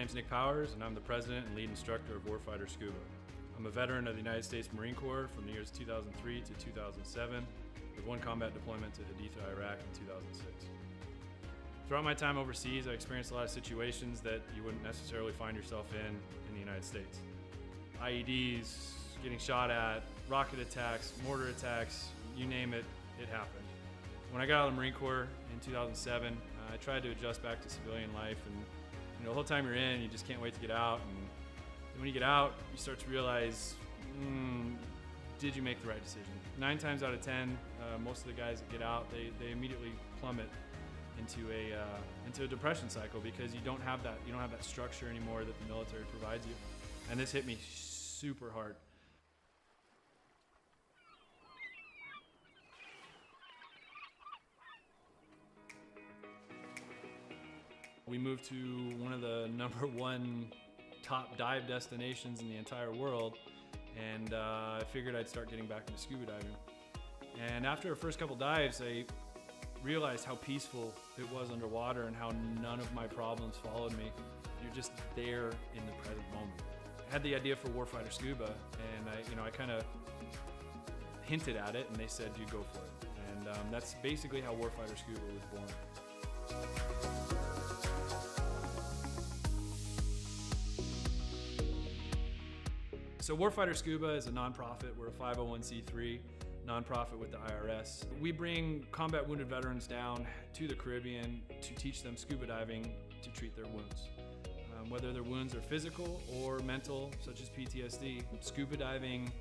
name's Nick Powers, and I'm the president and lead instructor of Warfighter Scuba. I'm a veteran of the United States Marine Corps from the years 2003 to 2007, with one combat deployment to Haditha, Iraq in 2006. Throughout my time overseas, I experienced a lot of situations that you wouldn't necessarily find yourself in the United States. IEDs, getting shot at, rocket attacks, mortar attacks, you name it, it happened. When I got out of the Marine Corps in 2007, I tried to adjust back to civilian life, and the whole time you're in, you just can't wait to get out. And when you get out, you start to realize, did you make the right decision? 9 times out of 10, most of the guys that get out, they immediately plummet into a depression cycle because you don't have that structure anymore that the military provides you. And this hit me super hard. We moved to one of the #1 top dive destinations in the entire world, and I figured I'd start getting back into scuba diving. And after the first couple dives, I realized how peaceful it was underwater and how none of my problems followed me. You're just there in the present moment. I had the idea for Warfighter Scuba, and I kind of hinted at it, and they said, "You go for it." And that's basically how Warfighter Scuba was born. So Warfighter Scuba is a nonprofit. We're a 501c3 nonprofit with the IRS. We bring combat wounded veterans down to the Caribbean to teach them scuba diving to treat their wounds. Whether their wounds are physical or mental, such as PTSD, scuba diving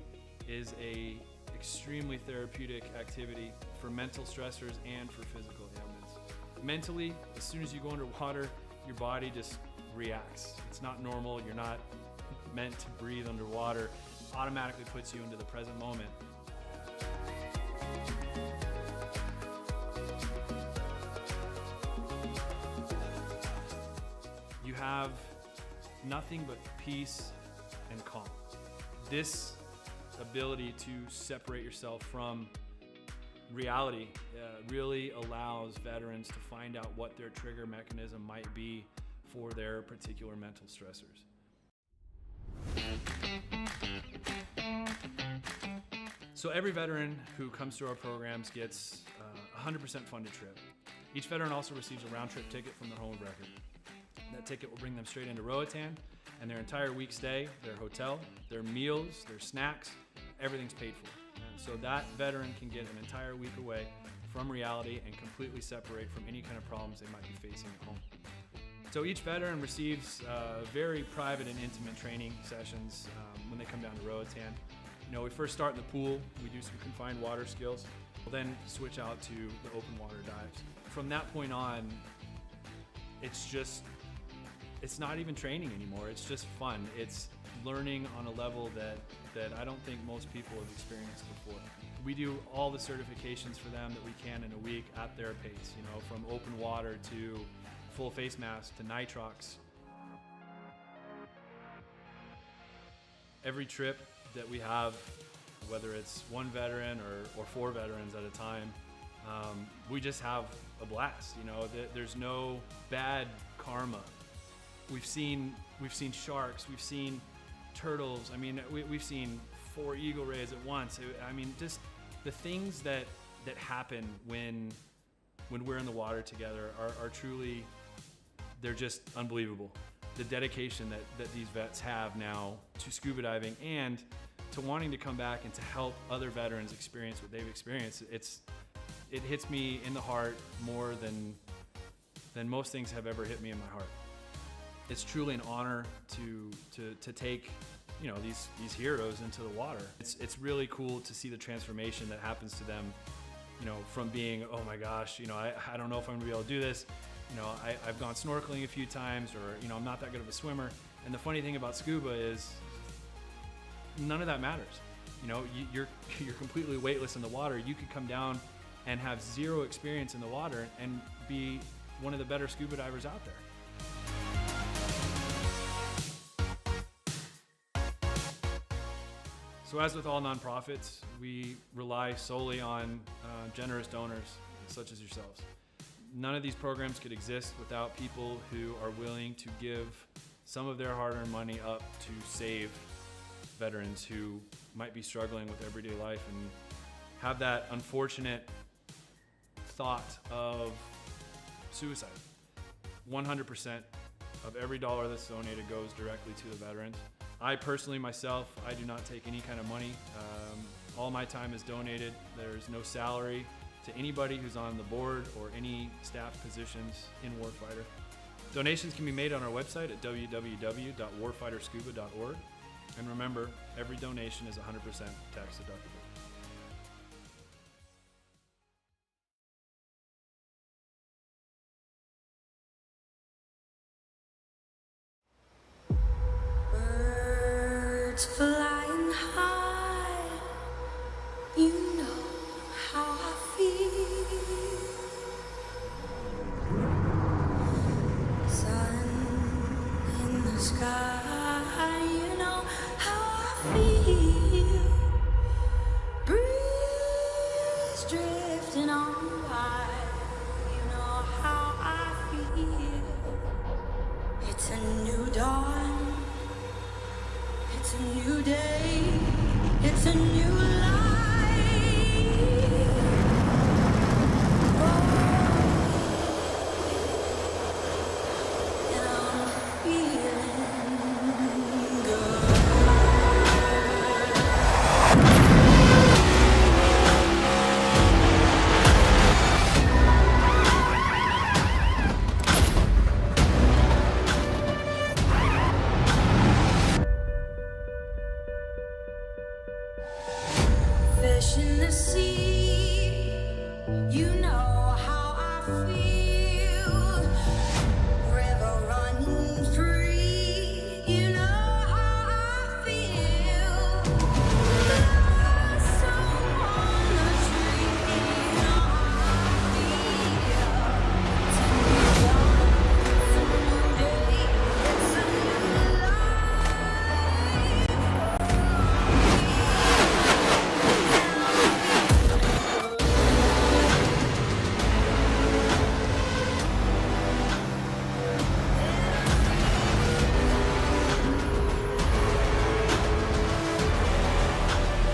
is a extremely therapeutic activity for mental stressors and for physical ailments. Mentally, as soon as you go underwater, your body just reacts. It's not normal. You're not meant to breathe underwater. Automatically puts you into the present moment. You have nothing but peace and calm. This ability to separate yourself from reality really allows veterans to find out what their trigger mechanism might be for their particular mental stressors. So every veteran who comes through our programs gets a 100% funded trip. Each veteran also receives a round-trip ticket from their home of record. That ticket will bring them straight into Roatan, and their entire week stay, their hotel, their meals, their snacks, everything's paid for. And so that veteran can get an entire week away from reality and completely separate from any kind of problems they might be facing at home. So each veteran receives very private and intimate training sessions when they come down to Roatan. We first start in the pool. We do some confined water skills. We'll then switch out to the open water dives. From that point on, it's not even training anymore. It's just fun. It's learning on a level that I don't think most people have experienced before. We do all the certifications for them that we can in a week at their pace, from open water to full face mask to nitrox. Every trip that we have, whether it's one veteran or 4 veterans at a time, we just have a blast. There's no bad karma. We've seen sharks, we've seen turtles. We've seen 4 eagle rays at once. Just the things that happen when we're in the water together are truly, they're just unbelievable. The dedication that these vets have now to scuba diving and to wanting to come back and to help other veterans experience what they've experienced. It hits me in the heart more than most things have ever hit me in my heart. It's truly an honor to take these heroes into the water. It's really cool to see the transformation that happens to them, from being, oh my gosh, I don't know if I'm gonna be able to do this. I've gone snorkeling a few times, or I'm not that good of a swimmer. And the funny thing about scuba is none of that matters. You're completely weightless in the water. You could come down and have 0 experience in the water and be one of the better scuba divers out there. So as with all nonprofits, we rely solely on generous donors such as yourselves. None of these programs could exist without people who are willing to give some of their hard-earned money up to save veterans who might be struggling with everyday life and have that unfortunate thought of suicide. 100% of every dollar that's donated goes directly to the veterans. I personally, myself, I do not take any kind of money. All my time is donated. There's no salary to anybody who's on the board or any staff positions in Warfighter. Donations can be made on our website at www.warfighterscuba.org. And remember, every donation is 100% tax deductible. Birds flying high, you know how I feel. Sun in the sky, you know how I feel. Breeze drifting on by, you know how I feel. It's a new dawn. It's a new day, it's a new life. Oh, and I'm feeling good. Fish in the sea, you know how I feel. River running free, you know how I feel. Blossom on the tree, you know how I feel. It's a new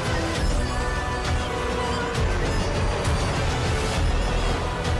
dawn, it's a new day, it's a new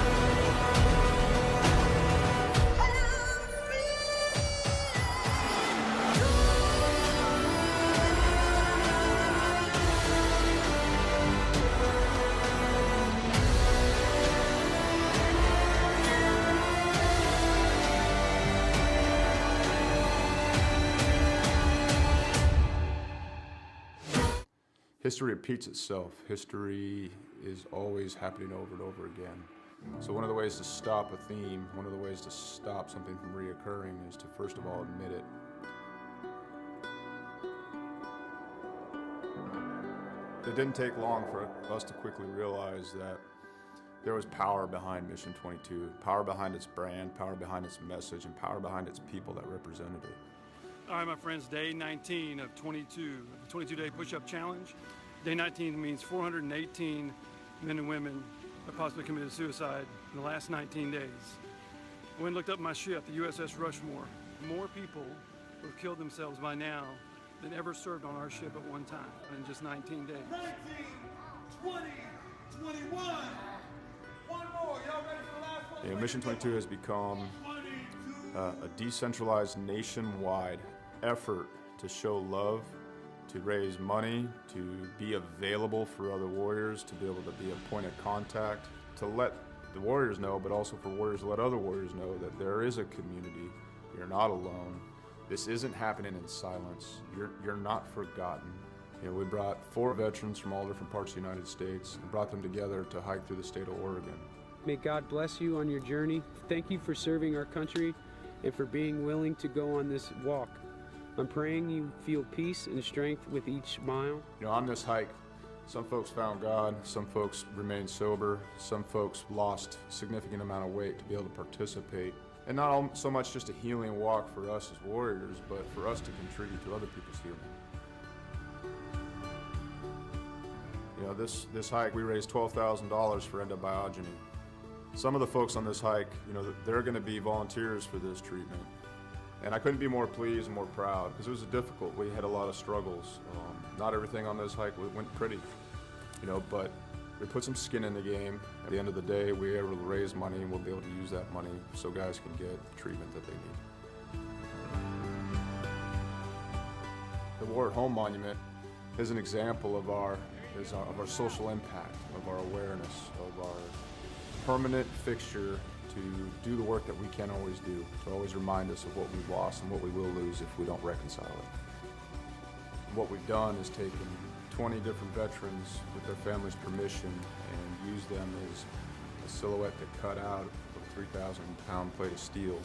History repeats itself. History is always happening over and over again. So one of the ways to stop a theme, one of the ways to stop something from reoccurring is to first of all admit it. It didn't take long for us to quickly realize that there was power behind Mission 22, power behind its brand, power behind its message, and power behind its people that represented it. All right, my friends, day 19 of 22, the 22-day push-up challenge. Day 19 means 418 men and women have possibly committed suicide in the last 19 days. I went and looked up my ship, the USS Rushmore. More people who have killed themselves by now than ever served on our ship at one time in just 19 days. 19, 20, 21. One more. Y'all ready for the last one? Yeah, Mission 22 has become a decentralized nationwide effort to show love, to raise money, to be available for other warriors, to be able to be a point of contact, to let the warriors know, but also for warriors to let other warriors know that there is a community. You're not alone. This isn't happening in silence. You're not forgotten. You know, we brought 4 veterans from all different parts of the United States and brought them together to hike through the state of Oregon. May God bless you on your journey. Thank you for serving our country and for being willing to go on this walk. I'm praying you feel peace and strength with each mile. You know, on this hike, Some folks found God, some folks remained sober, some folks lost a significant amount of weight to be able to participate. And not so much just a healing walk for us as warriors, but for us to contribute to other people's healing. You know, this hike, we raised $12,000 for endobiogeny. Some of the folks on this hike, you know, they're going to be volunteers for this treatment. And I couldn't be more pleased and more proud, because it was difficult. We had a lot of struggles. Not everything on this hike went pretty, you know, but we put some skin in the game. At the end of the day, we were able to raise money, and we'll be able to use that money so guys can get the treatment that they need. The War at Home Monument is an example of our social impact, of our awareness, of our permanent fixture to do the work that we can't always do, to always remind us of what we've lost and what we will lose if we don't reconcile it. What we've done is taken 20 different veterans with their families' permission and used them as a silhouette to cut out of a 3,000-pound plate of steel.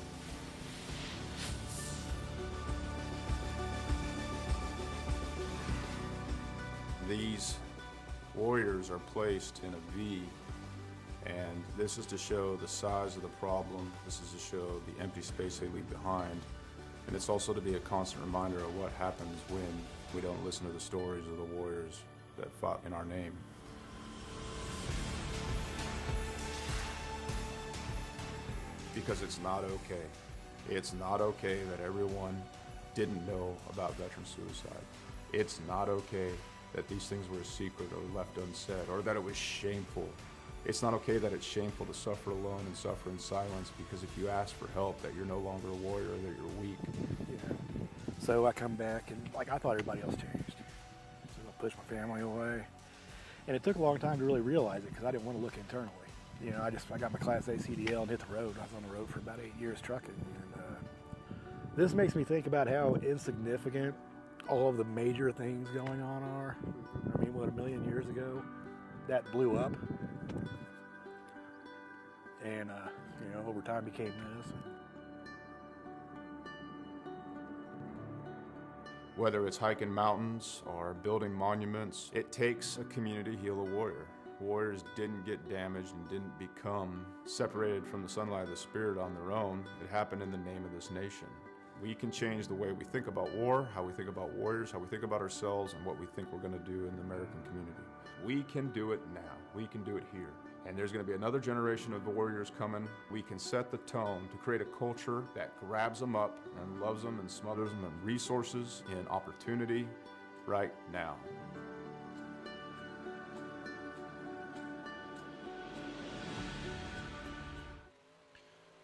These warriors are placed in a V, and this is to show the size of the problem. This is to show the empty space they leave behind. And it's also to be a constant reminder of what happens when we don't listen to the stories of the warriors that fought in our name. Because it's not okay. It's not okay that everyone didn't know about veteran suicide. It's not okay that these things were a secret or left unsaid, or that it was shameful. It's not okay that it's shameful to suffer alone and suffer in silence, because if you ask for help, that you're no longer a warrior, that you're weak. Yeah. So I come back and I thought everybody else changed. So I pushed my family away. And it took a long time to really realize it, because I didn't want to look internally. You know, I got my Class A CDL and hit the road. I was on the road for about 8 years trucking. And this makes me think about how insignificant all of the major things going on are. I mean, what, 1 million years ago, that blew up. And, you know, over time became this. Whether it's hiking mountains or building monuments, it takes a community to heal a warrior. Warriors didn't get damaged and didn't become separated from the sunlight of the spirit on their own. It happened in the name of this nation. We can change the way we think about war, how we think about warriors, how we think about ourselves, and what we think we're going to do in the American community. We can do it now. We can do it here. And there's going to be another generation of warriors coming. We can set the tone to create a culture that grabs them up and loves them and smothers them in resources, in opportunity, right now.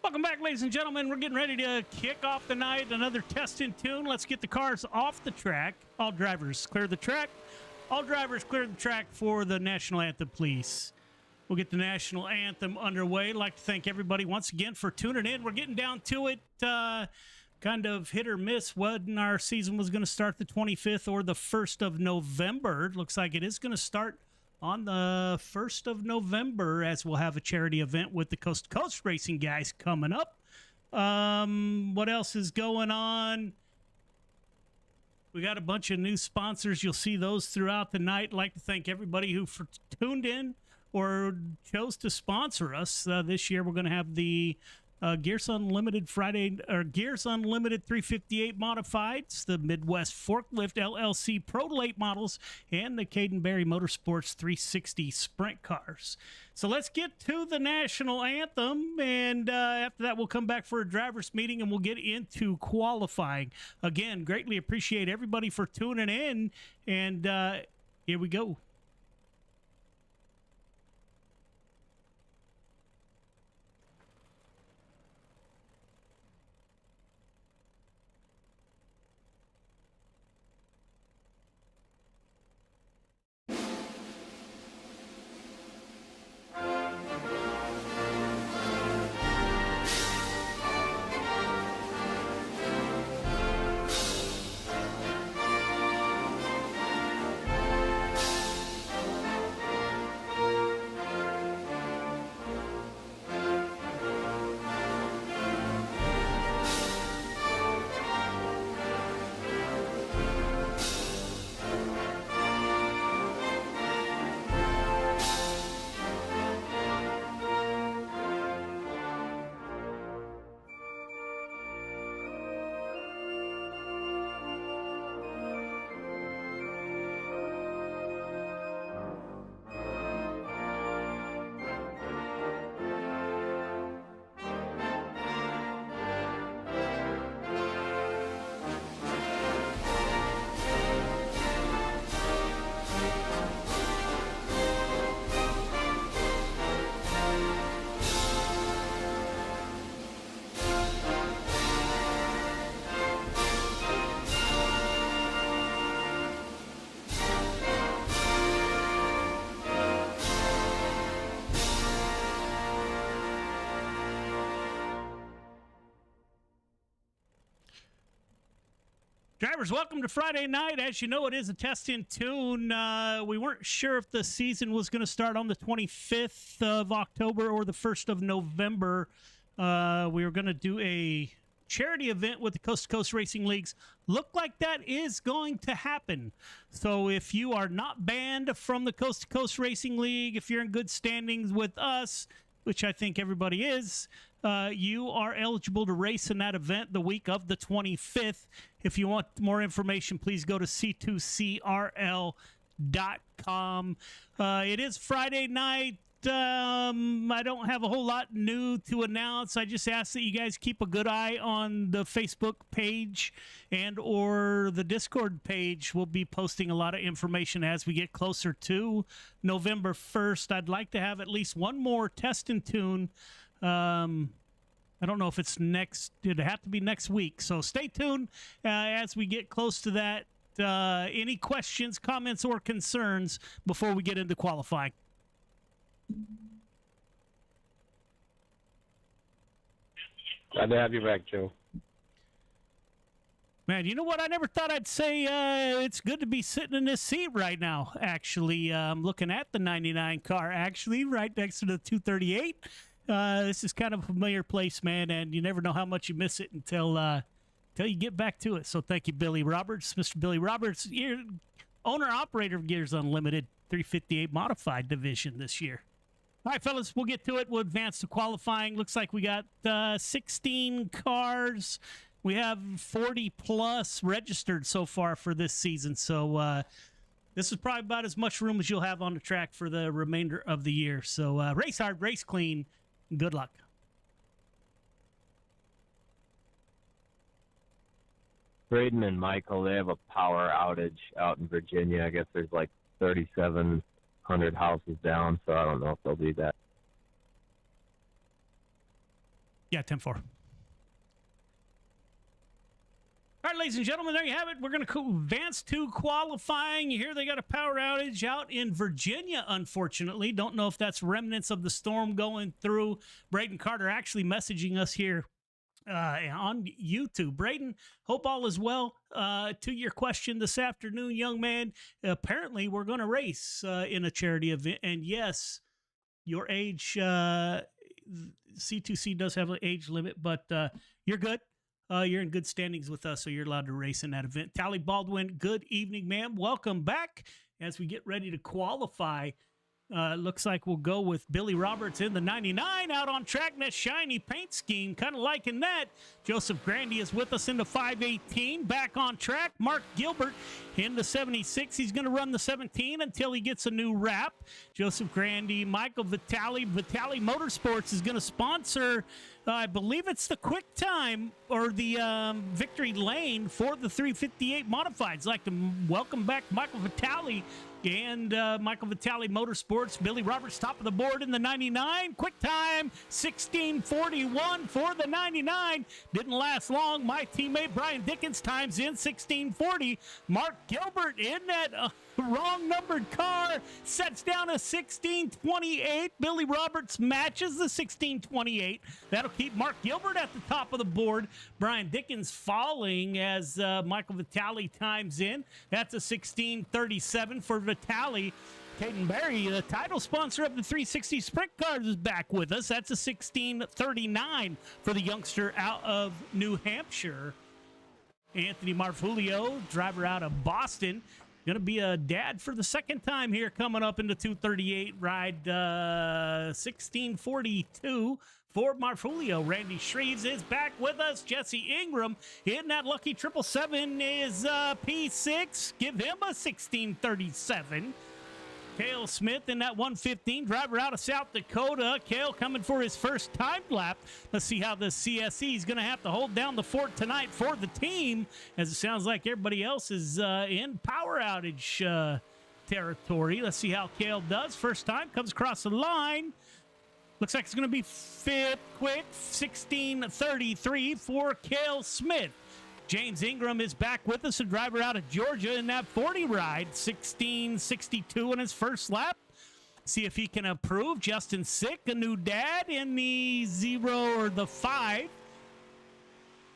Welcome back, ladies and gentlemen. We're getting ready to kick off the night. Another test in tune. Let's get the cars off the track. All drivers clear the track. All drivers clear the track for the national anthem, please. We'll get the national anthem underway. I'd like to thank everybody once again for tuning in. We're getting down to it. Kind of hit or miss when our season was going to start, the 25th or the 1st of November. It looks like it is going to start on the 1st of November, as we'll have a charity event with the Coast to Coast Racing guys coming up. What else is going on? We got a bunch of new sponsors. You'll see those throughout the night. I'd like to thank everybody who tuned in or chose to sponsor us. This year we're going to have the Gears Unlimited Gears Unlimited 358 Modifieds, the Midwest Forklift LLC Pro Late models, and the Cadenberry Motorsports 360 Sprint cars. So let's get to the national anthem, and after that we'll come back for a driver's meeting and we'll get into qualifying. Again, greatly appreciate everybody for tuning in, and here we go. Drivers, welcome to Friday night. As you know, it is a test in tune. We weren't sure if the season was going to start on the 25th of October or the 1st of November. We were going to do a charity event with the Coast to Coast Racing Leagues. Look like that is going to happen. So if you are not banned from the Coast to Coast Racing League, if you're in good standings with us, which I think everybody is, you are eligible to race in that event the week of the 25th. If you want more information, please go to c2crl.com. It is Friday night. I don't have a whole lot new to announce. I just ask that you guys keep a good eye on the Facebook page and or the Discord page. We'll be posting a lot of information as we get closer to November 1st. I'd like to have at least one more test and tune. I don't know if it's next. It'd have to be next week. So stay tuned as we get close to that. Any questions, comments, or concerns before we get into qualifying? Glad to have you back, Joe. Man, you know what? I never thought I'd say it's good to be sitting in this seat right now, actually. I'm looking at the 99 car, actually, right next to the 238. This is kind of a familiar place, man, and you never know how much you miss it until you get back to it. So thank you, Billy Roberts. Mr. Billy Roberts, you're owner-operator of Gears Unlimited 358 Modified Division this year. All right, fellas, we'll get to it. We'll advance to qualifying. Looks like we got 16 cars. We have 40-plus registered so far for this season. So this is probably about as much room as you'll have on the track for the remainder of the year. So race hard, race clean. Good luck. Braden and Michael, they have a power outage out in Virginia. I guess there's like 3,700 houses down, so I don't know if they'll do that. Yeah, 10-4. All right, ladies and gentlemen, there you have it. We're going to advance to qualifying. You hear they got a power outage out in Virginia, unfortunately. Don't know if that's remnants of the storm going through. Braden Carter actually messaging us here on YouTube. Braden, hope all is well. To your question this afternoon, young man, apparently we're going to race in a charity event. And yes, your age, C2C does have an age limit, but you're good. You're in good standings with us, so you're allowed to race in that event. Tally Baldwin, good evening, ma'am. Welcome back as we get ready to qualify. Looks like we'll go with Billy Roberts in the 99 out on track in that shiny paint scheme. Kind of liking that. Joseph Grandy is with us in the 518. Back on track. Mark Gilbert in the 76. He's going to run the 17 until he gets a new wrap. Joseph Grandy, Michael Vitale. Vitale Motorsports is going to sponsor, I believe it's the Quick Time or the Victory Lane for the 358 Modifieds. I'd like to welcome back Michael Vitale and Michael Vitale Motorsports. Billy Roberts top of the board in the 99. Quick time 16:41 for the 99. Didn't last long. My teammate Brian Dickens times in 16:40. Mark Gilbert in that wrong numbered car sets down a 16:28. Billy Roberts matches the 16:28. That'll keep Mark Gilbert at the top of the board. Brian Dickens falling as Michael Vitale times in. That's a 16:37 for Vitale. Caden Berry, the title sponsor of the 360 Sprint Cars, is back with us. That's a 16:39 for the youngster out of New Hampshire. Anthony Marfulio, driver out of Boston, going to be a dad for the second time here coming up in the 238 ride. 16:42 for Marfulio. Randy Shreves is back with us. Jesse Ingram in that lucky 777 is P6. Give him a 16:37. Cale Smith in that 115, driver out of South Dakota. Cale coming for his first time lap. Let's see how the CSE is going to have to hold down the fort tonight for the team, as it sounds like everybody else is in power outage territory. Let's see how Cale does. First time, comes across the line. Looks like it's going to be fit quick. 16:33 for Cale Smith. James Ingram is back with us, a driver out of Georgia in that 40 ride. 16:62 in his first lap. See if he can improve. Justin Sick, a new dad in the 0 or the 5.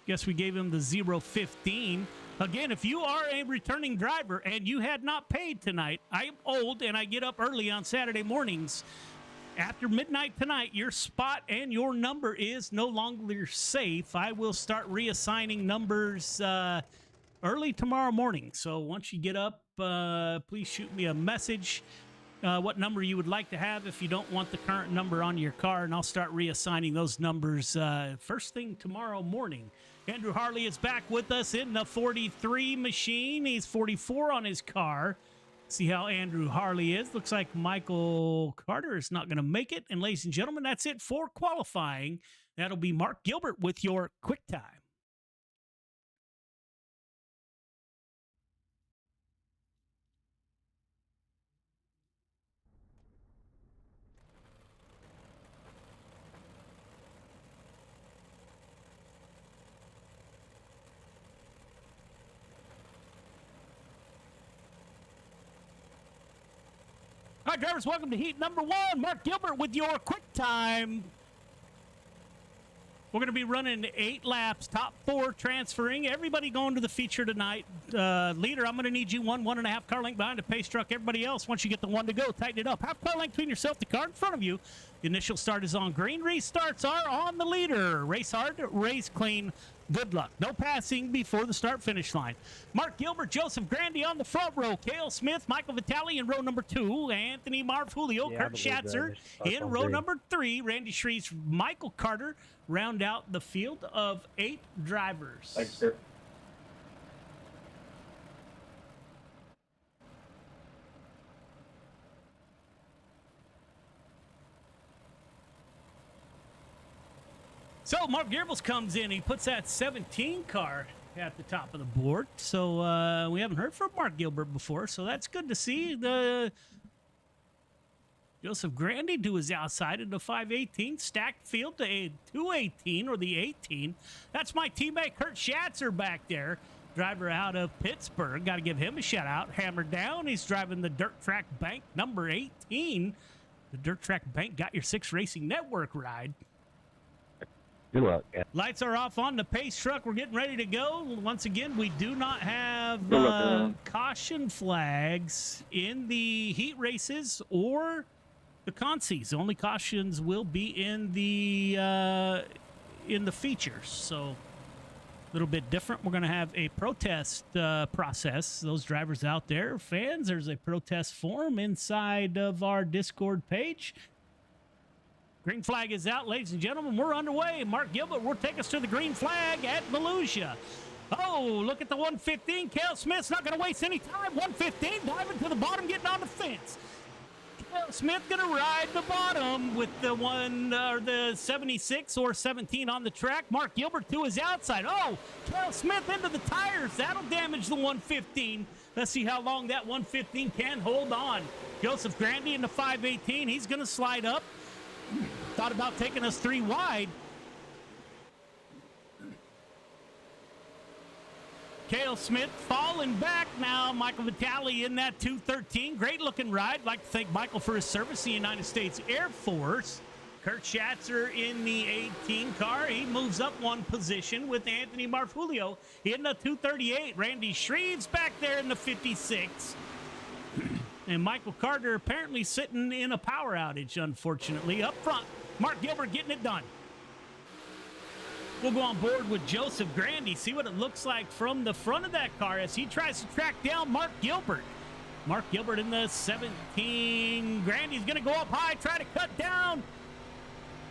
Guess we gave him the 015. Again, if you are a returning driver and you had not paid tonight, I'm old and I get up early on Saturday mornings. After midnight tonight, your spot and your number is no longer safe. I will start reassigning numbers early tomorrow morning. So once you get up, please shoot me a message what number you would like to have if you don't want the current number on your car, and I'll start reassigning those numbers first thing tomorrow morning. Andrew Harley is back with us in the 43 machine. He's 44 on his car. See how Andrew Harley is. Looks like Michael Carter is not going to make it. And ladies and gentlemen, that's it for qualifying. That'll be Mark Gilbert with your quick time. All right, drivers, welcome to heat number 1. Mark Gilbert with your quick time. We're going to be running 8 laps, top 4 transferring. Everybody going to the feature tonight. Leader, I'm going to need you 1.5 car length behind the pace truck. Everybody else, once you get the 1 to go, tighten it up. Half car length between yourself, the car in front of you. The initial start is on green. Restarts are on the leader. Race hard, race clean. Good luck. No passing before the start-finish line. Mark Gilbert, Joseph Grandy on the front row. Cale Smith, Michael Vitale in row number 2. Anthony Marfulio, Kurt Schatzer in row number 3. Randy Shreves, Michael Carter round out the field of 8 drivers. Thanks, sir. So Mark Gilbert comes in. He puts that 17 car at the top of the board. So we haven't heard from Mark Gilbert before, so that's good to see. The Joseph Grandy to his outside in the 518, stacked field to a 218 or the 18. That's my teammate Kurt Schatzer back there, driver out of Pittsburgh. Got to give him a shout out. Hammered down. He's driving the Dirt Track Bank number 18. The Dirt Track Bank got your 6 Racing Network ride. Good luck. Yeah. Lights are off on the pace truck. We're getting ready to go. Once again, we do not have caution flags in the heat races or the consies. Only cautions will be in the features. So a little bit different. We're going to have a protest process. Those drivers out there, fans, there's a protest form inside of our Discord page. Green flag is out, ladies and gentlemen. We're underway. Mark Gilbert will take us to the green flag at Volusia. Oh, look at the 115. Cale Smith's not going to waste any time. 115 diving to the bottom, getting on the fence. Cale Smith going to ride the bottom with the the 76 or 17 on the track. Mark Gilbert to his outside. Oh, Cale Smith into the tires. That'll damage the 115. Let's see how long that 115 can hold on. Joseph Grandy in the 518. He's going to slide up. Thought about taking us 3 wide. Cale Smith falling back now. Michael Vitale in that 213. Great looking ride. Like to thank Michael for his service in the United States Air Force. Kurt Schatzer in the 18 car. He moves up 1 position with Anthony Marfulio in the 238. Randy Shreves back there in the 56. And Michael Carter apparently sitting in a power outage, unfortunately. Up front, Mark Gilbert getting it done. We'll go on board with Joseph Grandy, see what it looks like from the front of that car as he tries to track down Mark Gilbert. Mark Gilbert in the 17. Grandy's going to go up high, try to cut down.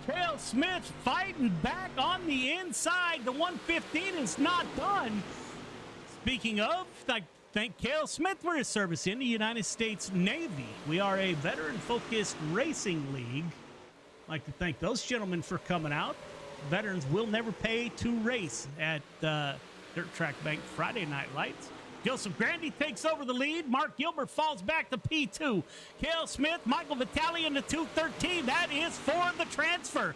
Cale Smith fighting back on the inside. The 115 is not done. Speaking of, thank Cale Smith for his service in the United States Navy. We are a veteran-focused racing league. I'd like to thank those gentlemen for coming out. Veterans will never pay to race at Dirt Track Bank Friday Night Lights. Joseph Grandy takes over the lead. Mark Gilbert falls back to P2. Cale Smith, Michael Vitale in the 213. That is for the transfer.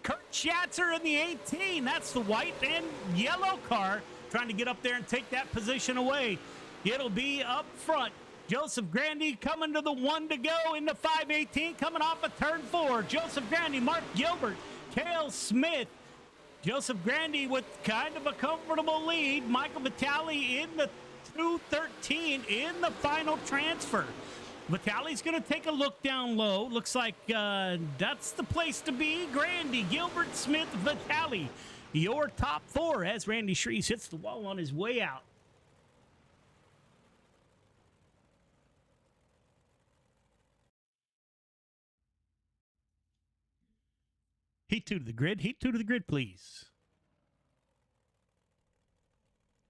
Kurt Schatzer in the 18. That's the white and yellow car, trying to get up there and take that position away. It'll be up front. Joseph Grandy coming to the 1 to go in the 518, coming off of turn 4. Joseph Grandy, Mark Gilbert, Cale Smith, Joseph Grandy with kind of a comfortable lead. Michael Vitale in the 213 in the final transfer. Vitale's going to take a look down low. Looks like that's the place to be. Grandy, Gilbert, Smith, Vitale. Your top four as Randy Shrees hits the wall on his way out. Heat 2 to the grid. Heat 2 to the grid, please.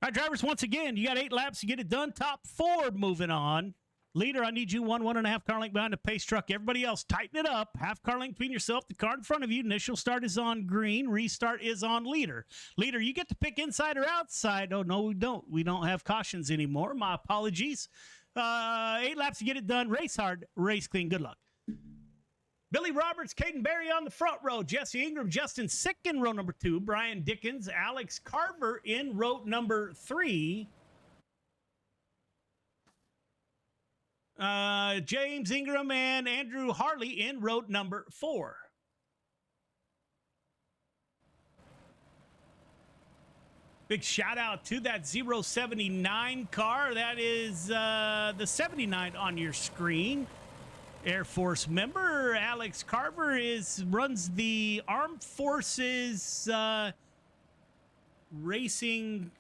All right, drivers, once again, you got 8 laps to get it done. Top 4 moving on. Leader, I need you 1.5 car length behind the pace truck. Everybody else, tighten it up. Half car length between yourself, the car in front of you. Initial start is on green. Restart is on leader. Leader, you get to pick inside or outside. Oh, no, we don't. We don't have cautions anymore. My apologies. 8 laps to get it done. Race hard, race clean. Good luck. Billy Roberts, Caden Berry on the front row. Jesse Ingram, Justin Sick in row number 2. Brian Dickens, Alex Carver in row number 3. James Ingram and Andrew Harley in row number 4. Big shout out to that 079 car. That is the 79 on your screen. Air Force member Alex Carver runs the Armed Forces Racing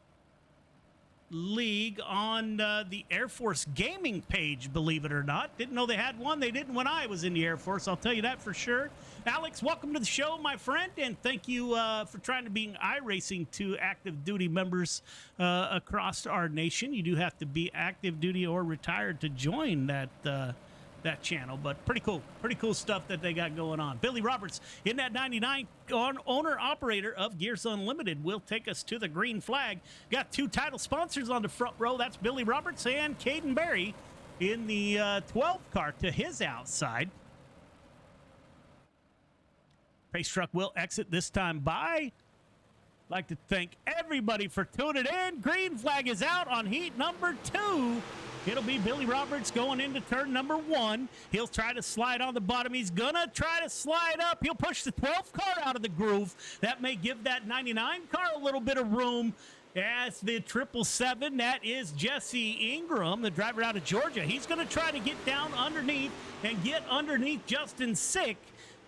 League on the Air Force gaming page, believe it or not. Didn't know they had one. They didn't when I was in the Air Force, I'll tell you that for sure. Alex, welcome to the show, my friend, and thank you for trying to bring iRacing to active duty members across our nation. You do have to be active duty or retired to join that channel, but pretty cool stuff that they got going on. Billy Roberts in that 99 owner operator of Gears Unlimited will take us to the green flag. Got 2 title sponsors on the front row. That's Billy Roberts and Caden Berry in the 12 car to his outside. Pace truck will exit this time by. Like to thank everybody for tuning in. Green flag is out on heat number 2. It'll be Billy Roberts going into turn number 1. He'll try to slide on the bottom. He's going to try to slide up. He'll push the 12th car out of the groove. That may give that 99 car a little bit of room. As the 777, that is Jesse Ingram, the driver out of Georgia. He's going to try to get down underneath and get underneath Justin Sick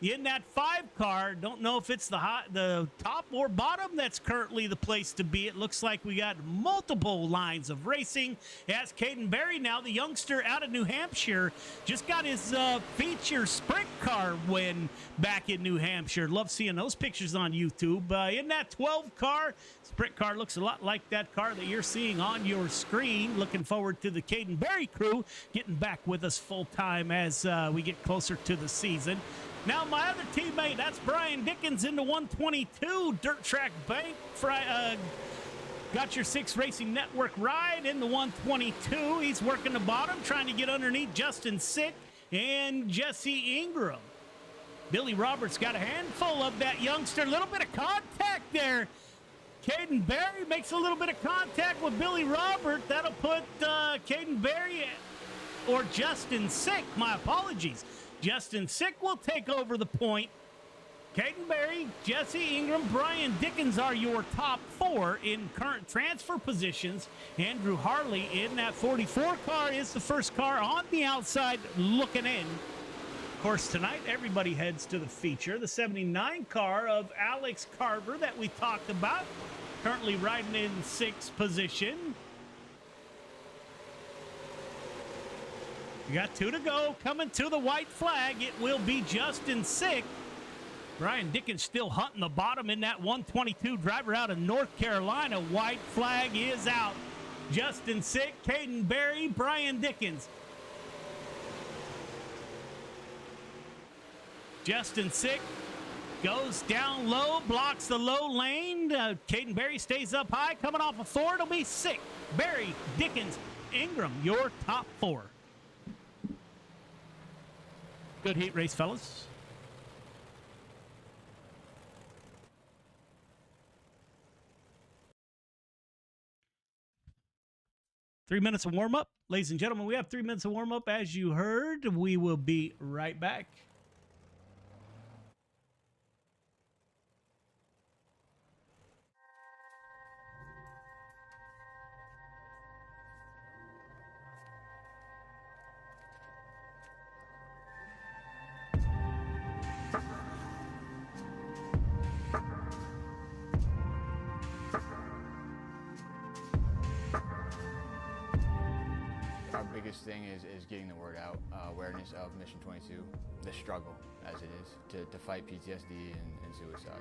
in that 5 car. Don't know if it's the top or bottom that's currently the place to be. It looks like we got multiple lines of racing as Caden Berry, now the youngster out of New Hampshire, just got his feature sprint car win back in New Hampshire. Love seeing those pictures on YouTube. In that 12 car, sprint car looks a lot like that car that you're seeing on your screen. Looking forward to the Caden Berry crew getting back with us full time as we get closer to the season. Now, my other teammate, that's Brian Dickens in the 122 Dirt Track Bank. Got your 6 Racing Network ride in the 122. He's working the bottom, trying to get underneath Justin Sick and Jesse Ingram. Billy Roberts got a handful of that youngster. A little bit of contact there. Caden Berry makes a little bit of contact with Billy Roberts. That'll put Caden Berry or Justin Sick. My apologies. Justin Sick will take over the point. Caden Berry, Jesse Ingram, Brian Dickens are your top 4 in current transfer positions. Andrew Harley in that 44 car is the first car on the outside looking in. Of course, tonight everybody heads to the feature, the 79 car of Alex Carver that we talked about, currently riding in 6th position. You got 2 to go. Coming to the white flag, it will be Justin Sick. Brian Dickens still hunting the bottom in that 122 driver out of North Carolina. White flag is out. Justin Sick, Caden Berry, Brian Dickens. Justin Sick goes down low, blocks the low lane. Caden Berry stays up high. Coming off a 4, it'll be Sick, Berry, Dickens, Ingram, your top 4. Good heat race, fellas. Three minutes of warm-up. Ladies and gentlemen, we have 3 minutes of warm-up. As you heard, we will be right back. Our biggest thing is getting the word out, awareness of Mission 22, the struggle as it is to fight PTSD and suicide.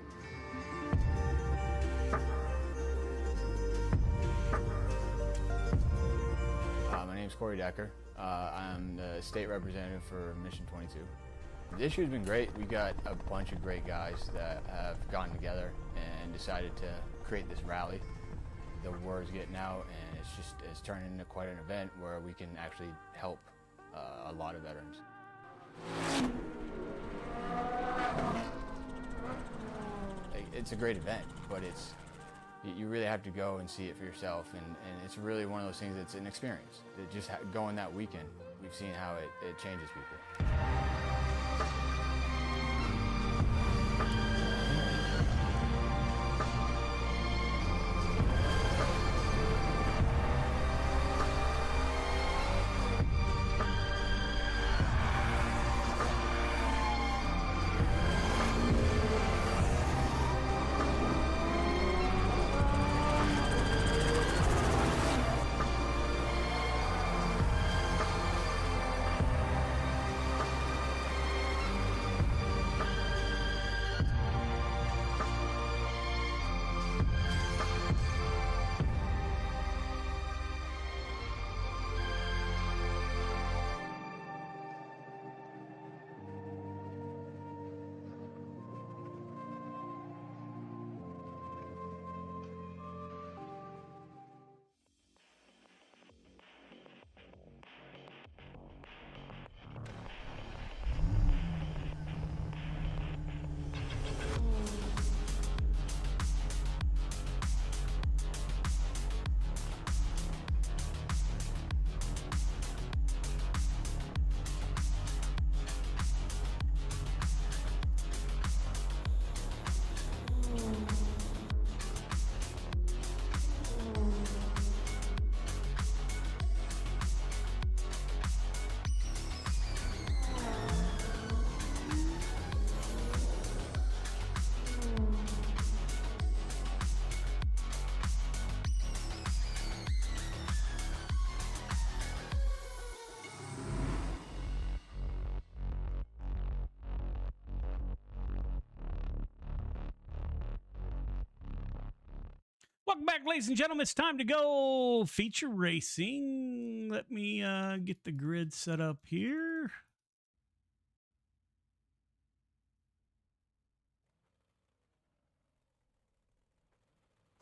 My name's Corey Decker. I'm the state representative for Mission 22. The issue has been great. We've got a bunch of great guys that have gotten together and decided to create this rally. The word's getting out, and it's turned into quite an event where we can actually help a lot of veterans. It's a great event, but you really have to go and see it for yourself, and it's really one of those things that's an experience. That just going that weekend, we've seen how it changes people. Welcome back, ladies and gentlemen. It's time to go feature racing. Let me get the grid set up here.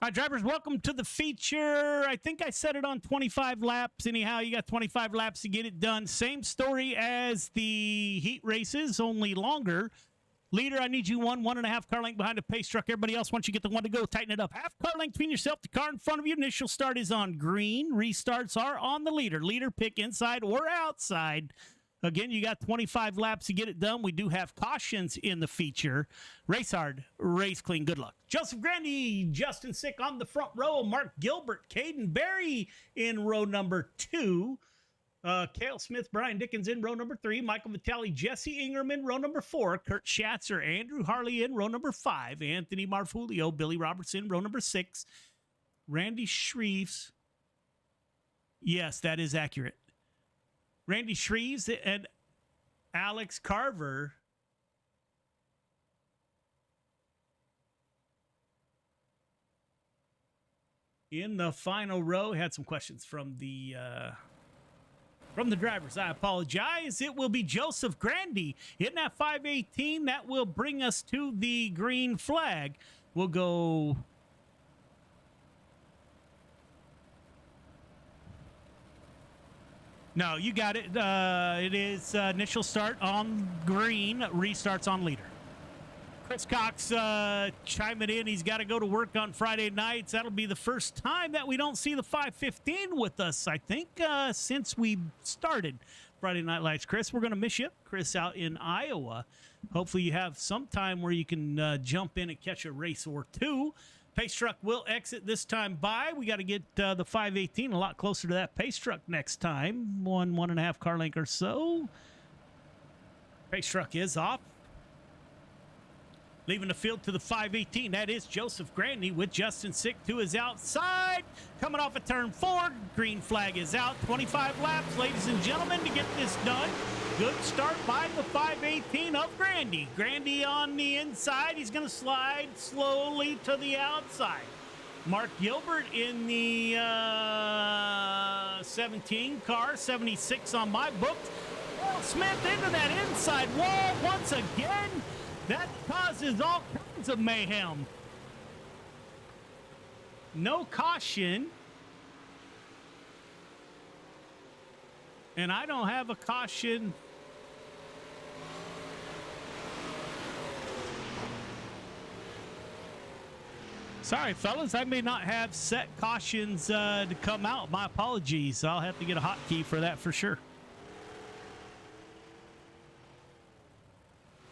All right, drivers, welcome to the feature. I think I set it on 25 laps. Anyhow, you got 25 laps to get it done. Same story as the heat races, only longer. Leader, I need you 1.5 car length behind a pace truck. Everybody else, once you get the one to go, tighten it up. Half car length between yourself, the car in front of you. Initial start is on green. Restarts are on the leader. Leader, pick inside or outside. Again, you got 25 laps to get it done. We do have cautions in the feature. Race hard, race clean. Good luck. Joseph Grandy, Justin Sick on the front row. Mark Gilbert, Caden Berry in row number 2. Cale Smith, Brian Dickens in row number 3. Michael Vitale, Jesse Ingram in row number 4. Kurt Schatzer, Andrew Harley in row number 5. Anthony Marfulio, Billy Robertson, row number 6. Randy Shreves. Yes, that is accurate. Randy Shreves and Alex Carver in the final row. Had some questions from the drivers. I apologize. It will be Joseph Grandy in that 518. That will bring us to the green flag. We'll go. No, you got it. It is initial start on green, restarts on leader. Chris Cox chiming in. He's got to go to work on Friday nights. That'll be the first time that we don't see the 515 with us, I think, since we started Friday Night Lights. Chris, we're going to miss you. Chris out in Iowa. Hopefully you have some time where you can jump in and catch a race or two. Pace truck will exit this time by. We got to get the 518 a lot closer to that pace truck next time. 1.5 car length or so. Pace truck is off. Leaving the field to the 518, that is Joseph Grandy with Justin Sick to his outside. Coming off a turn 4, green flag is out. 25 laps, ladies and gentlemen, to get this done. Good start by the 518 of Grandy. Grandy on the inside. He's going to slide slowly to the outside. Mark Gilbert in the 17 car, 76 on my books. Will Smith into that inside wall once again. That causes all kinds of mayhem. No caution. And I don't have a caution. Sorry, fellas, I may not have set cautions to come out. My apologies. I'll have to get a hotkey for that for sure.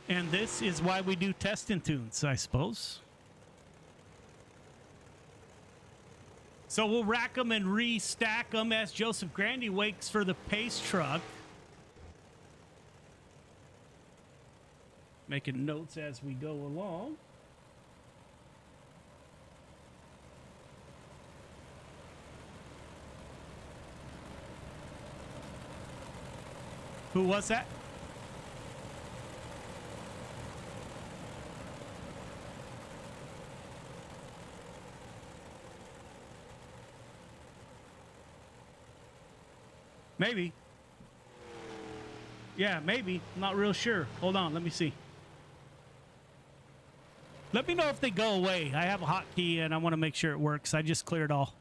And this is why we do test and tunes, I suppose. So we'll rack them and restack them as Joseph Grandy waits for the pace truck. Making notes as we go along. Who was that? Maybe. Yeah, maybe. I'm not real sure. Hold on, let me see. Let me know if they go away. I have a hotkey and I want to make sure it works. I just cleared all.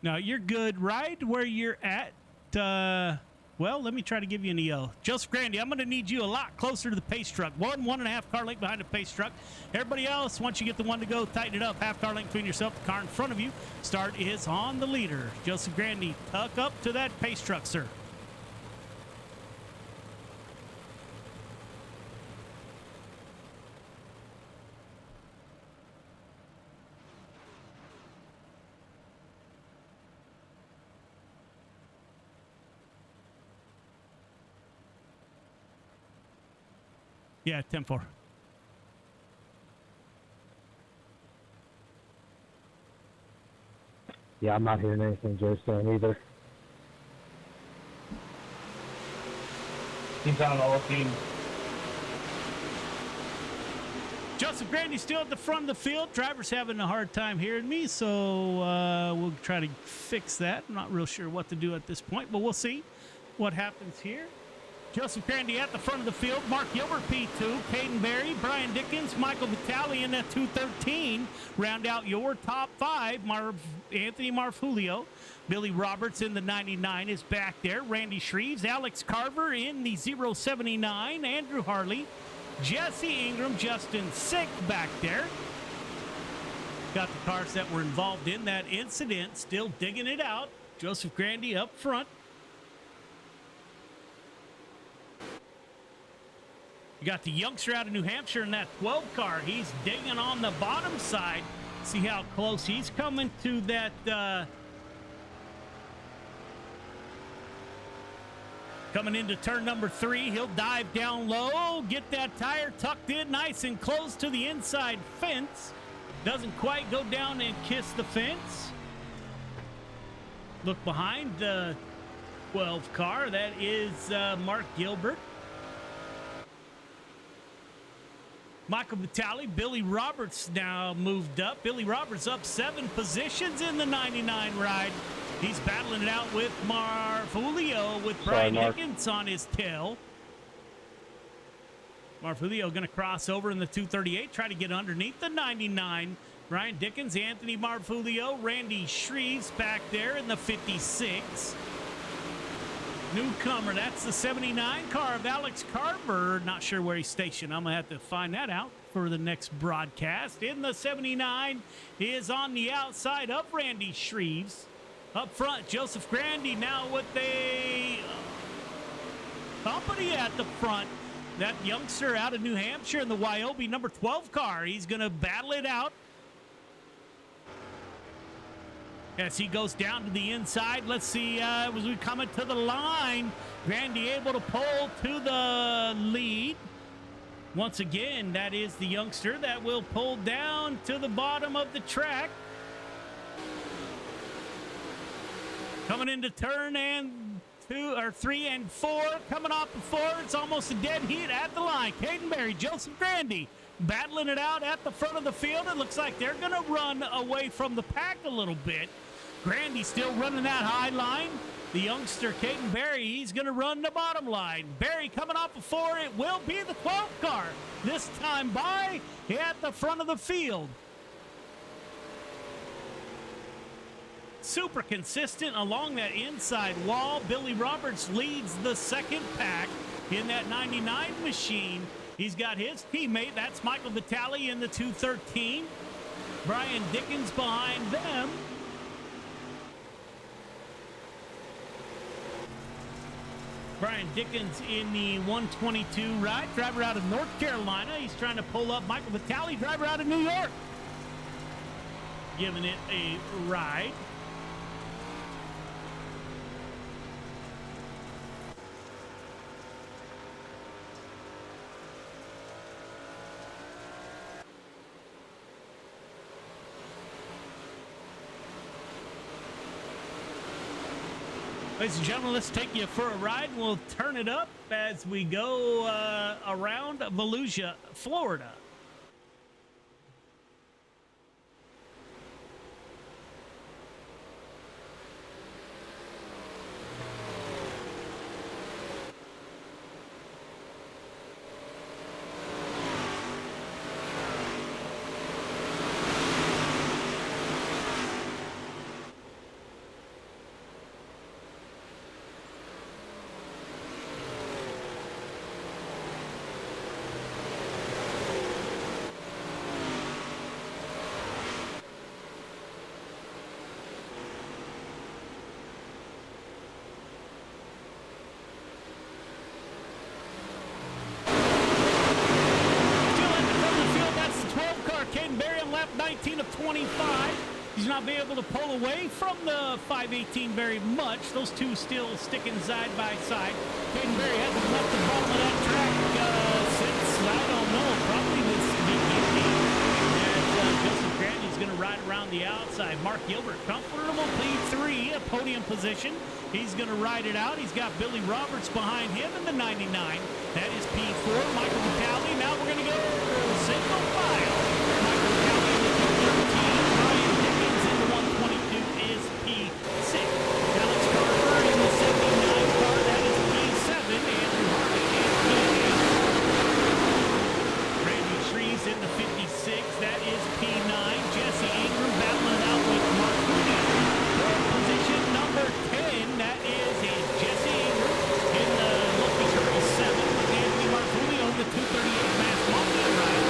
No, you're good right where you're at. Well, let me try to give you an EO. Joseph Grandy, I'm going to need you a lot closer to the pace truck. 1.5 car length behind the pace truck. Everybody else, once you get the one to go, tighten it up. Half car length between yourself, the car in front of you. Start is on the leader. Joseph Grandy, tuck up to that pace truck, sir. Yeah, 10-4. Yeah, I'm not hearing anything Joe's saying either. Teams on all teams. Joseph Grandy still at the front of the field. Driver's having a hard time hearing me, so we'll try to fix that. I'm not real sure what to do at this point, but we'll see what happens here. Joseph Grandy at the front of the field. Mark Gilbert, P2. Caden Berry, Brian Dickens, Michael Vitale in that 213. Round out your top 5. Anthony Marfulio. Billy Roberts in the 99 is back there. Randy Shreves. Alex Carver in the 079. Andrew Harley. Jesse Ingram. Justin Sick back there. Got the cars that were involved in that incident still digging it out. Joseph Grandy up front. You got the youngster out of New Hampshire in that 12 car. He's digging on the bottom side. See how close he's coming to that. Coming into turn number 3. He'll dive down low. Get that tire tucked in nice and close to the inside fence. Doesn't quite go down and kiss the fence. Look behind the 12 car. That is Mark Gilbert. Michael Vitale, Billy Roberts now moved up. Billy Roberts up 7 positions in the 99 ride. He's battling it out with Marfulio with Brian Dickens on his tail. Marfulio going to cross over in the 238, try to get underneath the 99. Brian Dickens, Anthony Marfulio, Randy Shreves back there in the 56. Newcomer, that's the 79 car of Alex Carver. Not sure where he's stationed. I'm going to have to find that out for the next broadcast. In the 79 is on the outside of Randy Shreves. Up front, Joseph Grandy now with a company at the front. That youngster out of New Hampshire in the Wyobe number 12 car. He's going to battle it out. as he goes down to the inside. Let's see, as we coming to the line, Grandy able to pull to the lead. Once again, that is the youngster that will pull down to the bottom of the track. Coming into turn and 3 and 4, coming off the 4. It's almost a dead heat at the line. Caden Berry, Joseph Grandy battling it out at the front of the field. It looks like they're going to run away from the pack a little bit. Grandy still running that high line. The youngster, Caden Berry, he's going to run the bottom line. Berry coming off of 4. It will be the 12 car. This time by at the front of the field. Super consistent along that inside wall. Billy Roberts leads the second pack in that 99 machine. He's got his teammate. That's Michael Vitale in the 213. Brian Dickens behind them. Brian Dickens in the 122 ride. Driver out of North Carolina. He's trying to pull up Michael Vitale, driver out of New York. Giving it a ride. Ladies and gentlemen, let's take you for a ride. We'll turn it up as we go around Volusia, Florida. Caden Berry on lap 19 of 25. He's not been able to pull away from the 518 very much. Those two still sticking side by side. Caden Berry hasn't left the bottom of that track since, I don't know, probably this beginning. As Joseph Grandy's going to ride around the outside. Mark Gilbert, comfortable P3, a podium position. He's going to ride it out. He's got Billy Roberts behind him in the 99. That is P4. Michael Vitale. Now we're going to go single file. Michael Vitale in the 213. Brian Dickens in the 122 is P6. Alex Carter in the 79 car. That is P7. Andrew Harvey in P8. Randy Shreves in the 56. That is P9. Jesse Ingram battling it out with Mark Mooney. Position number 10. That is Jesse Ingram in the Lucky Curry 7 with Anthony Marfulio in the 238 Mass Mafia ride.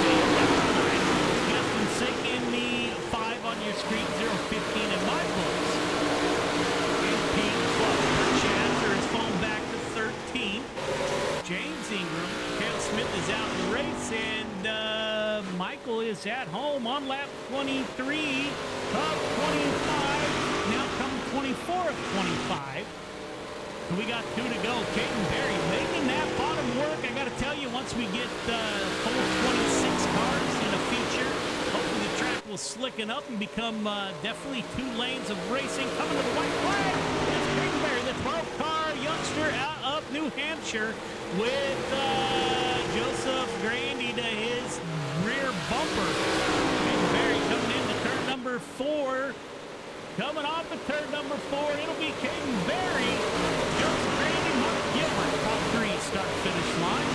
Justin Sink in the 5 on your screen, 015 in my books. And Pete Chancellor is fallen back to 13. James Ingram, Cale Smith is out in the race, and Michael is at home on lap 23 of 25. Now come 24 of 25. So we got 2 to go. Caden Berry making that bottom work. I got to tell you, once we get full 26 cars in a feature, hopefully the track will slicken up and become definitely 2 lanes of racing. Coming to the white flag. It's Caden Berry, the 12-car youngster out of New Hampshire, with Joseph Grandy to his rear bumper. Caden Berry coming into turn number 4. Coming off of turn number 4, it'll be Caden Berry. Joseph Grandy, Mark Gilbert, top 3 start-finish line.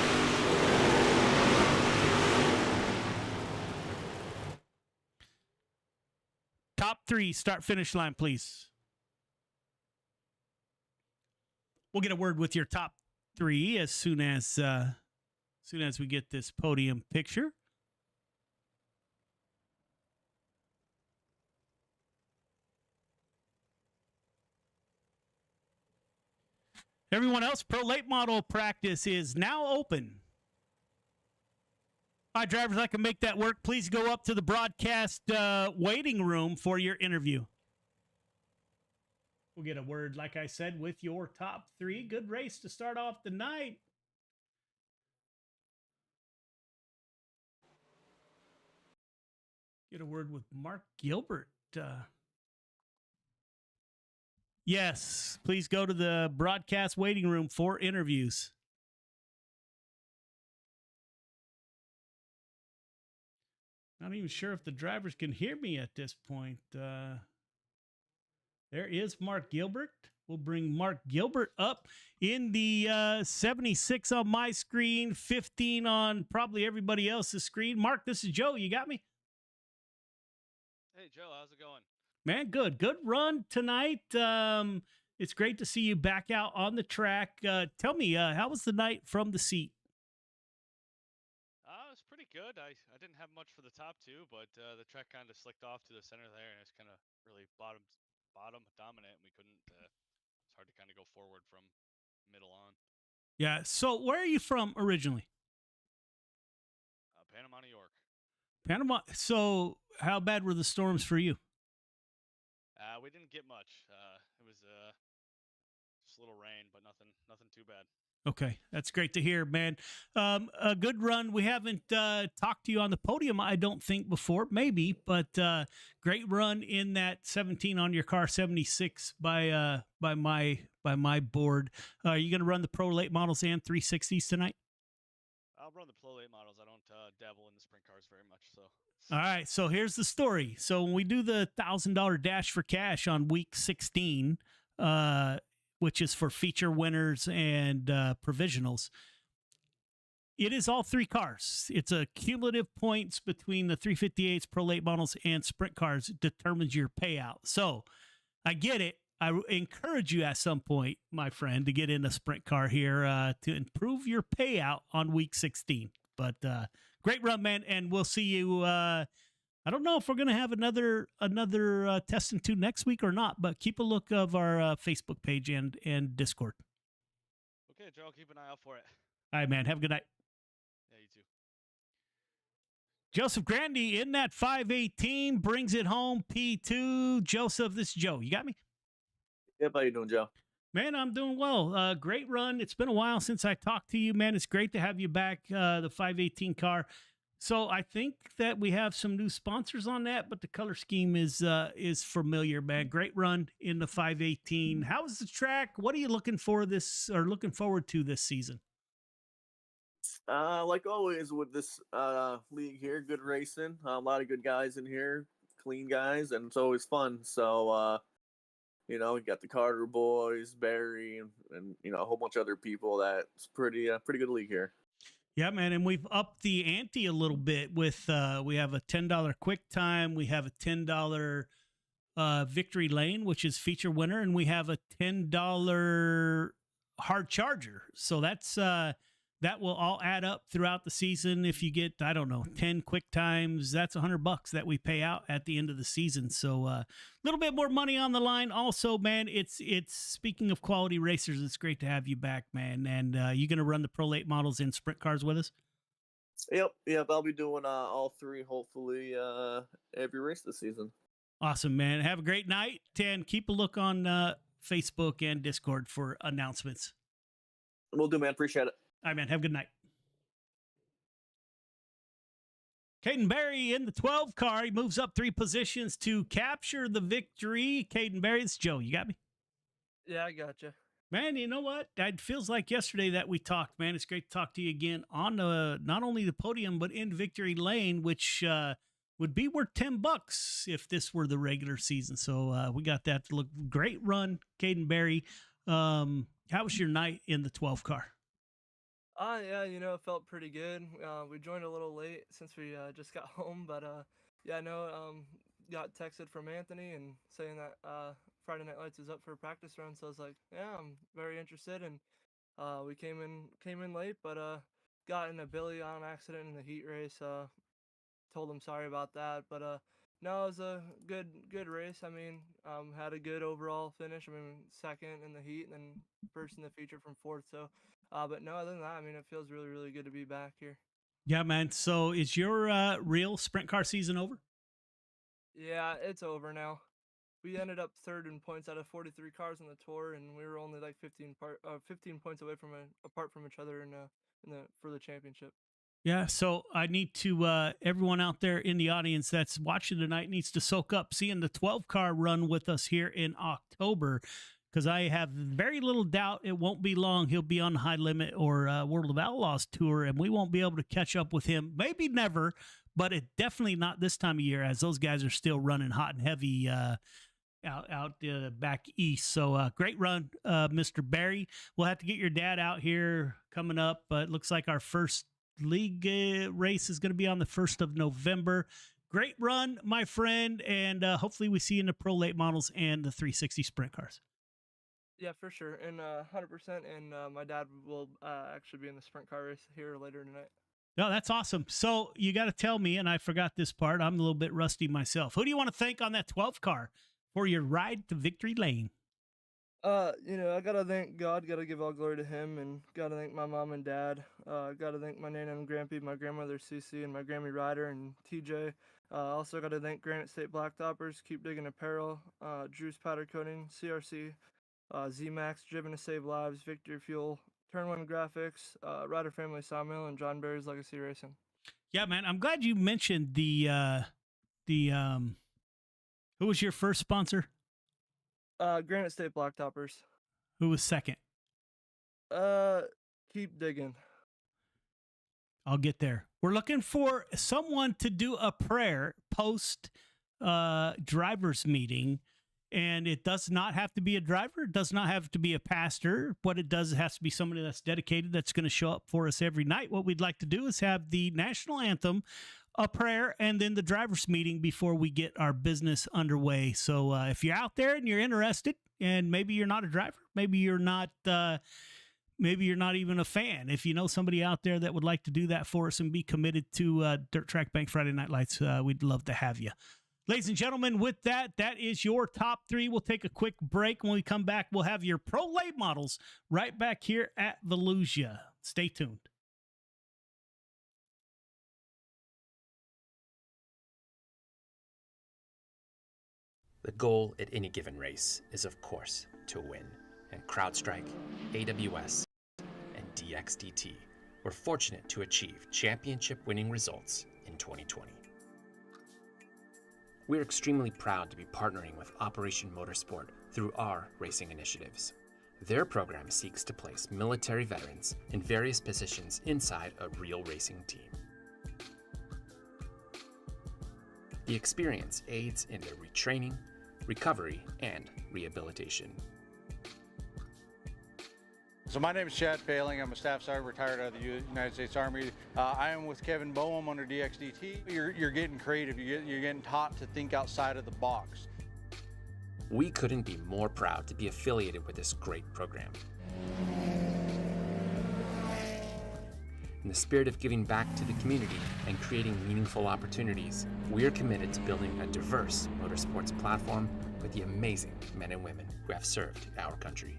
Top 3 start-finish line, please. We'll get a word with your top 3 as soon as we get this podium picture. Everyone else, Pro Late Model practice is now open. All right, drivers, I can make that work. Please go up to the broadcast waiting room for your interview. We'll get a word, like I said, with your top three. Good race to start off the night. Get a word with Mark Gilbert. Yes, please go to the broadcast waiting room for interviews. Not even sure if the drivers can hear me at this point. There is Mark Gilbert. We'll bring Mark Gilbert up in the 76 on my screen, 15 on probably everybody else's screen. Mark, this is Joe. You got me? Hey, Joe, how's it going? Man, good. Good run tonight. It's great to see you back out on the track. Tell me, how was the night from the seat? It was pretty good. I didn't have much for the top two, but the track kind of slicked off to the center there, and it's kind of really bottom dominant. And we couldn't. It's hard to kind of go forward from middle on. Yeah. So, where are you from originally? Panama, New York. Panama. So, how bad were the storms for you? We didn't get much. It was just a little rain, but nothing too bad. Okay, that's great to hear, man. A good run. We haven't talked to you on the podium, I don't think, before. Maybe, but great run in that 17 on your car, 76 by my board. Are you going to run the Pro Late models and 360s tonight? I'll run the Pro Late models. I don't dabble in the sprint cars very much, so. All right, so here's the story. So when we do the $1,000 dash for cash on week 16, which is for feature winners and provisionals, it is all three cars. It's a cumulative points between the 358s, Pro Late models, and sprint cars determines your payout. So I get it. I encourage you at some point, my friend, to get in a sprint car here to improve your payout on week 16. But great run, man, and we'll see you. I don't know if we're going to have another test and tune next week or not, but keep a look of our Facebook page and Discord. Okay, Joe, I'll keep an eye out for it. All right, man. Have a good night. Yeah, you too. Joseph Grandy in that 518 brings it home. P2. Joseph, this is Joe. You got me? Yep, how you doing, Joe? Man, I'm doing well. Great run. It's been a while since I talked to you, man. It's great to have you back, the 518 car. So I think that we have some new sponsors on that, but the color scheme is familiar, man. Great run in the 518. How was the track? What are you looking forward to this season? Like always with this league here, good racing. A lot of good guys in here, clean guys, and it's always fun. So we got the Carter boys, Barry, and a whole bunch of other people. That's pretty good league here. Yeah, man, and we've upped the ante a little bit with we have a $10 quick time, we have a $10 victory lane, which is feature winner, and we have a $10 hard charger. So that's that will all add up throughout the season. If you get, I don't know, 10 quick times, that's $100 that we pay out at the end of the season. So a little bit more money on the line. Also, man, it's speaking of quality racers, it's great to have you back, man. And you going to run the Pro Late models and sprint cars with us? Yep. I'll be doing all three, hopefully, every race this season. Awesome, man. Have a great night, and keep a look on Facebook and Discord for announcements. Will do, man. Appreciate it. All right, man. Have a good night. Caden Berry in the 12 car. He moves up 3 positions to capture the victory. Caden Berry, it's Joe. You got me? Yeah, I gotcha. Man, you know what? It feels like yesterday that we talked, man. It's great to talk to you again on the not only the podium, but in victory lane, which would be worth $10 if this were the regular season. So we got that to look great run, Caden Berry. How was your night in the 12 car? Yeah, it felt pretty good. We joined a little late since we just got home, but yeah, I know got texted from Anthony and saying that Friday Night Lights is up for a practice run, so I was like, yeah, I'm very interested, and we came in late, but got in a Billy on accident in the heat race. Told him sorry about that, but no, it was a good race. I mean, had a good overall finish. I mean, second in the heat and then first in the feature from fourth. So, but no, other than that, I mean, it feels really, really good to be back here. Yeah, man. So is your real sprint car season over? Yeah, it's over now. we ended up third in points out of 43 cars on the tour, and we were only like 15 points away from apart from each other for the championship. Yeah, so I need to, everyone out there in the audience that's watching tonight needs to soak up seeing the 12 car run with us here in October, because I have very little doubt it won't be long. He'll be on High Limit or World of Outlaws tour, and we won't be able to catch up with him. Maybe never, but it definitely not this time of year, as those guys are still running hot and heavy out back east. So great run, Mr. Barry. We'll have to get your dad out here coming up, but it looks like our first league race is going to be on the 1st of November. Great run, my friend, and hopefully we see you in the pro late models and the 360 sprint cars. Yeah, for sure, and 100%. And my dad will actually be in the sprint car race here later tonight. No, that's awesome. So you got to tell me, and I forgot this part, I'm a little bit rusty myself. Who do you want to thank on that 12 car for your ride to victory lane? I gotta thank God, gotta give all glory to him, and gotta thank my mom and dad. Gotta thank my nana and grandpa, my grandmother Cece, and my Grammy Ryder and TJ. Also gotta thank Granite State Blacktoppers, Keep Digging Apparel, Drew's Powder Coating, CRC, Z-Max, Driven to Save Lives, Victory Fuel, Turn 1 Graphics, Ryder Family Sawmill, and John Barry's Legacy Racing. Yeah, man, I'm glad you mentioned the who was your first sponsor? Granite State Blacktoppers. Who was second? Keep Digging. I'll get there. We're looking for someone to do a prayer post drivers meeting, and it does not have to be a driver. It does not have to be a pastor. What it does, it has to be somebody that's dedicated, that's going to show up for us every night. What we'd like to do is have the national anthem, a prayer, and then the drivers meeting before we get our business underway. So if you're out there and you're interested, and maybe you're not a driver, maybe you're not even a fan. If you know somebody out there that would like to do that for us and be committed to Dirt Track Bank Friday Night Lights, we'd love to have you. Ladies and gentlemen, with that, that is your top three. We'll take a quick break. When we come back, we'll have your pro late models right back here at Volusia. Stay tuned. The goal at any given race is, of course, to win. And CrowdStrike, AWS, and DXDT were fortunate to achieve championship-winning results in 2020. We're extremely proud to be partnering with Operation Motorsport through our racing initiatives. Their program seeks to place military veterans in various positions inside a real racing team. The experience aids in their retraining, recovery, and rehabilitation. So my name is Chad Failing. I'm a staff sergeant retired out of the United States Army. I am with Kevin Boehm under DXDT. You're getting creative. You're getting taught to think outside of the box. We couldn't be more proud to be affiliated with this great program. In the spirit of giving back to the community and creating meaningful opportunities, we are committed to building a diverse motorsports platform with the amazing men and women who have served our country.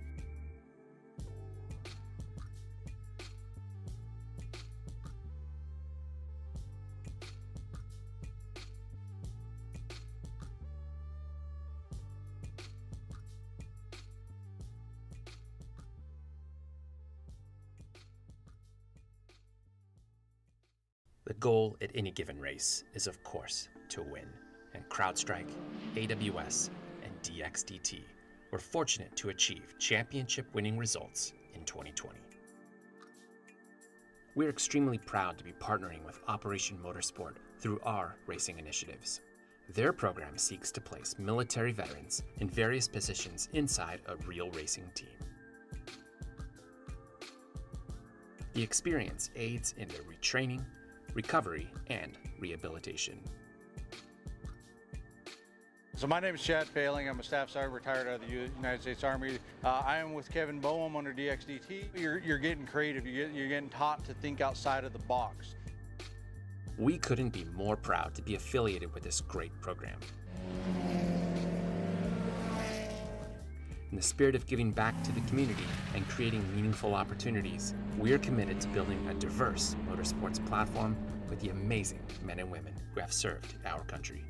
The goal at any given race is, of course, to win. And CrowdStrike, AWS, and DXDT were fortunate to achieve championship-winning results in 2020. We're extremely proud to be partnering with Operation Motorsport through our racing initiatives. Their program seeks to place military veterans in various positions inside a real racing team. The experience aids in their retraining, recovery, and rehabilitation. So my name is Chad Failing. I'm a staff sergeant retired out of the United States Army. I am with Kevin Boehm under DXDT. You're getting creative. You're getting taught to think outside of the box. We couldn't be more proud to be affiliated with this great program. In the spirit of giving back to the community and creating meaningful opportunities, we are committed to building a diverse motorsports platform with the amazing men and women who have served our country.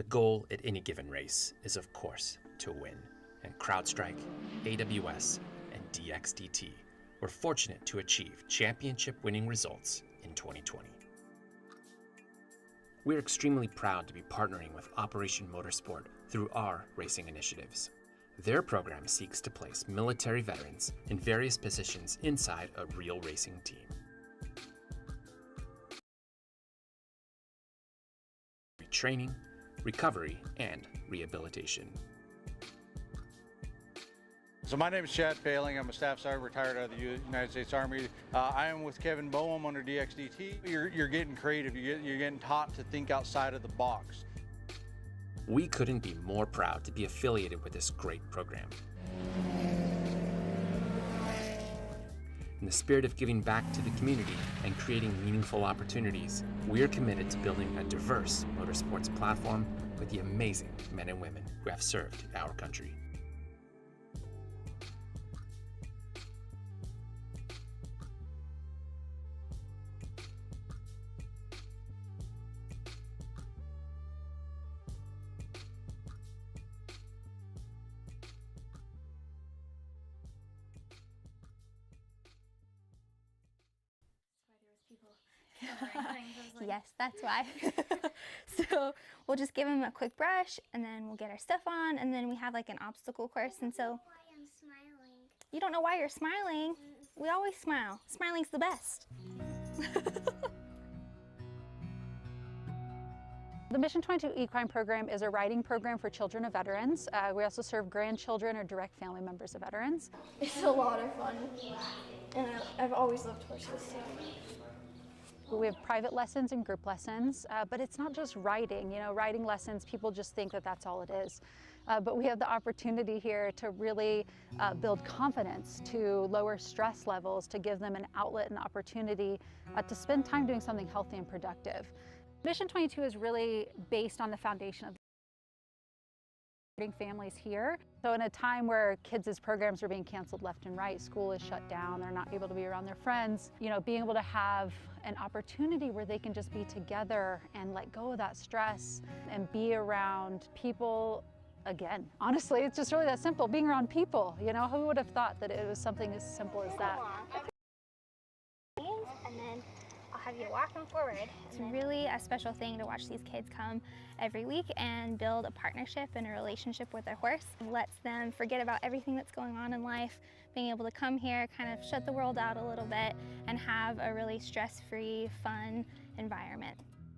The goal at any given race is, of course, to win. And CrowdStrike, AWS, and DXDT were fortunate to achieve championship-winning results in 2020. We're extremely proud to be partnering with Operation Motorsport through our racing initiatives. Their program seeks to place military veterans in various positions inside a real racing team. Training, recovery, and rehabilitation. So my name is Chad Failing. I'm a staff sergeant retired out of the United States Army. I am with Kevin Boehm under DXDT. You're getting creative. You're getting taught to think outside of the box. We couldn't be more proud to be affiliated with this great program. In the spirit of giving back to the community and creating meaningful opportunities, we're committed to building a diverse motorsports platform with the amazing men and women who have served our country. Yes, that's why. So we'll just give them a quick brush and then we'll get our stuff on, and then we have like an obstacle course. And so I'm smiling. You don't know why you're smiling? We always smile. Smiling's the best. The Mission 22 Equine Program is a riding program for children of veterans. We also serve grandchildren or direct family members of veterans. It's a lot of fun, and I've always loved horses. We have private lessons and group lessons, but it's not just riding. You know, riding lessons, people just think that that's all it is. But we have the opportunity here to really build confidence, to lower stress levels, to give them an outlet and opportunity to spend time doing something healthy and productive. Mission 22 is really based on the foundation of families here. So in a time where kids' programs are being canceled left and right, school is shut down, they're not able to be around their friends, you know, being able to have an opportunity where they can just be together and let go of that stress and be around people. Again, honestly, it's just really that simple, being around people. You know, who would have thought that it was something as simple as that? And then I'll have you walk them forward. It's really a special thing to watch these kids come every week and build a partnership and a relationship with their horse. It lets them forget about everything that's going on in life, being able to come here, kind of shut the world out a little bit and have a really stress-free, fun environment.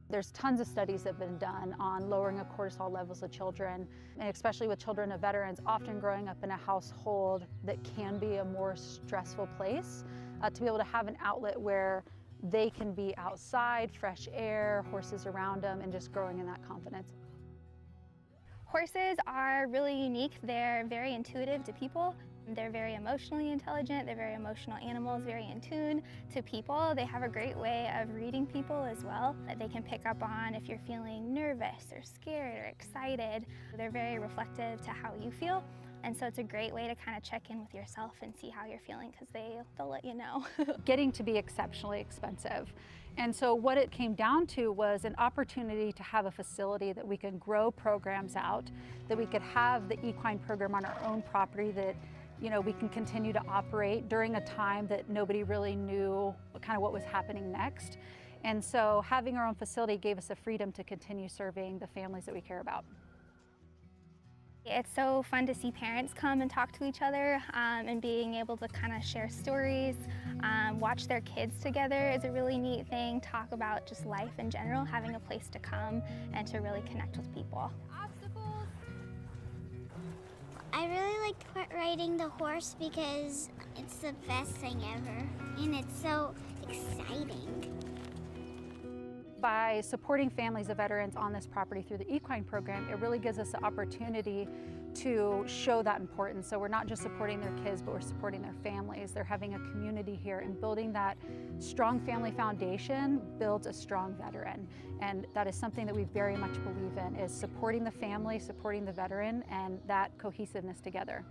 There's tons of studies that have been done on lowering of cortisol levels of children, and especially with children of veterans, often growing up in a household that can be a more stressful place, to be able to have an outlet where they can be outside, fresh air, horses around them, and just growing in that confidence. Horses are really unique. They're very intuitive to people. They're very emotionally intelligent. They're very emotional animals, very in tune to people. They have a great way of reading people as well. They can pick up on if you're feeling nervous or scared or excited. They're very reflective to how you feel. And so it's a great way to kind of check in with yourself and see how you're feeling, because they'll let you know. Getting to be exceptionally expensive. And so what it came down to was an opportunity to have a facility that we can grow programs out, that we could have the equine program on our own property, that we can continue to operate during a time that nobody really knew kind of what was happening next. And so having our own facility gave us the freedom to continue serving the families that we care about. It's so fun to see parents come and talk to each other, and being able to kind of share stories, watch their kids together is a really neat thing. Talk about just life in general, having a place to come and to really connect with people. I really like riding the horse because it's the best thing ever, and it's so exciting. By supporting families of veterans on this property through the equine program, it really gives us the opportunity to show that importance. So we're not just supporting their kids, but we're supporting their families. They're having a community here, and building that strong family foundation builds a strong veteran. And that is something that we very much believe in, is supporting the family, supporting the veteran, and that cohesiveness together.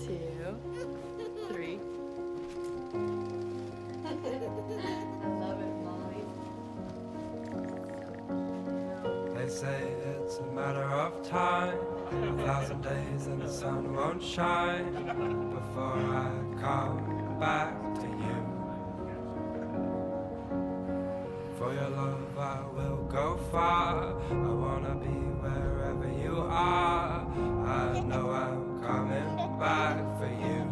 2, 3. I love it, Molly. They say it's a matter of time, 1,000 days and the sun won't shine before I come back to you. For your love I will go far, I wanna be wherever you are. I know I'm coming back for you.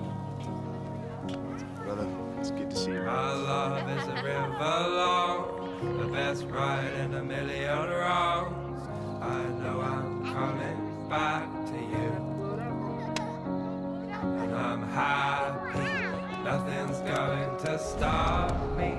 Brother, it's good to see you. Our love is a river long, the best ride in a million wrongs. I know I'm coming back to you. And I'm happy, nothing's going to stop me.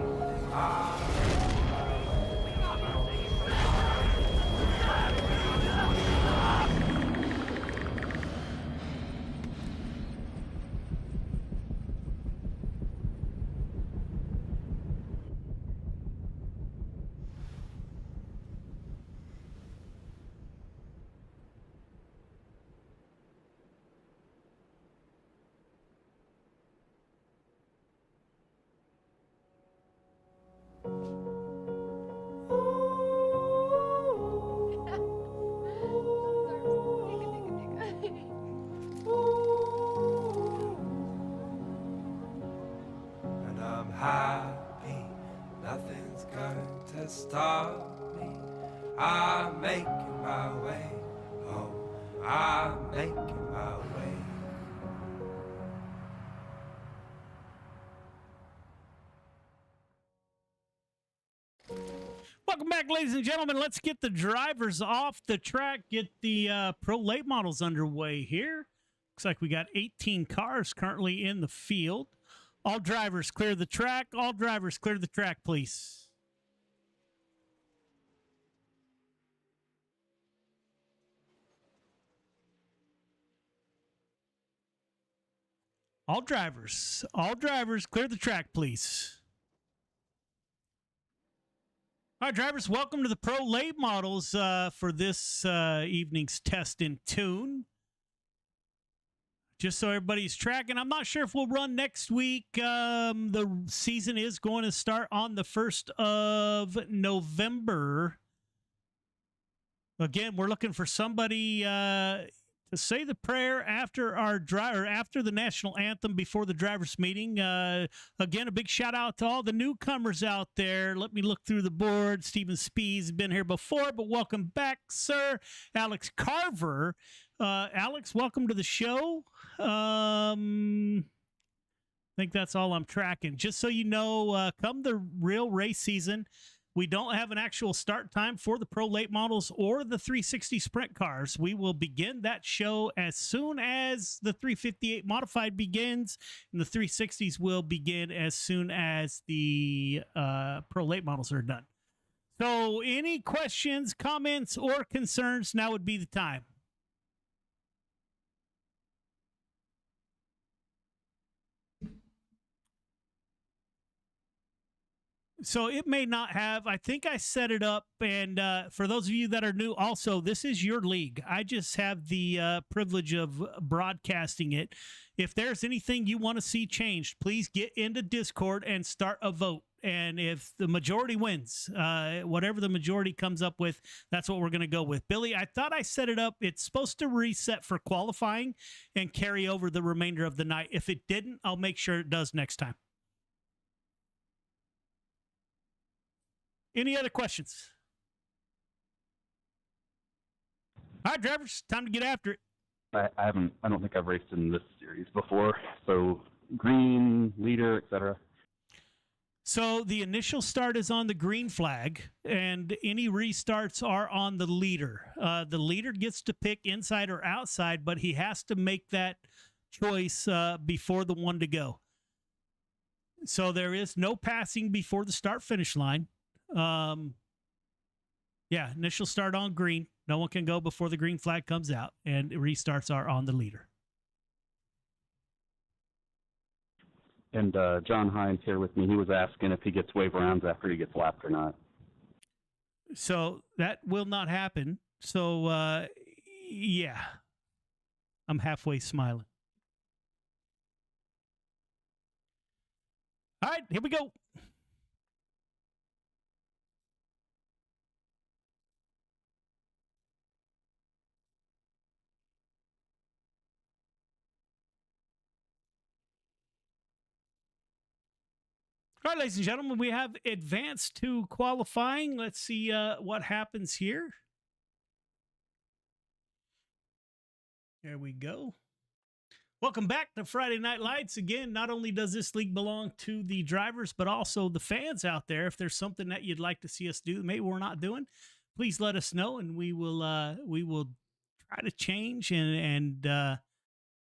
And I'm happy, nothing's going to stop me. I'm making my way home, I'm making my way. Welcome back, ladies and gentlemen. Let's get the drivers off the track, get the pro late models underway here. Looks like we got 18 cars currently in the field. All drivers clear the track. All drivers clear the track, please. All drivers clear the track, please. All right, drivers, welcome to the Pro Late Models for this evening's test and tune. Just so everybody's tracking, I'm not sure if we'll run next week. The season is going to start on the 1st of November. Again, we're looking for somebody to say the prayer after our after the national anthem before the drivers' meeting. Again, a big shout out to all the newcomers out there. Let me look through the board. Stephen Spees has been here before, but welcome back, sir. Alex Carver. Alex, welcome to the show. I think that's all I'm tracking. Just so you know, come the real race season, we don't have an actual start time for the Pro Late Models or the 360 Sprint cars. We will begin that show as soon as the 358 Modified begins, and the 360s will begin as soon as the Pro Late Models are done. So any questions, comments, or concerns, now would be the time. So it may not have. I think I set it up, and for those of you that are new, also, this is your league. I just have the privilege of broadcasting it. If there's anything you want to see changed, please get into Discord and start a vote. And if the majority wins, whatever the majority comes up with, that's what we're going to go with. Billy, I thought I set it up. It's supposed to reset for qualifying and carry over the remainder of the night. If it didn't, I'll make sure it does next time. Any other questions? All right, drivers, time to get after it. I don't think I've raced in this series before. So green, leader, etc. So the initial start is on the green flag, and any restarts are on the leader. The leader gets to pick inside or outside, but he has to make that choice before the one to go. So there is no passing before the start-finish line. Yeah, initial start on green. No one can go before the green flag comes out, and restarts are on the leader. And John Hines here with me. He was asking if he gets wave rounds after he gets lapped or not. So that will not happen. So, yeah, I'm halfway smiling. All right, here we go. All right, ladies and gentlemen, we have advanced to qualifying. Let's see what happens here. There we go. Welcome back to Friday Night Lights. Again, not only does this league belong to the drivers, but also the fans out there. If there's something that you'd like to see us do, maybe we're not doing, please let us know, and we will try to change and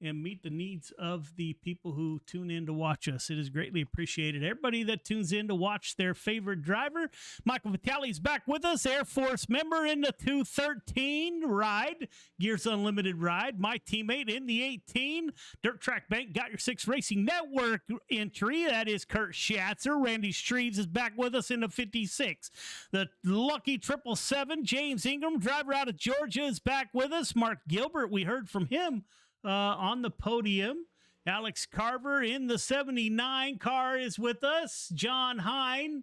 meet the needs of the people who tune in to watch us. It is greatly appreciated. Everybody that tunes in to watch their favorite driver. Michael Vitale's back with us, Air Force member in the 213 ride, Gears Unlimited ride. My teammate in the 18, Dirt Track Bank, Got Your Six Racing Network entry. That is Kurt Schatzer. Randy Streves is back with us in the 56. The lucky 777, James Ingram, driver out of Georgia, is back with us. Mark Gilbert, we heard from him on the podium. Alex Carver in the 79 car is with us. John Hine.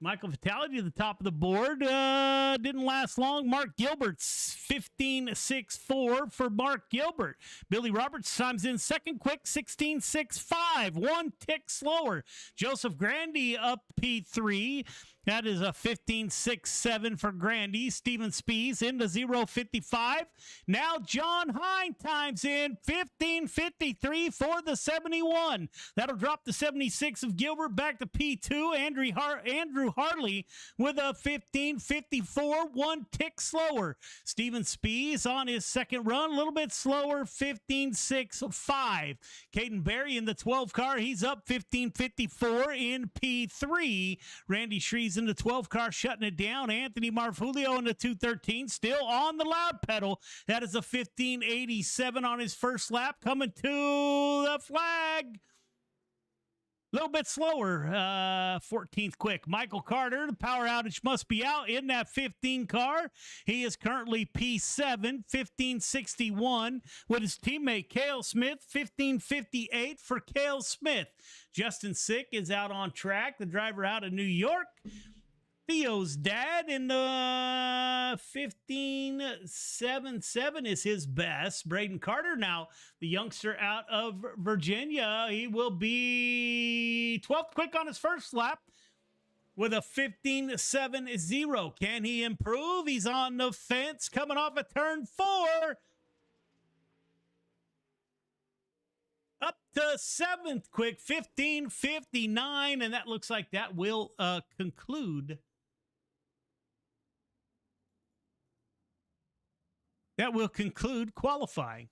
Michael Vitale to the top of the board. Didn't last long. Mark Gilbert's 15.64 for Mark Gilbert. Billy Roberts times in second quick, 16.65. One tick slower. Joseph Grandy up P3. That is a 15.67 for Grandy. Steven Spees into 0.55. Now John Hine times in 15.53 for the 71. That'll drop the 76 of Gilbert back to P2. Andrew Harley with a 15.54, one tick slower. Steven Spees on his second run, a little bit slower, 15.65. Caden Berry in the 12 car, he's up 15.54 in P3. Randy Shrees in the 12 car shutting it down. Anthony Marfulio in the 213 still on the loud pedal. That is a 15.87 on his first lap, coming to the flag. A little bit slower, 14th quick. Michael Carter, the power outage must be out in that 15 car. He is currently P7, 15.61 with his teammate Cale Smith, 15.58 for Cale Smith. Justin Sick is out on track, the driver out of New York. Theo's dad in the 15.77 is his best. Braden Carter now, the youngster out of Virginia. He will be 12th quick on his first lap with a 15.70. Can he improve? He's on the fence coming off of turn 4. Up to 7th quick, 15.59, and that looks like that will conclude. That will conclude qualifying.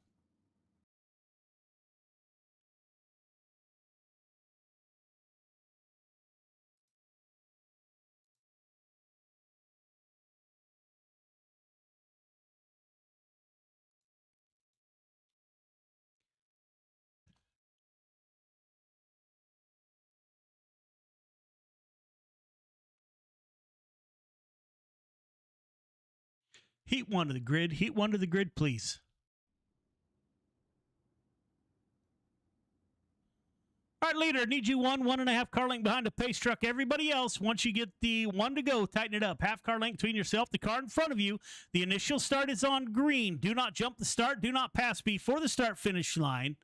Heat one to the grid. Heat one to the grid, please. All right, leader, need you 1.5 car length behind the pace truck. Everybody else, once you get the one to go, tighten it up. Half car length between yourself, the car in front of you. The initial start is on green. Do not jump the start. Do not pass before the start-finish line.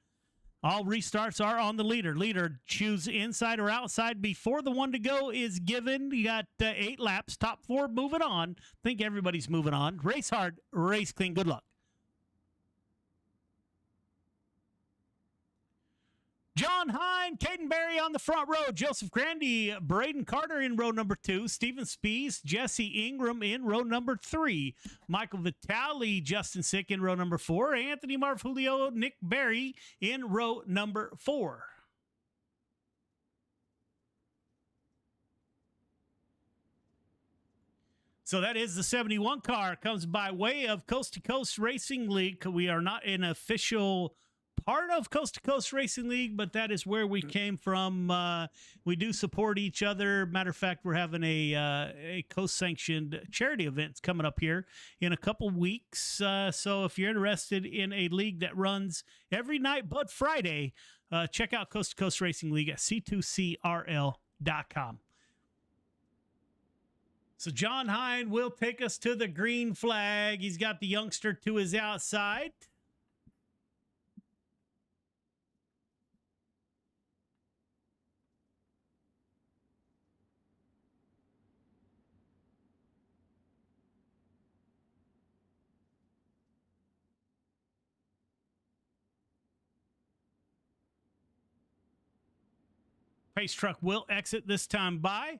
All restarts are on the leader. Leader, choose inside or outside before the one to go is given. You got 8 laps. Top 4 moving on. Think everybody's moving on. Race hard, race clean. Good luck. John Hine, Caden Berry on the front row. Joseph Grandy, Braden Carter in row number 2. Steven Spees, Jesse Ingram in row number 3. Michael Vitale, Justin Sick in row number 4. Anthony Marfulio, Nick Berry in row number 4. So that is the 71 car. Comes by way of Coast to Coast Racing League. We are not an official part of Coast to Coast Racing League, but that is where we came from. We do support each other. Matter of fact, we're having a Coast-sanctioned charity event coming up here in a couple weeks. So if you're interested in a league that runs every night but Friday, check out Coast to Coast Racing League at c2crl.com. So John Hine will take us to the green flag. He's got the youngster to his outside. Pace truck will exit this time by.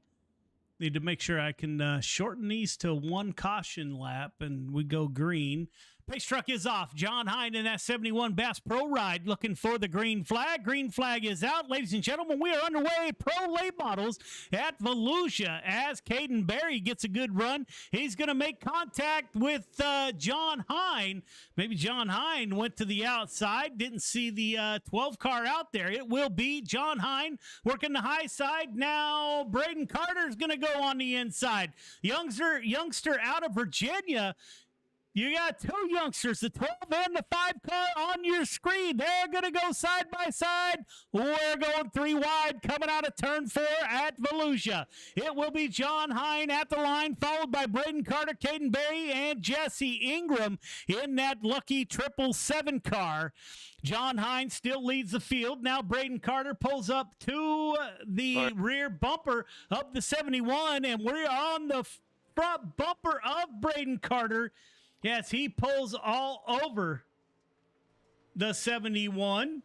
Need to make sure I can shorten these to one caution lap, and we go green. Pace truck is off. John Hine in that 71 Bass Pro Ride looking for the green flag. Green flag is out. Ladies and gentlemen, we are underway. Pro late models at Volusia as Caden Berry gets a good run. He's going to make contact with John Hine. Maybe John Hine went to the outside. Didn't see the 12 car out there. It will be John Hine working the high side. Now Braden Carter is going to go on the inside. Youngster out of Virginia. You got two youngsters, the 12 and the 5 car on your screen. They're going to go side by side. We're going 3 wide coming out of turn 4 at Volusia. It will be John Hine at the line, followed by Braden Carter, Caden Berry, and Jesse Ingram in that lucky 777 car. John Hine still leads the field. Now Braden Carter pulls up to the rear bumper of the 71, and we're on the front bumper of Braden Carter. Yes, he pulls all over the 71.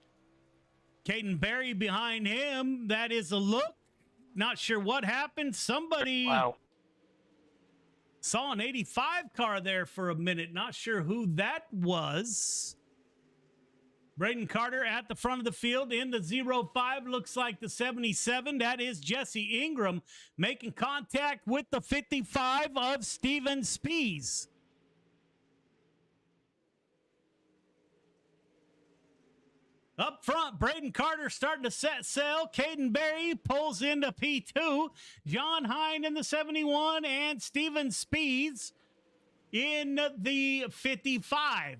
Caden Berry behind him. That is a look. Not sure what happened. Somebody saw an 85 car there for a minute. Not sure who that was. Braden Carter at the front of the field in the 05. Looks like the 77. That is Jesse Ingram making contact with the 55 of Steven Spees. Up front, Braden Carter starting to set sail. Caden Berry pulls into P2. John Hine in the 71 and Steven Speeds in the 55.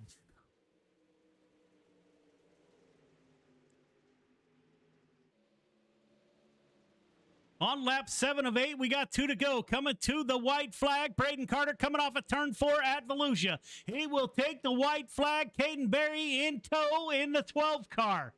On lap 7 of 8, we got 2 to go. Coming to the white flag, Braden Carter coming off of turn 4 at Volusia. He will take the white flag. Caden Berry in tow in the 12 car.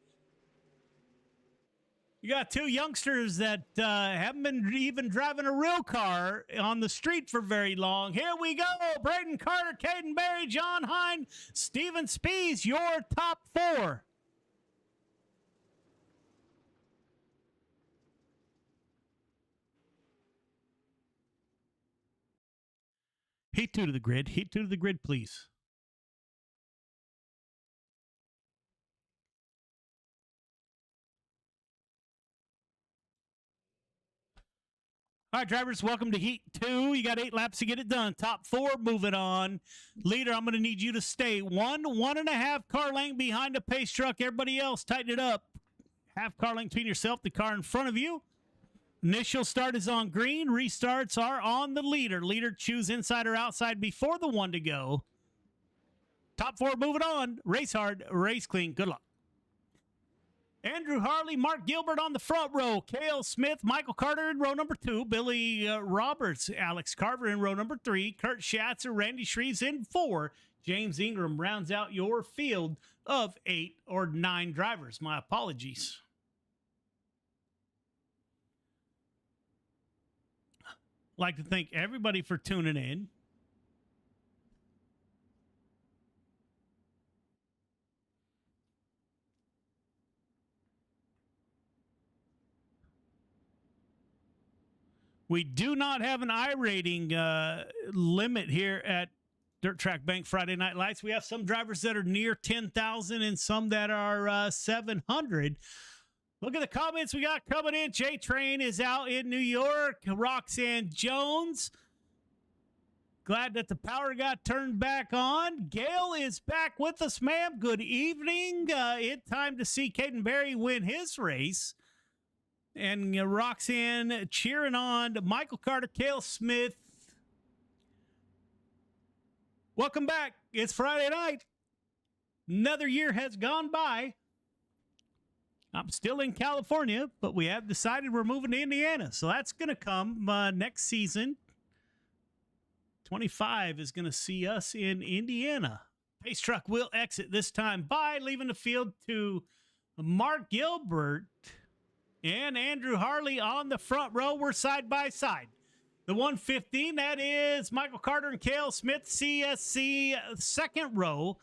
You got 2 youngsters that haven't been even driving a real car on the street for very long. Here we go. Braden Carter, Caden Berry, John Hine, Steven Spees, your top 4. Heat 2 to the grid. Heat 2 to the grid, please. All right, drivers, welcome to Heat 2. You got 8 laps to get it done. Top 4 moving on. Leader, I'm going to need you to stay 1.5 car length behind the pace truck. Everybody else, tighten it up. Half car length between yourself, the car in front of you. Initial start is on green. Restarts are on the leader. Leader choose inside or outside before the 1 to go. Top 4 moving on. Race hard, race clean. Good luck. Andrew Harley, Mark Gilbert on the front row. Cale Smith, Michael Carter in row number 2. Billy Roberts, Alex Carver in row number 3. Kurt Schatzer, Randy Shreves in 4. James Ingram rounds out your field of 8 or 9 drivers. My apologies. Like to thank everybody for tuning in. We do not have an I rating limit here at Dirt Track Bank Friday Night Lights. We have some drivers that are near 10,000 and some that are 700. Look at the comments we got coming in. J-Train is out in New York. Roxanne Jones. Glad that the power got turned back on. Gail is back with us, ma'am. Good evening. It's time to see Caden Berry win his race. And Roxanne cheering on Michael Carter, Cale Smith. Welcome back. It's Friday night. Another year has gone by. I'm still in California, but we have decided we're moving to Indiana. So that's going to come next season. 25 is going to see us in Indiana. Pace truck will exit this time by leaving the field to Mark Gilbert and Andrew Harley on the front row. We're side by side. The 115, that is Michael Carter and Cale Smith, CSC, second row.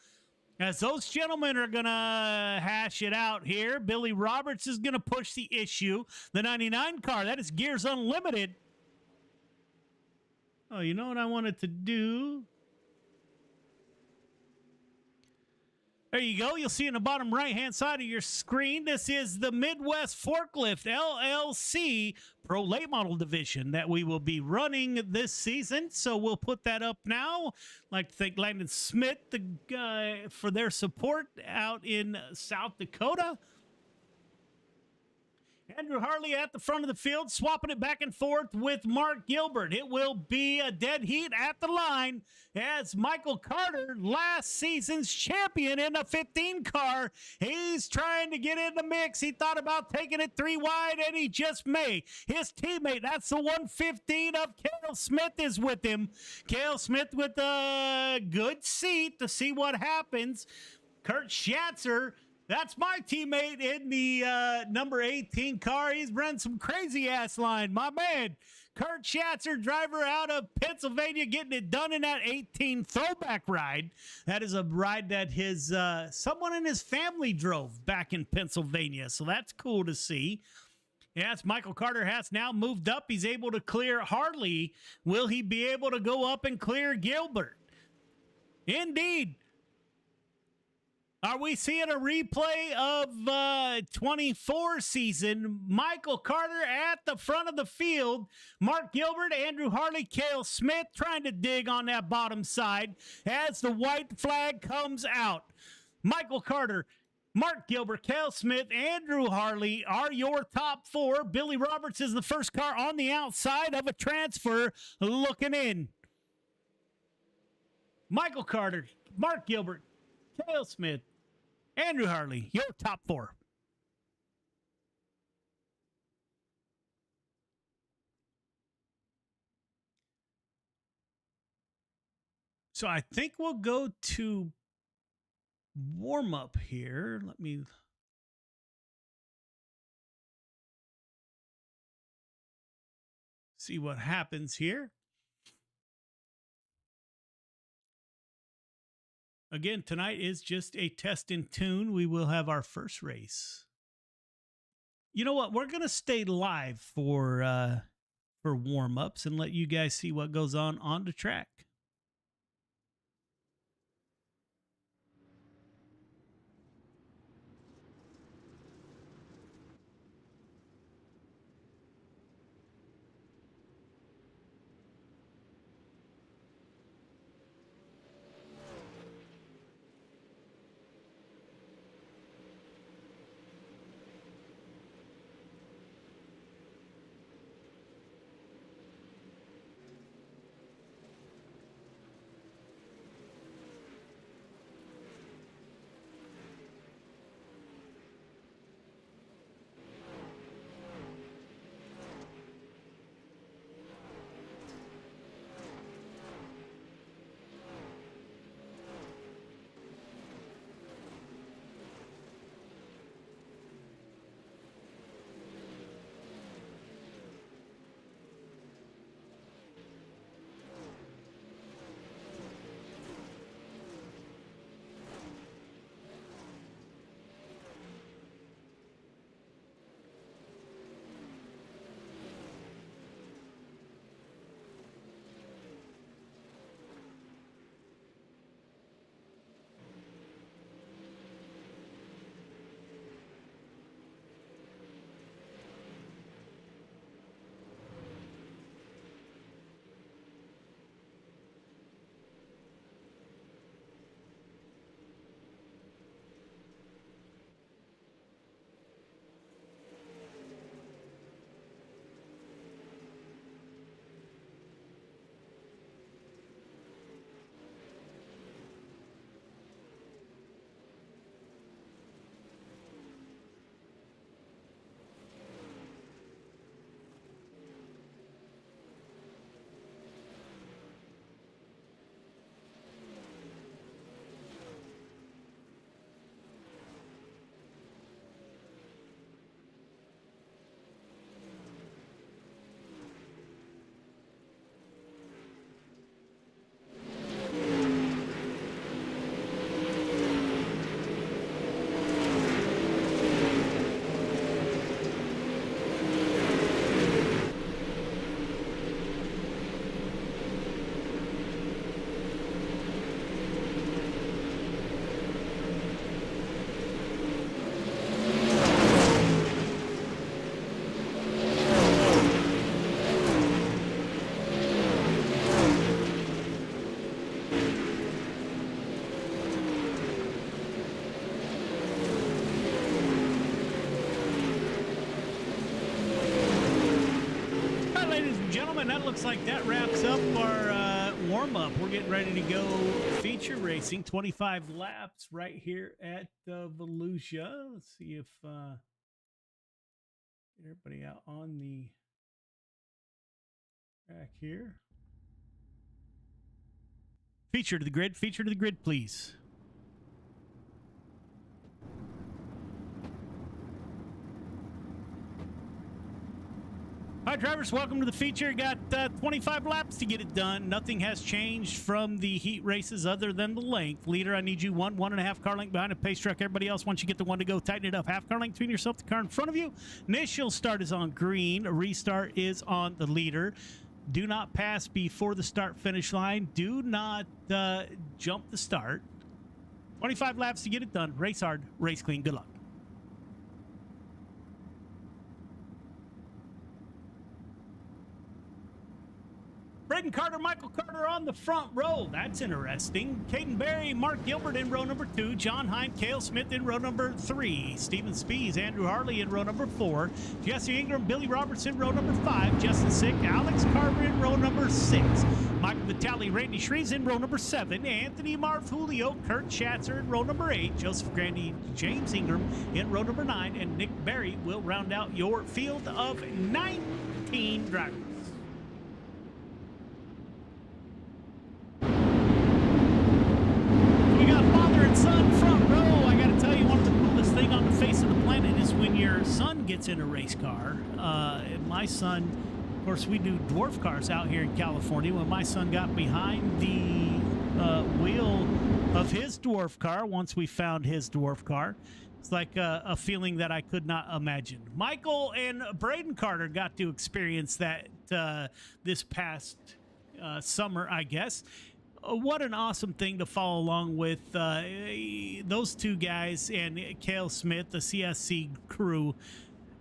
As those gentlemen are going to hash it out here, Billy Roberts is going to push the issue. The 99 car, that is Gears Unlimited. Oh, you know what I wanted to do? There you go. You'll see in the bottom right-hand side of your screen, this is the Midwest Forklift LLC Pro Late Model Division that we will be running this season. So we'll put that up now. I'd like to thank Landon Smith, the guy, for their support out in South Dakota. Andrew Harley at the front of the field, swapping it back and forth with Mark Gilbert. It will be a dead heat at the line as Michael Carter, last season's champion in a 15 car, he's trying to get in the mix. He thought about taking it 3 wide, and he just may. His teammate, that's the 115 of Cale Smith, is with him. Cale Smith with a good seat to see what happens. Kurt Schatzer, that's my teammate in the number 18 car. He's run some crazy-ass line. My man, Kurt Schatzer, driver out of Pennsylvania, getting it done in that 18 throwback ride. That is a ride that his someone in his family drove back in Pennsylvania, so that's cool to see. Yes, Michael Carter has now moved up. He's able to clear Harley. Will he be able to go up and clear Gilbert? Indeed. Are we seeing a replay of 24 season? Michael Carter at the front of the field. Mark Gilbert, Andrew Harley, Cale Smith trying to dig on that bottom side as the white flag comes out. Michael Carter, Mark Gilbert, Cale Smith, Andrew Harley are your top 4. Billy Roberts is the first car on the outside of a transfer looking in. Michael Carter, Mark Gilbert, Cale Smith, Andrew Harley, your top 4. So I think we'll go to warm up here. Let me see what happens here. Again, tonight is just a test and tune. We will have our first race. You know what? We're going to stay live for warm-ups and let you guys see what goes on the track. ladies and gentlemen, that looks like that wraps up our warm-up. We're getting ready to go feature racing, 25 laps right here at Volusia. Let's see if everybody out on the track here. Feature to the grid, please. All right, drivers, welcome to the feature. Got 25 laps to get it done. Nothing has changed from the heat races other than the length. Leader, I need you 1.5 car length behind a pace truck. Everybody else, once you get the one to go, tighten it up. Half car length between yourself and the car in front of you. Initial start is on green. Restart is on the leader. Do not pass before the start-finish line. Do not jump the start. 25 laps to get it done. Race hard, race clean. Good luck. Braden Carter, Michael Carter on the front row. That's interesting. Caden Berry, Mark Gilbert in row number 2. John Hine, Cale Smith in row number 3. Stephen Spees, Andrew Harley in row number 4. Jesse Ingram, Billy Roberts in row number 5. Justin Sick, Alex Carver in row number 6. Michael Vitale, Randy Shreves in row number 7. Anthony Marv Julio, Kurt Schatzer in row number 8. Joseph Grandy, James Ingram in row number 9. And Nick Berry will round out your field of 19 drivers. Son front row. I gotta tell you, one of the coolest thing on the face of the planet is when your son gets in a race car. My son, of course, we do dwarf cars out here in California. When my son got behind the wheel of his dwarf car, once we found his dwarf car, it's like a feeling that I could not imagine. Michael and Braden Carter got to experience that this past summer, I guess. What an awesome thing to follow along with those two guys and Cale Smith, the CSC crew.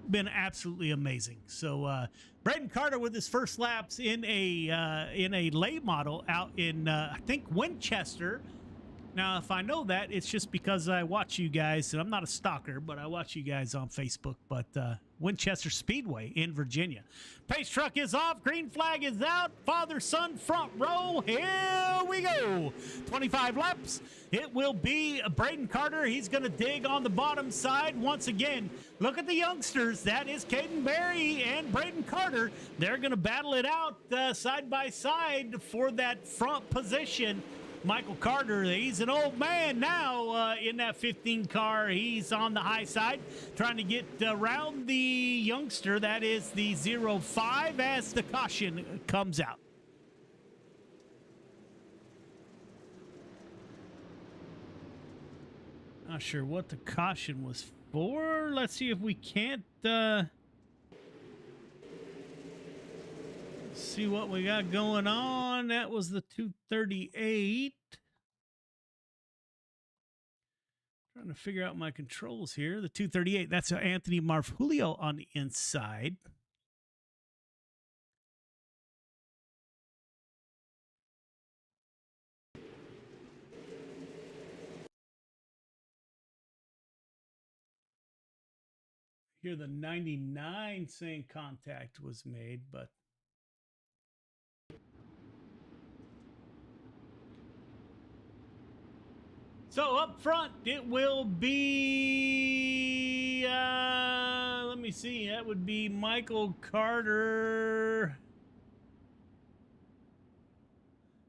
Been absolutely amazing. So Braden Carter with his first laps in a late model out in I think Winchester. Now, if I know that, it's just because I watch you guys, and I'm not a stalker, but I watch you guys on Facebook. But Winchester Speedway in Virginia. Pace truck is off. Green flag is out. Father-son front row. Here we go. 25 laps. It will be Braden Carter. He's going to dig on the bottom side once again. Look at the youngsters. That is Caden Berry and Braden Carter. They're going to battle it out side by side for that front position. Michael Carter, he's an old man now in that 15 car. He's on the high side, trying to get around the youngster. That is the 05 as the caution comes out. Not sure what the caution was for. Let's see if we can't see what we got going on. That was the 238. Trying to figure out my controls here. The 238. That's Anthony Marv Julio on the inside. Here the 99 saying contact was made, but so up front, it will be, let me see, that would be Michael Carter.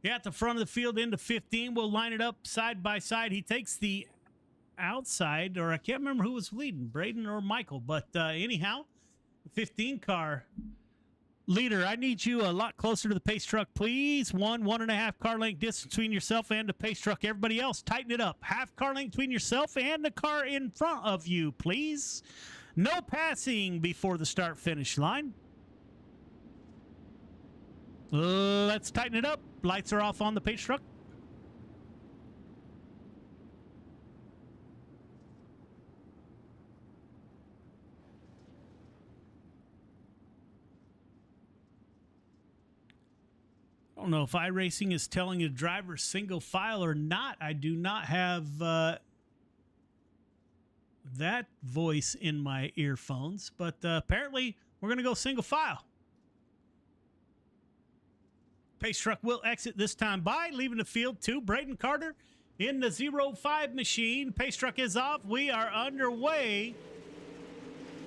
Yeah, at the front of the field into 15. We'll line it up side by side. He takes the outside, or I can't remember who was leading, Braden or Michael, but anyhow, 15 car. Leader, I need you a lot closer to the pace truck, please. 1.5 car length distance between yourself and the pace truck. Everybody else, tighten it up. Half car length between yourself and the car in front of you, please. No passing before the start-finish line. Let's tighten it up. Lights are off on the pace truck. I don't know if iRacing is telling a driver single file or not. I do not have that voice in my earphones, but apparently we're going to go single file. Pace truck will exit this time by, leaving the field to Braden Carter in the 05 machine. Pace truck is off. We are underway.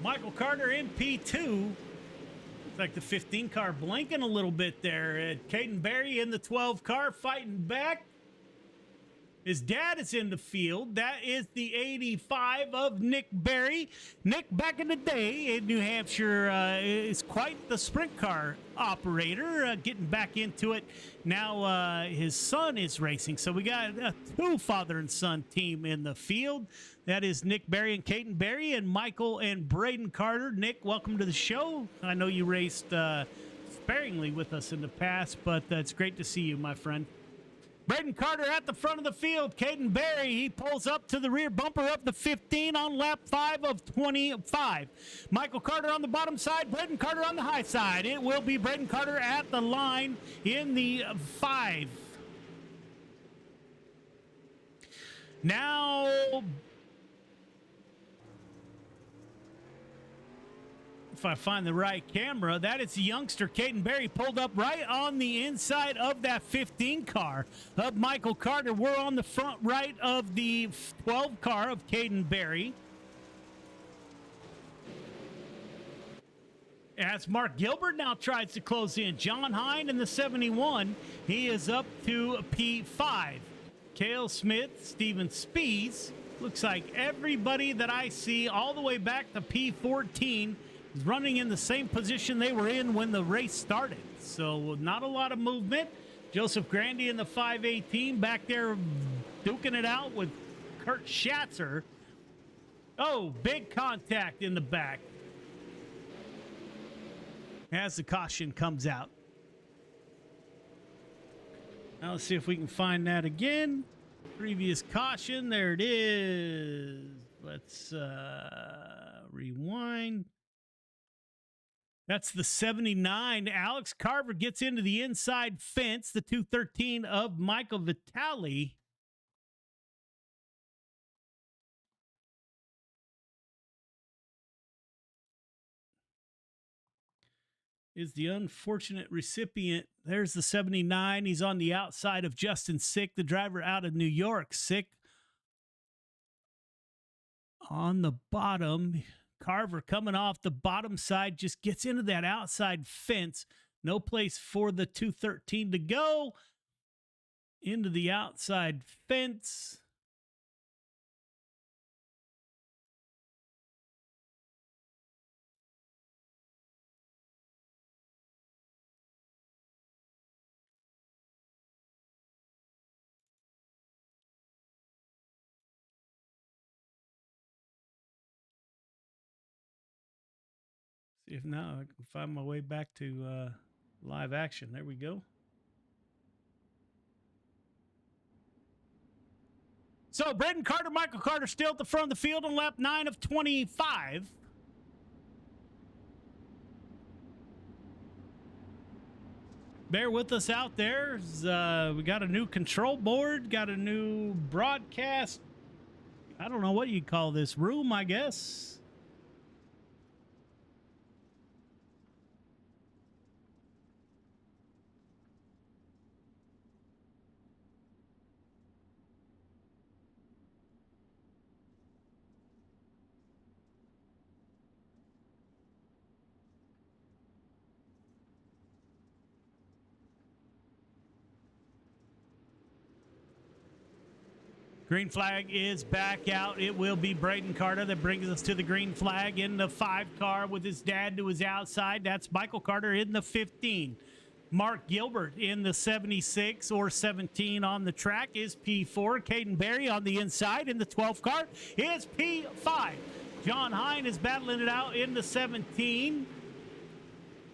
Michael Carter in P2. Looks like the 15 car blinking a little bit there. Caden Berry in the 12 car fighting back. His dad is in the field. That is the 85 of Nick Berry. Nick, back in the day in New Hampshire, is quite the sprint car operator, getting back into it. Now his son is racing. So we got a two father and son team in the field. That is Nick Berry and Caden Berry and Michael and Braden Carter. Nick, welcome to the show. I know you raced sparingly with us in the past, but it's great to see you, my friend. Braden Carter at the front of the field. Caden Berry, he pulls up to the rear bumper of the 15 on lap 5 of 25. Michael Carter on the bottom side, Braden Carter on the high side. It will be Braden Carter at the line in the 5. Now, if I find the right camera, that is the youngster Caden Berry pulled up right on the inside of that 15 car of Michael Carter. We're on the front right of the 12 car of Caden Berry. As Mark Gilbert now tries to close in. John Hine in the 71. He is up to P5. Cale Smith, Steven Spees. Looks like everybody that I see all the way back to P14 running in the same position they were in when the race started. So not a lot of movement. Joseph Grandy in the 518 back there duking it out with Kurt Schatzer. Oh, big contact in the back as the caution comes out. Now let's see if we can find that again. Previous caution, there it is. Let's rewind. That's the 79. Alex Carver gets into the inside fence, the 213 of Michael Vitale. Is the unfortunate recipient. There's the 79. He's on the outside of Justin Sick, the driver out of New York. Sick on the bottom. Carver coming off the bottom side, just gets into that outside fence. No place for the 213 to go. Into the outside fence. If now I can find my way back to live action. There we go. So Braden Carter, Michael Carter still at the front of the field on lap 9 of 25. Bear with us out there. We got a new control board, got a new broadcast. I don't know what you call this room, I guess. Green flag is back out. It will be Braden Carter that brings us to the green flag in the 5 car with his dad to his outside. That's Michael Carter in the 15. Mark Gilbert in the 76 or 17 on the track is P4. Caden Berry on the inside in the 12 car is P5. John Hine is battling it out in the 17.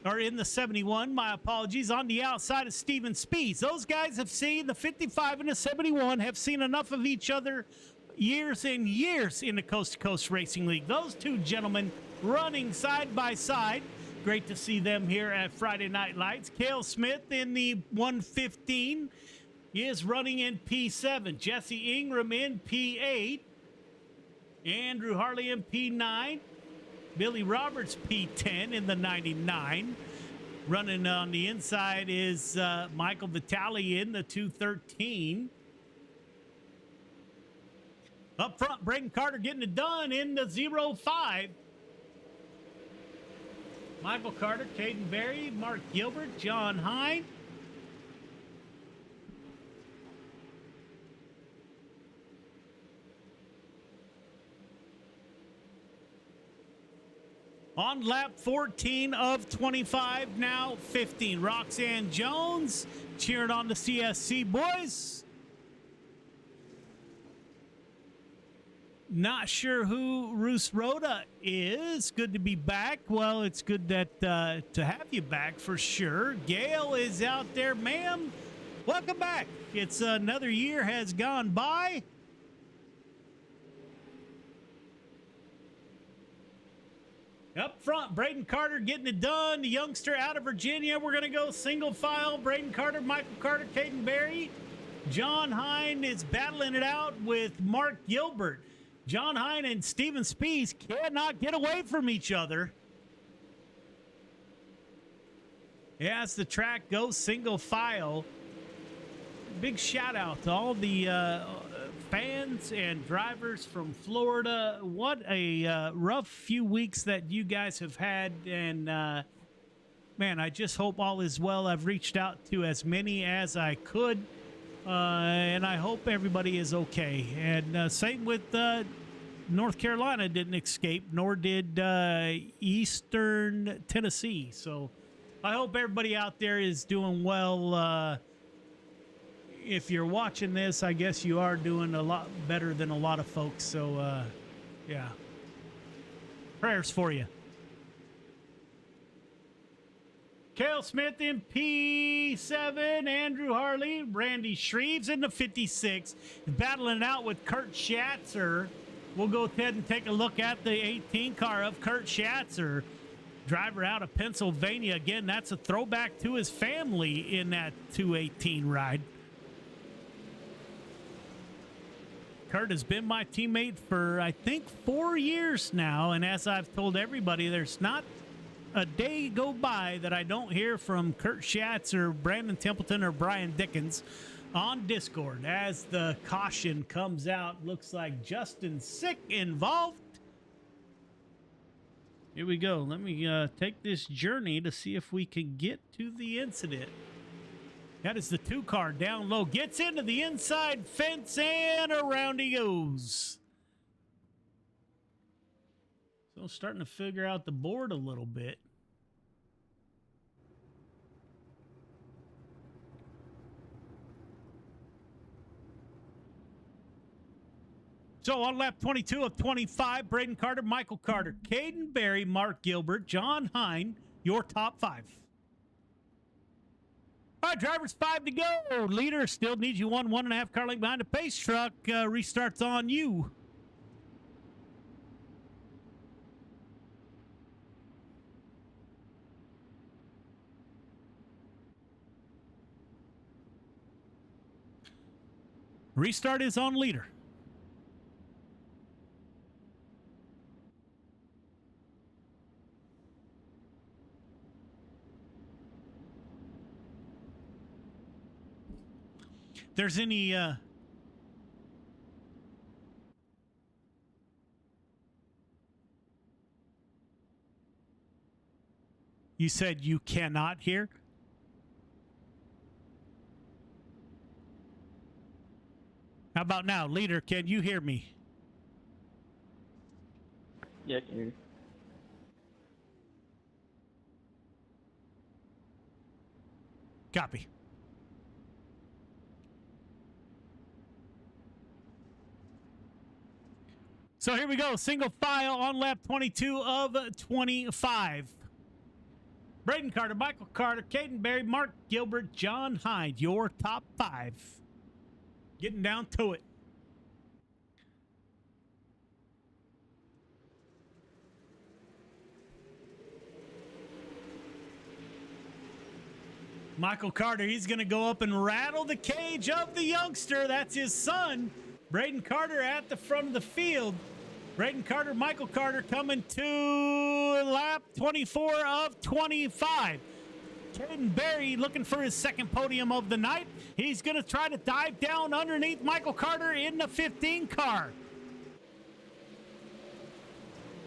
Or in the 71, my apologies, on the outside of Steven Spees. Those guys have seen, the 55 and the 71 have seen enough of each other years and years in the Coast to Coast Racing League. Those two gentlemen running side by side. Great to see them here at Friday Night Lights. Cale Smith in the 115 is running in P7. Jesse Ingram in P8. Andrew Harley in P9. Billy Roberts P10 in the 99. Running on the inside is Michael Vitale in the 213. Up front, Braden Carter getting it done in the 05. Michael Carter, Caden Berry, Mark Gilbert, John Hine. On lap 14 of 25, now 15. Roxanne Jones cheering on the CSC boys. Not sure who Roos Rhoda is. Good to be back. Well, it's good that to have you back for sure. Gail is out there, ma'am. Welcome back. It's another year has gone by. Up front, Braden Carter getting it done. The youngster out of Virginia. We're going to go single file. Braden Carter, Michael Carter, Caden Berry. John Hine is battling it out with Mark Gilbert. John Hine and Steven Spees cannot get away from each other. As the track goes single file, big shout out to all the fans and drivers from Florida. What a rough few weeks that you guys have had. And man, I just hope all is well. I've reached out to as many as I could. And I hope everybody is okay. And same with North Carolina didn't escape, nor did Eastern Tennessee. So I hope everybody out there is doing well. If you're watching this, I guess you are doing a lot better than a lot of folks. So, yeah. Prayers for you. Cale Smith in P7, Andrew Harley, Randy Shreves in the 56, battling it out with Kurt Schatzer. We'll go ahead and take a look at the 18 car of Kurt Schatzer, driver out of Pennsylvania. Again, that's a throwback to his family in that 218 ride. Kurt has been my teammate for, I think, 4 years now, and as I've told everybody, there's not a day go by that I don't hear from Kurt Schatzer, Brandon Templeton, or Brian Dickens on Discord. As the caution comes out, looks like Justin Sick involved. Here we go. Let me take this journey to see if we can get to the incident. That is the 2 car down low. Gets into the inside fence and around he goes. So starting to figure out the board a little bit. So on lap 22 of 25, Braden Carter, Michael Carter, Caden Berry, Mark Gilbert, John Hine, your top 5. All right, drivers, 5 to go. Leader still needs you 1.5 car length behind the pace truck. Restarts on you. Restart is on leader. There's any you said you cannot hear? How about now? Leader, can you hear me? Yeah, I can hear you. Copy. So here we go. Single file on lap 22 of 25. Braden Carter, Michael Carter, Caden Berry, Mark Gilbert, John Hyde, your top 5. Getting down to it. Michael Carter, he's going to go up and rattle the cage of the youngster. That's his son. Braden Carter at the front of the field. Braden Carter, Michael Carter coming to lap 24 of 25. Caden Berry looking for his second podium of the night. He's going to try to dive down underneath Michael Carter in the 15 car.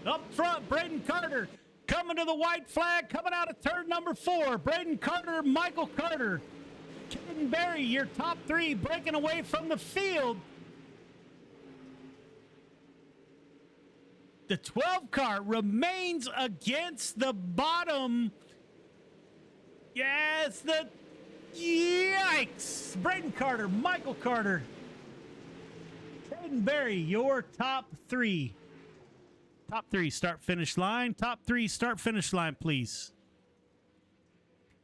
Up front, Braden Carter coming to the white flag, coming out of turn number 4. Braden Carter, Michael Carter. Caden Berry, your top 3, breaking away from the field. The 12 car remains against the bottom. Yes, yikes. Braden Carter, Michael Carter. Caden Berry, your top 3. Top 3, start finish line. Top 3, start finish line, please.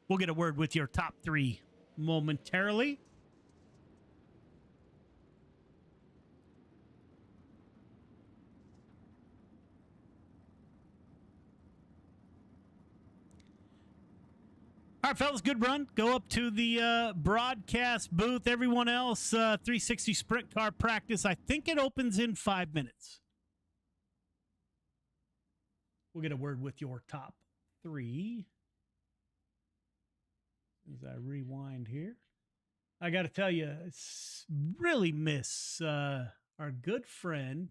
We'll get a word with your top 3 momentarily. All right, fellas, good run. Go up to the broadcast booth. Everyone else, 360 sprint car practice. I think it opens in 5 minutes. We'll get a word with your top 3. As I rewind here. I got to tell you, really miss our good friend.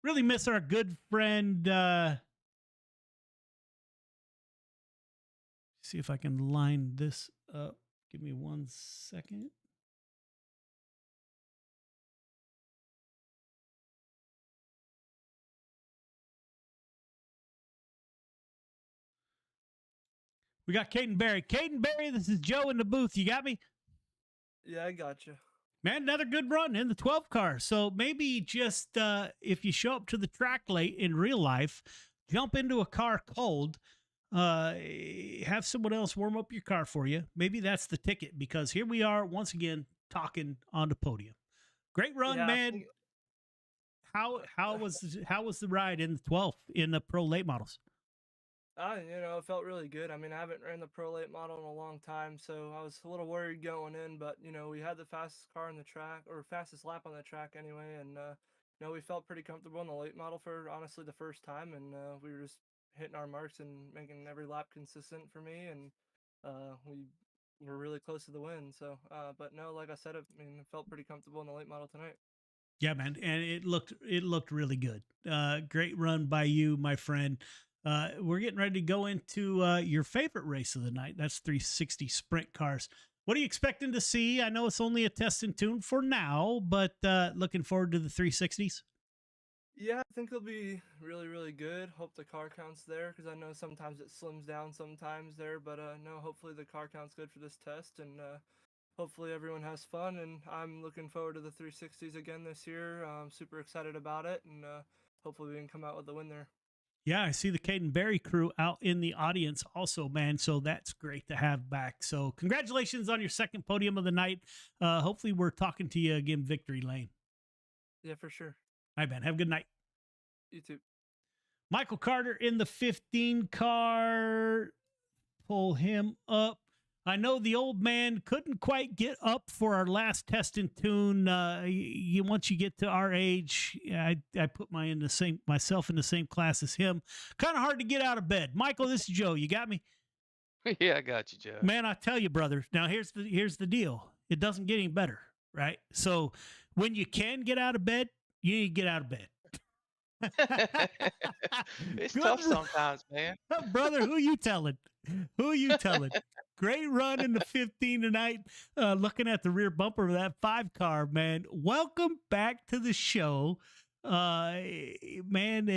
Really miss our good friend. See if I can line this up. Give me 1 second. We got Caden Berry. Caden Berry, this is Joe in the booth. You got me? Yeah, I got you. Man, another good run in the 12 car. So maybe just if you show up to the track late in real life, jump into a car cold, have someone else warm up your car for you. Maybe that's the ticket, because here we are once again talking on the podium. Great run, Yeah, man. How was the ride in the 12 in the pro late models? It felt really good. I mean, I haven't ran the Pro Late model in a long time, so I was a little worried going in, but, we had the fastest car on the track, or fastest lap on the track anyway, and, we felt pretty comfortable in the late model for, honestly, the first time, and we were just hitting our marks and making every lap consistent for me, and we were really close to the win, so, but no, like I said, it felt pretty comfortable in the late model tonight. Yeah, man, and it looked really good. Great run by you, my friend. We're getting ready to go into your favorite race of the night. That's 360 sprint cars. What are you expecting to see? I know it's only a test and tune for now, but looking forward to the 360s. Yeah, I think it'll be really, really good. Hope the car count's there, because I know sometimes it slims down sometimes there, but no, hopefully the car count's good for this test, and hopefully everyone has fun, and I'm looking forward to the 360s again this year. I'm super excited about it, and hopefully we can come out with the win there. Yeah, I see the Caden Berry crew out in the audience also, man. So that's great to have back. So congratulations on your second podium of the night. Hopefully we're talking to you again, Victory Lane. Yeah, for sure. All right, man. Have a good night. You too. Michael Carter in the 15 car. Pull him up. I know the old man couldn't quite get up for our last test and tune. Once you get to our age, I put myself in the same class as him. Kind of hard to get out of bed. Michael, this is Joe. You got me? Yeah, I got you, Joe. Man, I tell you, brother. Now here's the deal. It doesn't get any better, right? So when you can get out of bed, you need to get out of bed. It's tough sometimes, man. Brother, who you telling? Who you telling? Great run in the 15 tonight. Looking at the rear bumper of that 5 car, man. Welcome back to the show. Man,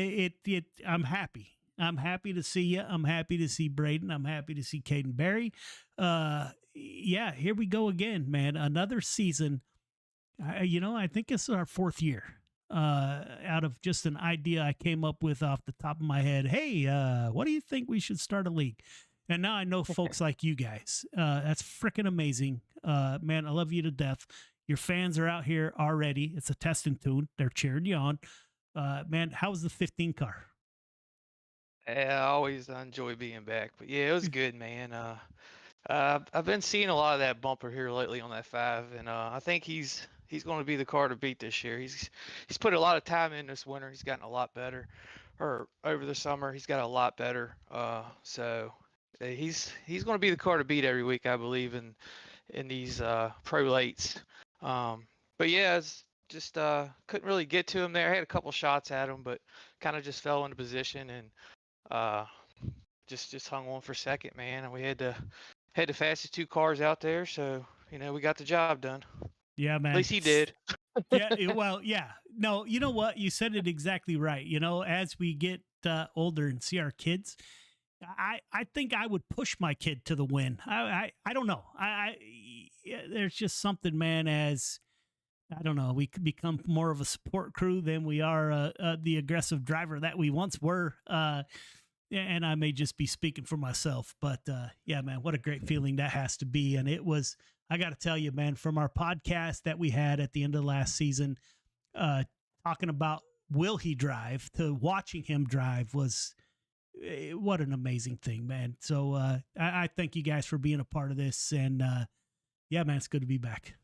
I'm happy. I'm happy to see you. I'm happy to see Braden. I'm happy to see Caden Berry. Yeah, here we go again, man. Another season. I think it's our 4th year. Out of just an idea I came up with off the top of my head. Hey, what do you think we should start a league? And now I know folks like you guys. That's freaking amazing. Man, I love you to death. Your fans are out here already. It's a test and tune. They're cheering you on. Man, how was the 15 car? Yeah, I always enjoy being back. But yeah, it was good, man. I've been seeing a lot of that bumper here lately on that 5, and I think he's going to be the car to beat this year. He's put a lot of time in this winter. He's gotten a lot better. or over the summer. He's got a lot better. So he's going to be the car to beat every week, I believe, in these pro lates. But yeah, it's just couldn't really get to him there. I had a couple shots at him, but kind of just fell into position and uh, just hung on for second, man. And we had the fastest two cars out there, so we got the job done. Yeah, man. At least he did. Yeah, well, yeah. No, you know what? You said it exactly right. As we get older and see our kids, I think I would push my kid to the win. I don't know. There's just something, man. As I don't know, we could become more of a support crew than we are the aggressive driver that we once were. And I may just be speaking for myself, but yeah, man, what a great feeling that has to be. And it was, I got to tell you, man, from our podcast that we had at the end of last season, talking about will he drive to watching him drive was what an amazing thing, man. So I thank you guys for being a part of this. And yeah, man, it's good to be back.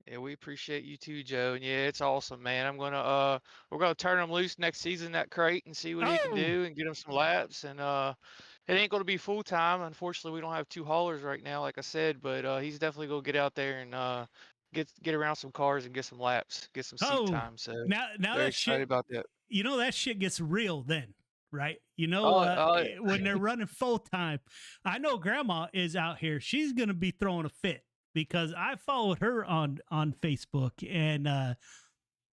Yeah, we appreciate you too, Joe. And yeah, it's awesome, man. We're gonna turn him loose next season, that crate, and see what he can do and get him some laps. And it ain't gonna be full time. Unfortunately, we don't have two haulers right now, like I said. But he's definitely gonna get out there and get around some cars and get some laps, get some seat time. So now very that excited shit about that. That shit gets real then, right? Oh, When they're running full time. I know Grandma is out here. She's gonna be throwing a fit because I followed her on Facebook, and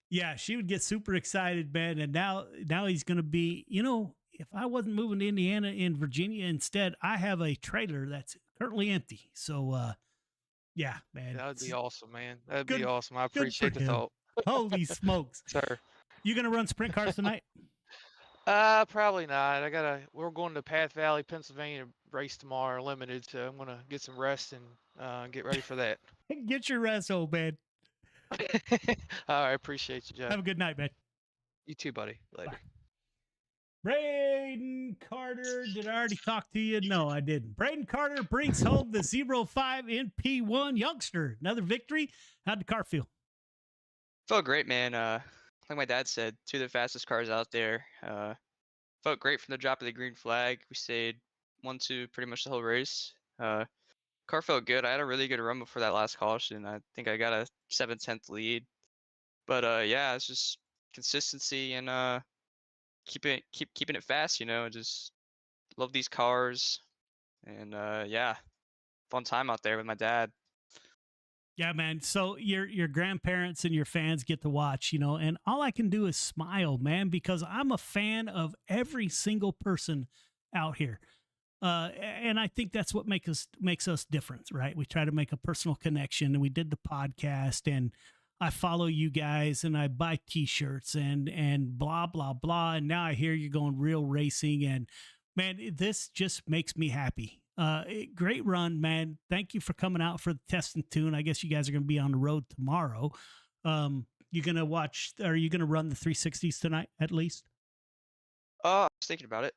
yeah, she would get super excited, man. And now he's gonna be, if I wasn't moving to Indiana and Virginia instead, I have a trailer that's currently empty. So yeah, man, That would be awesome, man. That'd Good- be awesome. I good for appreciate the him. thought. Holy smokes, sir. You gonna run sprint cars tonight? Probably not. We're going to Path Valley, Pennsylvania race tomorrow, limited, so I'm gonna get some rest and get ready for that. Get your rest, old man. All right, appreciate you, Joe. Have a good night, man. You too, buddy. Later. Braden Carter, did I already talk to you? No, I didn't. Braden Carter brings home the 05 in P1 youngster. Another victory. How'd the car feel? Felt great, man. Like my dad said, two of the fastest cars out there. Felt great from the drop of the green flag. We stayed 1-2 pretty much the whole race. Car felt good. I had a really good run before that last caution. I think I got a 7/10 lead. But yeah, it's just consistency and keeping it fast. Just love these cars, and yeah, fun time out there with my dad. Yeah, man. So your grandparents and your fans get to watch, and all I can do is smile, man, because I'm a fan of every single person out here. And I think that's what makes us different, right? We try to make a personal connection, and we did the podcast, and I follow you guys, and I buy T-shirts and blah blah blah. And now I hear you're going real racing, and man, this just makes me happy. Great run, man. Thank you for coming out for the test and tune. I guess you guys are going to be on the road tomorrow. You're going to are you going to run the 360s tonight at least? I was thinking about it.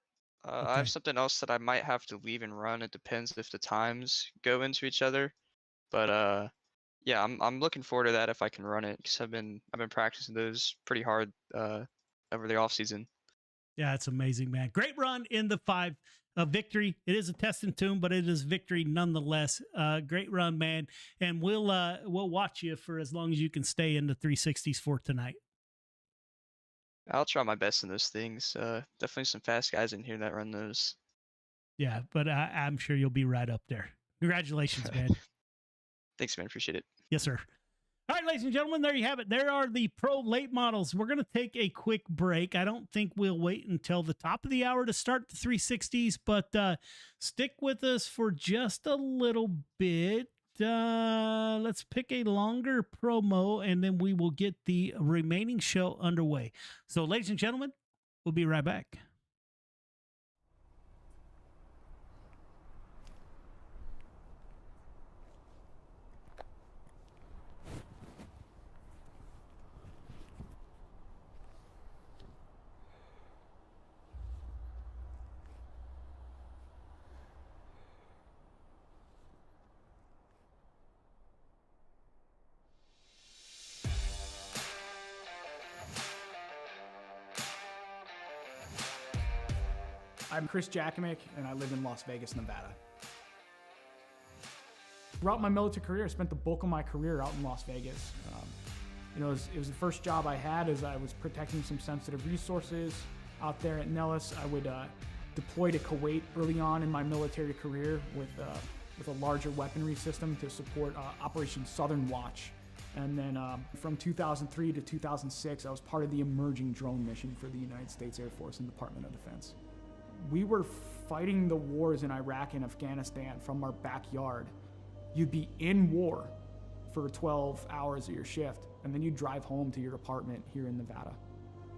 I have something else that I might have to leave and run. It depends if the times go into each other. But yeah, I'm looking forward to that if I can run it, because I've been practicing those pretty hard over the off season. Yeah, it's amazing, man. Great run in the 5 victory. It is a test and tune, but it is victory nonetheless. Great run, man. And we'll watch you for as long as you can stay in the 360s for tonight. I'll try my best in those things. Definitely some fast guys in here that run those. Yeah, but I'm sure you'll be right up there. Congratulations, man. Thanks, man. Appreciate it. Yes, sir. All right, ladies and gentlemen, there you have it. There are the pro late models. We're going to take a quick break. I don't think we'll wait until the top of the hour to start the 360s, but stick with us for just a little bit. Let's pick a longer promo, and then we will get the remaining show underway. So, ladies and gentlemen, we'll be right back. I'm Chris Jakomick, and I live in Las Vegas, Nevada. Throughout my military career, I spent the bulk of my career out in Las Vegas. It was the first job I had as I was protecting some sensitive resources out there at Nellis. I would deploy to Kuwait early on in my military career with a larger weaponry system to support Operation Southern Watch. And then from 2003 to 2006, I was part of the emerging drone mission for the United States Air Force and Department of Defense. We were fighting the wars in Iraq and Afghanistan from our backyard. You'd be in war for 12 hours of your shift, and then you'd drive home to your apartment here in Nevada.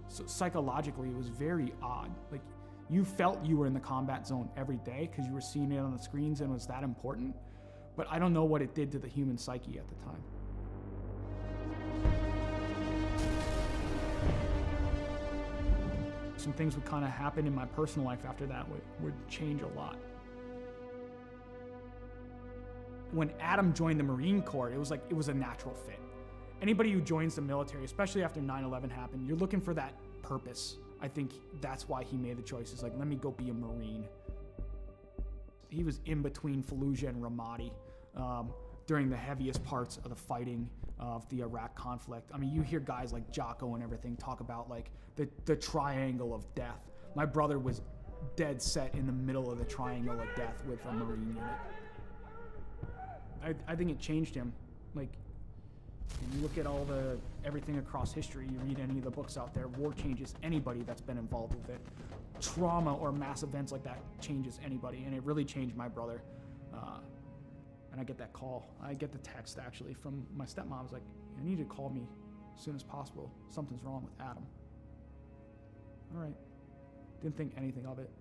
So psychologically, it was very odd. Like, you felt you were in the combat zone every day because you were seeing it on the screens and it was that important. But I don't know what it did to the human psyche at the time. Some things would kind of happen in my personal life after that would change a lot. When Adam joined the Marine Corps, it was a natural fit. Anybody who joins the military, especially after 9/11 happened, you're looking for that purpose. I think that's why he made the choice. It's like, let me go be a Marine. He was in between Fallujah and Ramadi during the heaviest parts of the fighting of the Iraq conflict. I mean, you hear guys like Jocko and everything talk about like the triangle of death. My brother was dead set in the middle of the triangle of death with a Marine unit. I think it changed him. Like, you look at everything across history, you read any of the books out there, war changes anybody that's been involved with it. Trauma or mass events like that changes anybody, and it really changed my brother. And I get that call. I get the text, actually, from my stepmom. I was like, I need you to call me as soon as possible. Something's wrong with Adam. All right. Didn't think anything of it.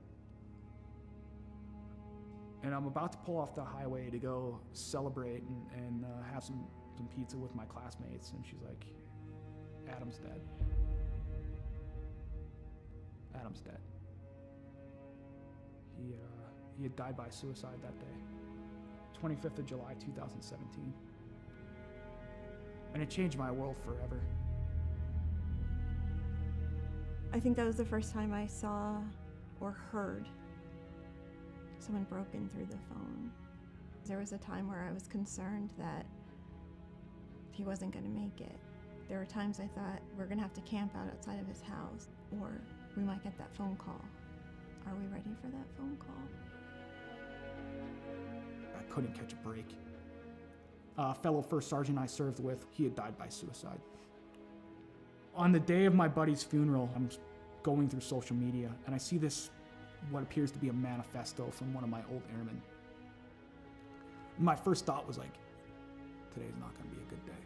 And I'm about to pull off the highway to go celebrate and have some pizza with my classmates, and she's like, Adam's dead. Adam's dead. He had died by suicide that day, 25th of July, 2017. And it changed my world forever. I think that was the first time I saw or heard someone broken through the phone. There was a time where I was concerned that he wasn't going to make it. There were times I thought, we're going to have to camp out outside of his house, or we might get that phone call. Are we ready for that phone call? I couldn't catch a break. A fellow first sergeant I served with, he had died by suicide. On the day of my buddy's funeral, I'm going through social media, and I see this, what appears to be a manifesto from one of my old airmen. My first thought was like, today's not going to be a good day.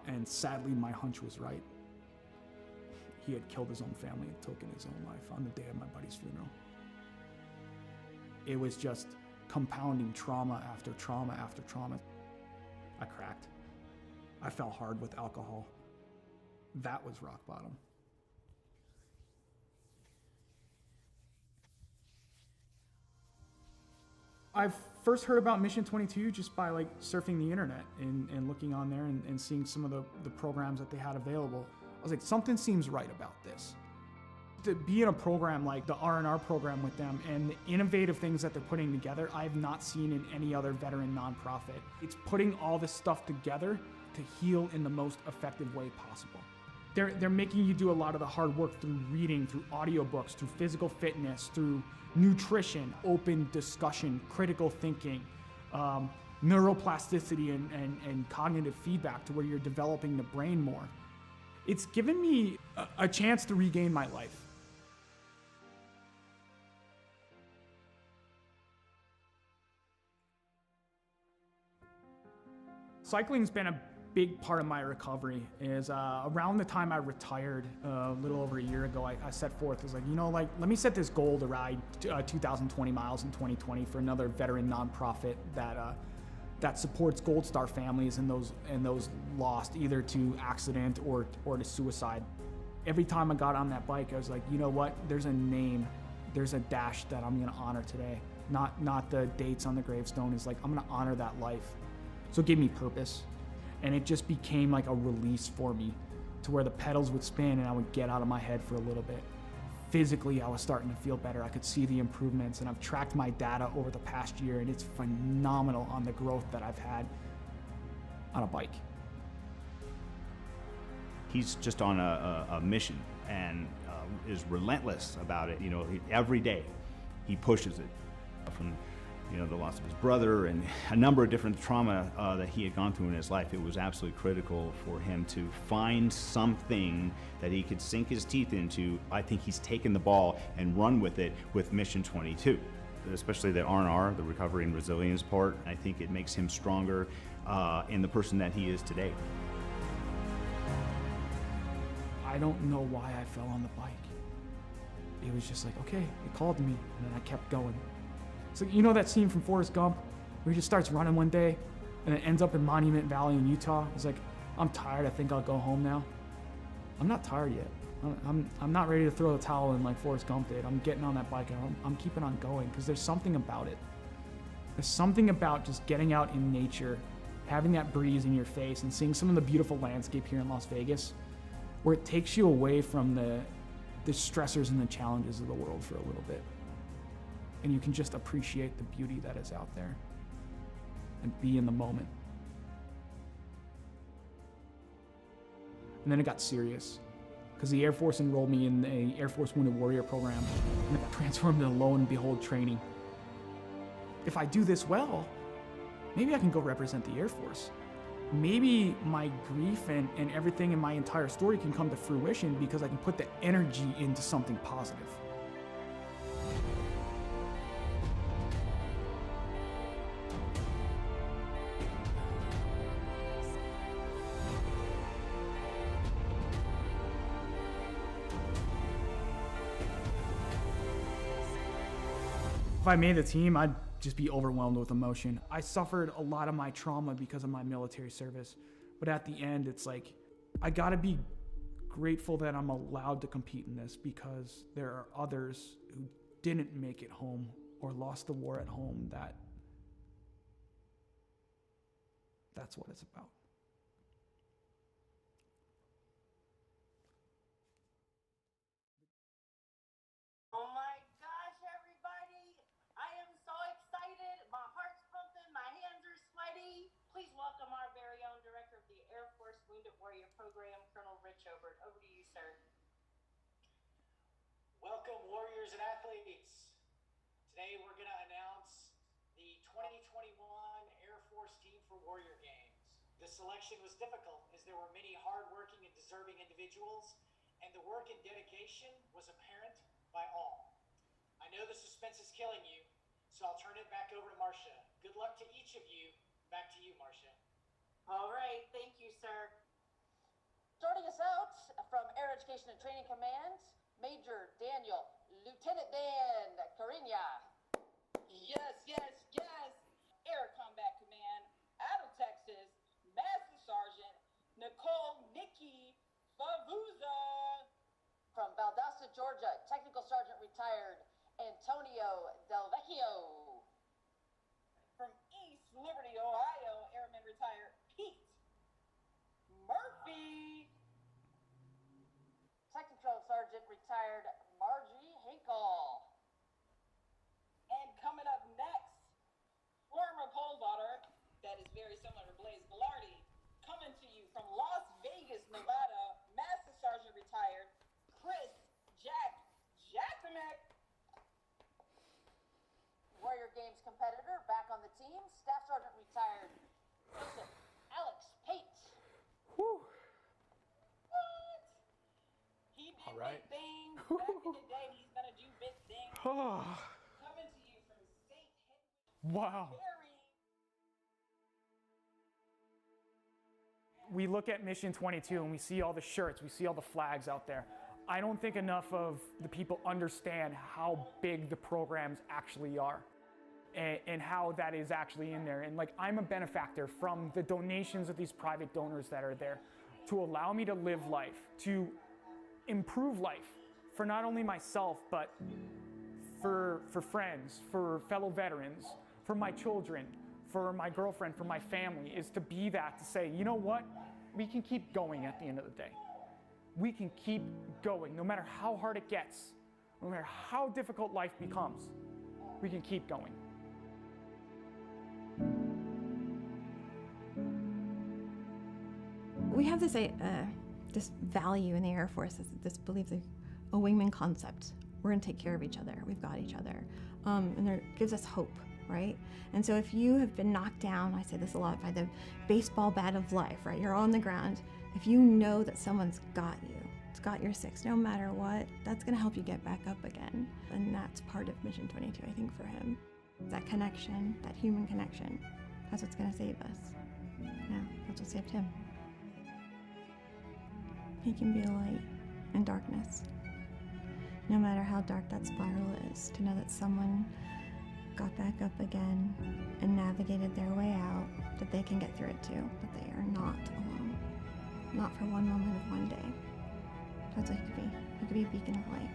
And sadly, my hunch was right. He had killed his own family and taken his own life on the day of my buddy's funeral. It was just compounding trauma after trauma after trauma. I cracked. I fell hard with alcohol. That was rock bottom. I first heard about Mission 22 just by like surfing the internet and looking on there and seeing some of the programs that they had available. I was like, something seems right about this. To be in a program like the R&R program with them and the innovative things that they're putting together, I've not seen in any other veteran nonprofit. It's putting all this stuff together to heal in the most effective way possible. They're making you do a lot of the hard work through reading, through audiobooks, through physical fitness, through nutrition, open discussion, critical thinking, neuroplasticity and cognitive feedback to where you're developing the brain more. It's given me a chance to regain my life. Cycling's been a big part of my recovery. Is around the time I retired a little over a year ago, I set forth, I was like, let me set this goal to ride 2,020 miles in 2020 for another veteran nonprofit that supports Gold Star families and those lost either to accident or to suicide. Every time I got on that bike, I was like, you know what? There's a name, there's a dash that I'm gonna honor today. Not the dates on the gravestone. Is like, I'm gonna honor that life. So it gave me purpose. And it just became like a release for me to where the pedals would spin and I would get out of my head for a little bit. physically I was starting to feel better. I could see the improvements, and I've tracked my data over the past year, and it's phenomenal on the growth that I've had on a bike. He's just on a mission and is relentless about it. You know, every day he pushes it. From, you know, the loss of his brother and a number of different trauma that he had gone through in his life, it was absolutely critical for him to find something that he could sink his teeth into. I think he's taken the ball and run with it with Mission 22, especially the R&R, the recovery and resilience part. I think it makes him stronger in the person that he is today. I don't know why I fell on the bike. It was just like, okay, it called to me, and then I kept going. So you know that scene from Forrest Gump where he just starts running one day and it ends up in Monument Valley in Utah? He's like, I'm tired, I think I'll go home now. I'm not tired yet. I'm not ready to throw the towel in like Forrest Gump did. I'm getting on that bike and I'm keeping on going because there's something about it. There's something about just getting out in nature, having that breeze in your face and seeing some of the beautiful landscape here in Las Vegas, where it takes you away from the stressors and the challenges of the world for a little bit. And you can just appreciate the beauty that is out there and be in the moment. And then it got serious because the Air Force enrolled me in the Air Force Wounded Warrior program, and it got transformed into lo and behold training. If I do this well, maybe I can go represent the Air Force. Maybe my grief and everything in my entire story can come to fruition because I can put the energy into something positive. If I made the team, I'd just be overwhelmed with emotion. I suffered a lot of my trauma because of my military service, but at the end, it's like, I gotta be grateful that I'm allowed to compete in this because there are others who didn't make it home or lost the war at home. That's what it's about. Oh my gosh, everybody! I am so excited. My heart's pumping, my hands are sweaty. Please welcome our very own Director of the Air Force Wounded Warrior Program, Colonel Rich Obert. Over to you, sir. Welcome, warriors and athletes. Today we're going to announce the 2021 Air Force Team for Warrior Games. The selection was difficult as there were many hardworking and deserving individuals, and the work and dedication was apparent by all. I know the suspense is killing you, so I'll turn it back over to Marcia. Good luck to each of you. Back to you, Marcia. All right, thank you, sir. Starting us out from Air Education and Training Command, Major Daniel, Lieutenant Dan Cariña. Yes, yes, yes. Air Combat Command, out of Texas, Master Sergeant Nicole Nikki Favuza. From Valdosta, Georgia, Technical Sergeant retired Antonio Del Vecchio. From East Liberty, Ohio, Airman retired Pete Murphy. Technical Sergeant retired Margie Hinkle. And coming up next, former pole vaulter that is very similar to Blaze Velarde, coming to you from Las Vegas, Nevada, Master Sergeant retired Chris Jacksonek. Warrior Games competitor back on the team, Staff Sergeant retired Joseph Alex Pate. Whew. What? He did All right. big things back in the day. He's gonna do big things. Coming to you from St. Hedwig. Wow. We look at Mission 22 and we see all the shirts, we see all the flags out there. I don't think enough of the people understand how big the programs actually are and how that is actually in there. And like, I'm a benefactor from the donations of these private donors that are there to allow me to live life, to improve life for not only myself, but for friends, for fellow veterans, for my children, for my girlfriend, for my family, is to be that, to say, you know what? We can keep going at the end of the day. We can keep going, no matter how hard it gets. no matter how difficult life becomes, we can keep going. We have this value in the Air Force, this belief, a wingman concept. We're gonna take care of each other. We've got each other. And it gives us hope, right? And so if you have been knocked down, I say this a lot, by the baseball bat of life, right? You're on the ground. If you know that someone's got you, it's got your six, no matter what, that's gonna help you get back up again. And that's part of Mission 22, I think, for him. That connection, that human connection, that's what's gonna save us. Yeah, that's what saved him. He can be a light in darkness. No matter how dark that spiral is, to know that someone got back up again and navigated their way out, that they can get through it too, that they are not alone. Not for one moment of one day. That's what he could be. He could be a beacon of light.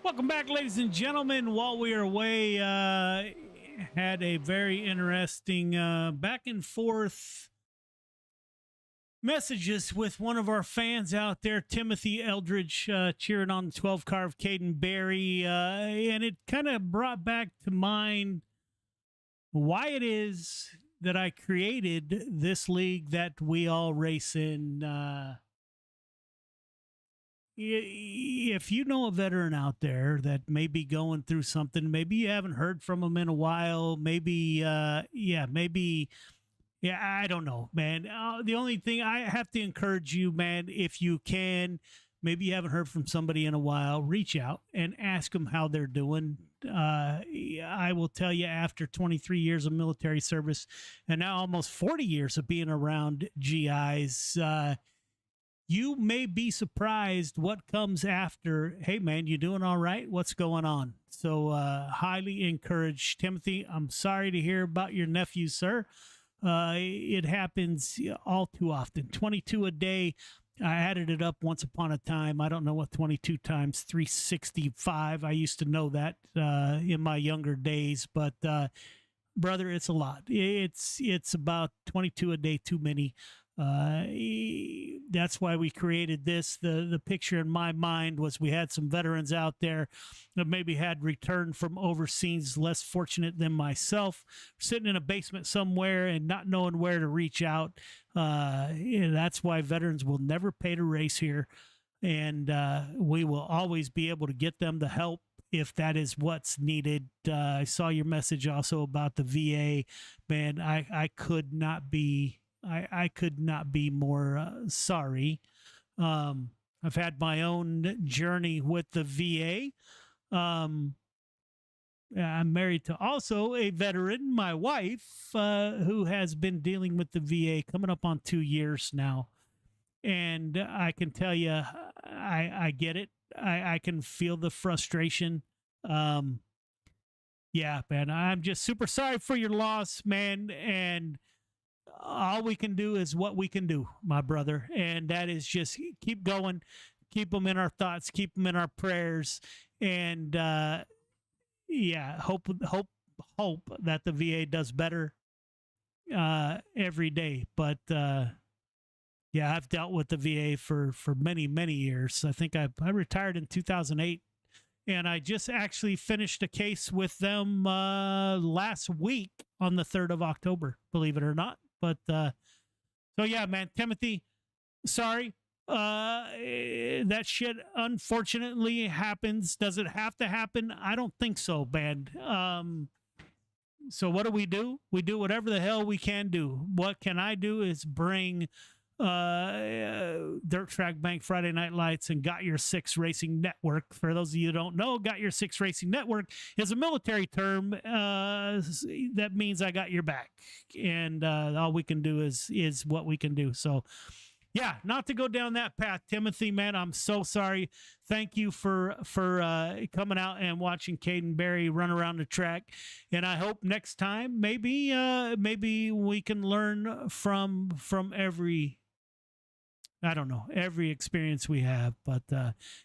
Welcome back, ladies and gentlemen. While we were away, had a very interesting back and forth messages with one of our fans out there, Timothy Eldridge, cheering on the 12 car of Caden Berry. And it kind of brought back to mind why it is that I created this league that we all race in. If you know a veteran out there that may be going through something, maybe you haven't heard from them in a while, maybe, I don't know, man. The only thing I have to encourage you, man, if you can, maybe you haven't heard from somebody in a while, reach out and ask them how they're doing. I will tell you, after 23 years of military service and now almost 40 years of being around GIs, you may be surprised what comes after. Hey, man, you doing all right? What's going on? So highly encourage. Timothy, I'm sorry to hear about your nephew, sir. It happens all too often. 22 a day. I added it up once upon a time. I don't know what 22 times 365. I used to know that in my younger days, but brother, it's a lot. It's about 22 a day too many. That's why we created this. The picture in my mind was we had some veterans out there that maybe had returned from overseas, less fortunate than myself, sitting in a basement somewhere and not knowing where to reach out. That's why veterans will never pay to race here. And we will always be able to get them the help if that is what's needed. I saw your message also about the VA. Man, I could not be... I could not be more sorry. I've had my own journey with the VA. I'm married to also a veteran, my wife, who has been dealing with the VA coming up on 2 years now. And I can tell you, I get it. I can feel the frustration. Yeah, man, I'm just super sorry for your loss, man. And all we can do is what we can do, my brother. And that is just keep going, keep them in our thoughts, keep them in our prayers. And hope that the VA does better every day. But I've dealt with the VA for many, many years. I think I retired in 2008. And I just actually finished a case with them last week on the 3rd of October, believe it or not. But so yeah, man, Timothy, sorry. That shit unfortunately happens. Does it have to happen? I don't think so, man. So what do? We do whatever the hell we can do. What can I do is bring Dirt Track Bank Friday Night Lights and Got Your Six Racing Network. For those of you who don't know, Got Your Six Racing Network is a military term that means I got your back, and all we can do is what we can do. So yeah, not to go down that path, Timothy, man, I'm so sorry. Thank you for coming out and watching Caden Berry run around the track. And I hope next time maybe we can learn from every I don't know, every experience we have. But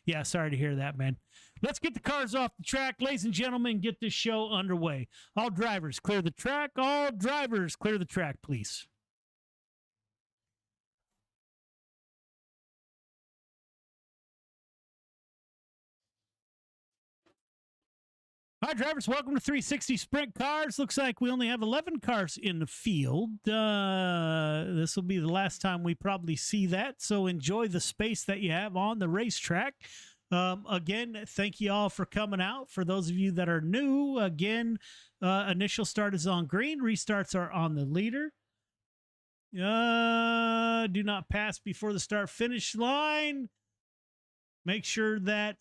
yeah, sorry to hear that, man. Let's get the cars off the track, ladies and gentlemen, get this show underway. All drivers, clear the track. All drivers, clear the track, please. Hi, drivers. Welcome to 360 Sprint Cars. Looks like we only have 11 cars in the field. This will be the last time we probably see that, so enjoy the space that you have on the racetrack. Again, thank you all for coming out. For those of you that are new, again, initial start is on green. Restarts are on the leader. Do not pass before the start-finish line. Make sure that,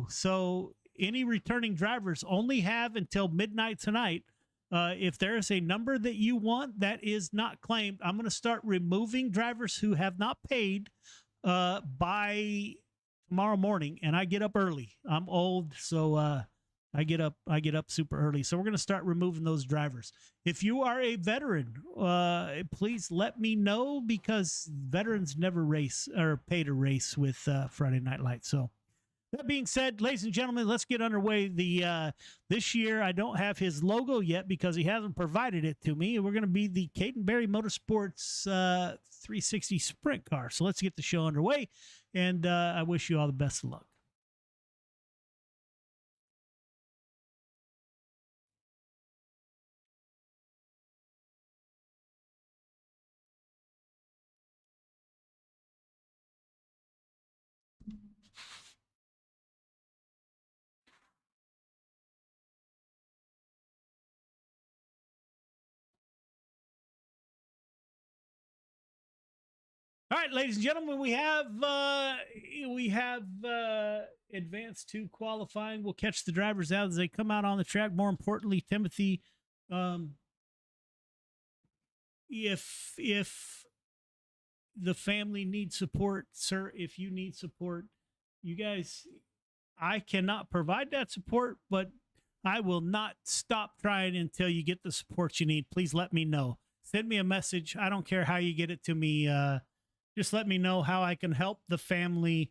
so any returning drivers only have until midnight tonight. If there's a number that you want that is not claimed, I'm going to start removing drivers who have not paid by tomorrow morning. And I get up early. I'm old, so I get up super early. So we're going to start removing those drivers. If you are a veteran, please let me know, because veterans never race or pay to race with Friday Night Lights. So that being said, ladies and gentlemen, let's get underway. This year, I don't have his logo yet because he hasn't provided it to me. We're going to be the Caden Berry Motorsports 360 Sprint car. So let's get the show underway, and I wish you all the best of luck. All right, ladies and gentlemen, we have advanced to qualifying. We'll catch the drivers out as they come out on the track. More importantly, Timothy, if the family needs support, sir, if you need support, you guys, I cannot provide that support, but I will not stop trying until you get the support you need. Please let me know. Send me a message. I don't care how you get it to me. Just let me know how I can help the family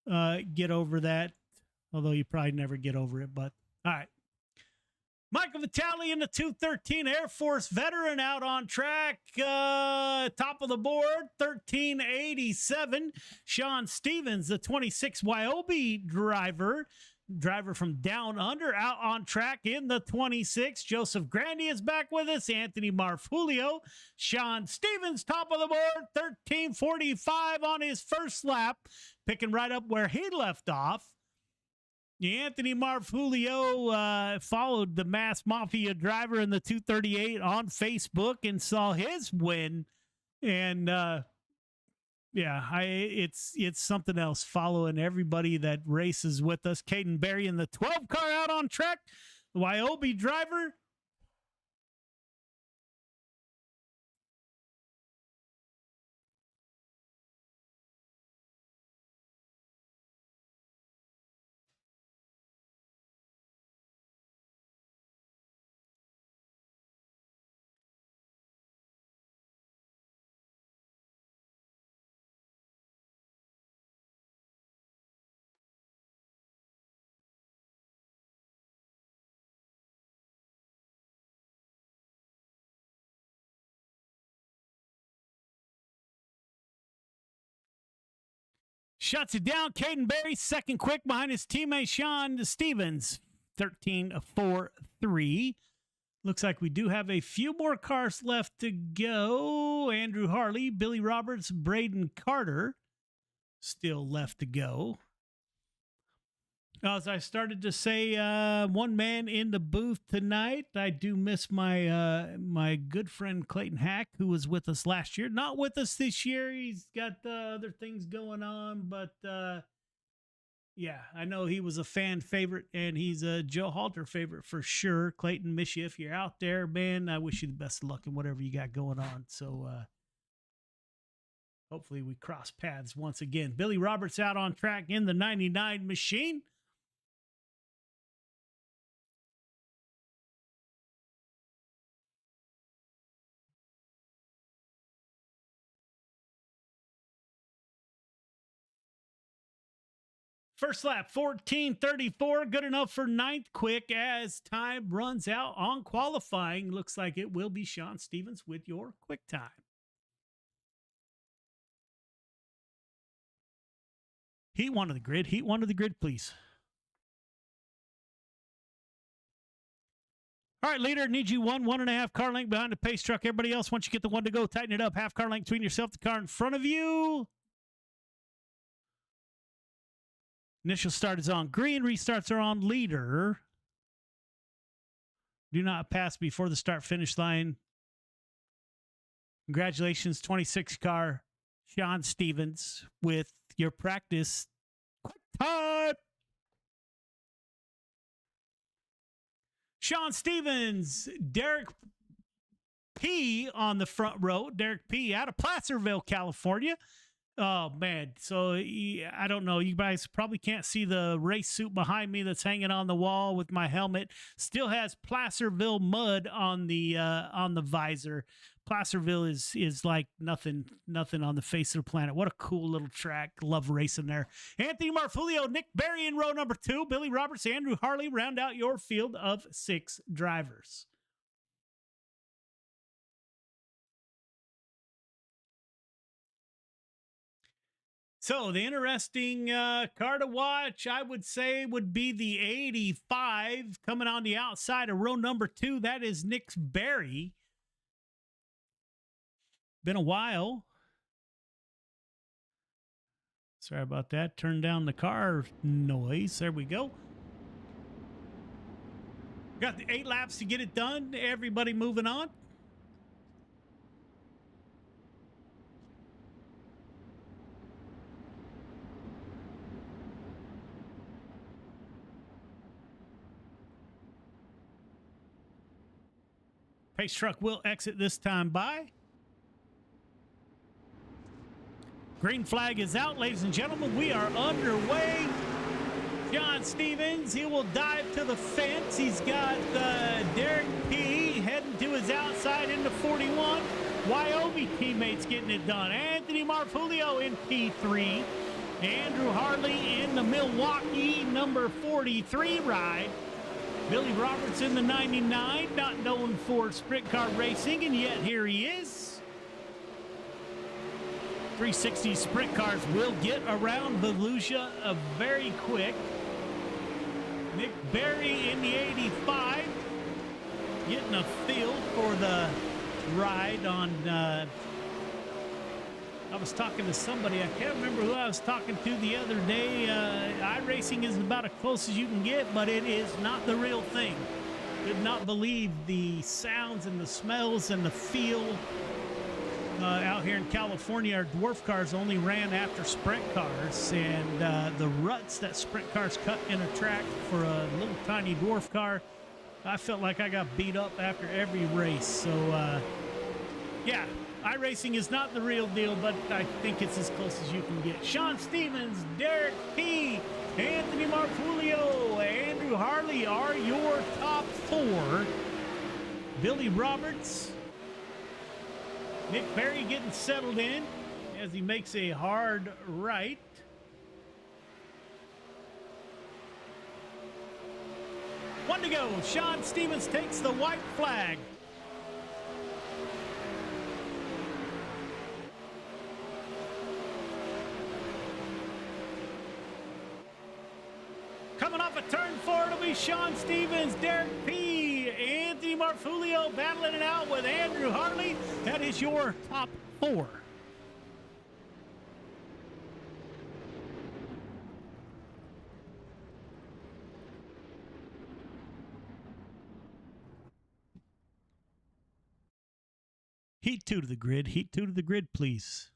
get over that, although you probably never get over it. But all right. Michael Vitale in the 213 Air Force veteran out on track. Top of the board, 1387. Sean Stevens, the 26 Wyobe driver from Down Under, out on track in the 26. Joseph Grandy is back with us. Anthony Marfulio. Sean Stevens, top of the board, 1345 on his first lap, picking right up where he left off. Anthony Marfulio followed the Mass Mafia driver in the 238 on Facebook and saw his win. And yeah, it's something else following everybody that races with us. Caden Berry in the 12 car out on track. The Wyobe driver. Shuts it down. Caden Berry, second quick behind his teammate Sean Stevens, 13-4-3. Looks like we do have a few more cars left to go. Andrew Harley, Billy Roberts, Braden Carter still left to go. As I started to say, one man in the booth tonight. I do miss my my good friend Clayton Hack, who was with us last year. Not with us this year. He's got other things going on, but yeah, I know he was a fan favorite, and he's a Joe Halter favorite for sure. Clayton, miss you if you're out there, man. I wish you the best of luck in whatever you got going on. So hopefully we cross paths once again. Billy Roberts out on track in the 99 machine. First lap, 14:34, good enough for ninth. Quick as time runs out on qualifying. Looks like it will be Sean Stevens with your quick time. Heat one of the grid. Heat one of the grid, please. All right, leader, need you 1.5 car length behind the pace truck. Everybody else, once you get the one to go, tighten it up. Half car length between yourself, the car in front of you. Initial start is on green. Restarts are on leader. Do not pass before the start-finish line. Congratulations, 26 car Sean Stevens with your practice quick time. Sean Stevens, Derek P. on the front row. Derek P. out of Placerville, California. Oh, man. So, I don't know. You guys probably can't see the race suit behind me that's hanging on the wall with my helmet. Still has Placerville mud on the visor. Placerville is like nothing on the face of the planet. What a cool little track. Love racing there. Anthony Marfulio, Nick Berry in row number 2. Billy Roberts, Andrew Harley round out your field of 6 drivers. So the interesting car to watch, I would say, would be the 85 coming on the outside of row number 2. That is Nick Berry. Been a while. Sorry about that. Turn down the car noise. There we go. Got the 8 laps to get it done. Everybody moving on. Pace truck will exit this time by. Green flag is out, ladies and gentlemen. We are underway. John Stevens, he will dive to the fence. He's got Derek P. heading to his outside into 41. Wyoming teammates getting it done. Anthony Marfulio in P3. Andrew Harley in the Milwaukee number 43 ride. Billy Roberts in the 99, not known for sprint car racing, and yet here he is. 360 sprint cars will get around Volusia very quick. Nick Berry in the 85, getting a feel for the ride on... I was talking to somebody, I can't remember who I was talking to the other day. iRacing is about as close as you can get, but it is not the real thing. Did not believe the sounds and the smells and the feel out here in California. Our dwarf cars only ran after sprint cars, and the ruts that sprint cars cut in a track for a little tiny dwarf car, I felt like I got beat up after every race. So, yeah. iRacing is not the real deal, but I think it's as close as you can get. Sean Stevens, Derek P., Anthony Marfulio, Andrew Harley are your top 4. Billy Roberts, Nick Berry getting settled in as he makes a hard right. One to go. Sean Stevens takes the white flag. Coming off a turn 4, it'll be Sean Stevens, Derek P., Anthony Marfulio battling it out with Andrew Harley. That is your top 4. Heat 2 to the grid. Heat 2 to the grid, please.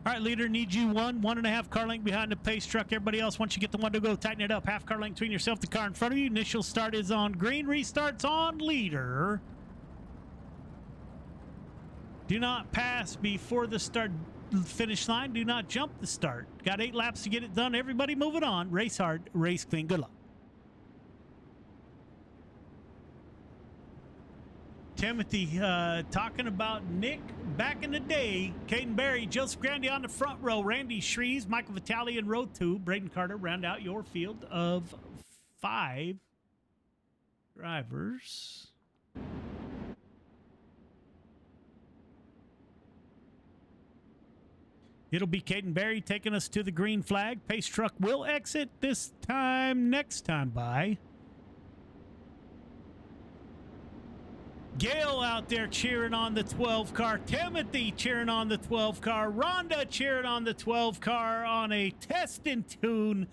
All right, leader, need you 1.5 car length behind the pace truck. Everybody else, once you get the one to go, tighten it up. Half car length between yourself, the car in front of you. Initial start is on green. Restarts on leader. Do not pass before the start finish line. Do not jump the start. Got 8 laps to get it done. Everybody moving on. Race hard, race clean. Good luck. Timothy talking about Nick back in the day. Caden Berry, Joseph Grandy on the front row, Randy Shreves, Michael Vitale in row 2, Braden Carter round out your field of 5 drivers. It'll be Caden Berry taking us to the green flag. Pace truck will exit this time, next time by. Gail out there cheering on the 12 car. Timothy cheering on the 12 car. Rhonda cheering on the 12 car on a test and tune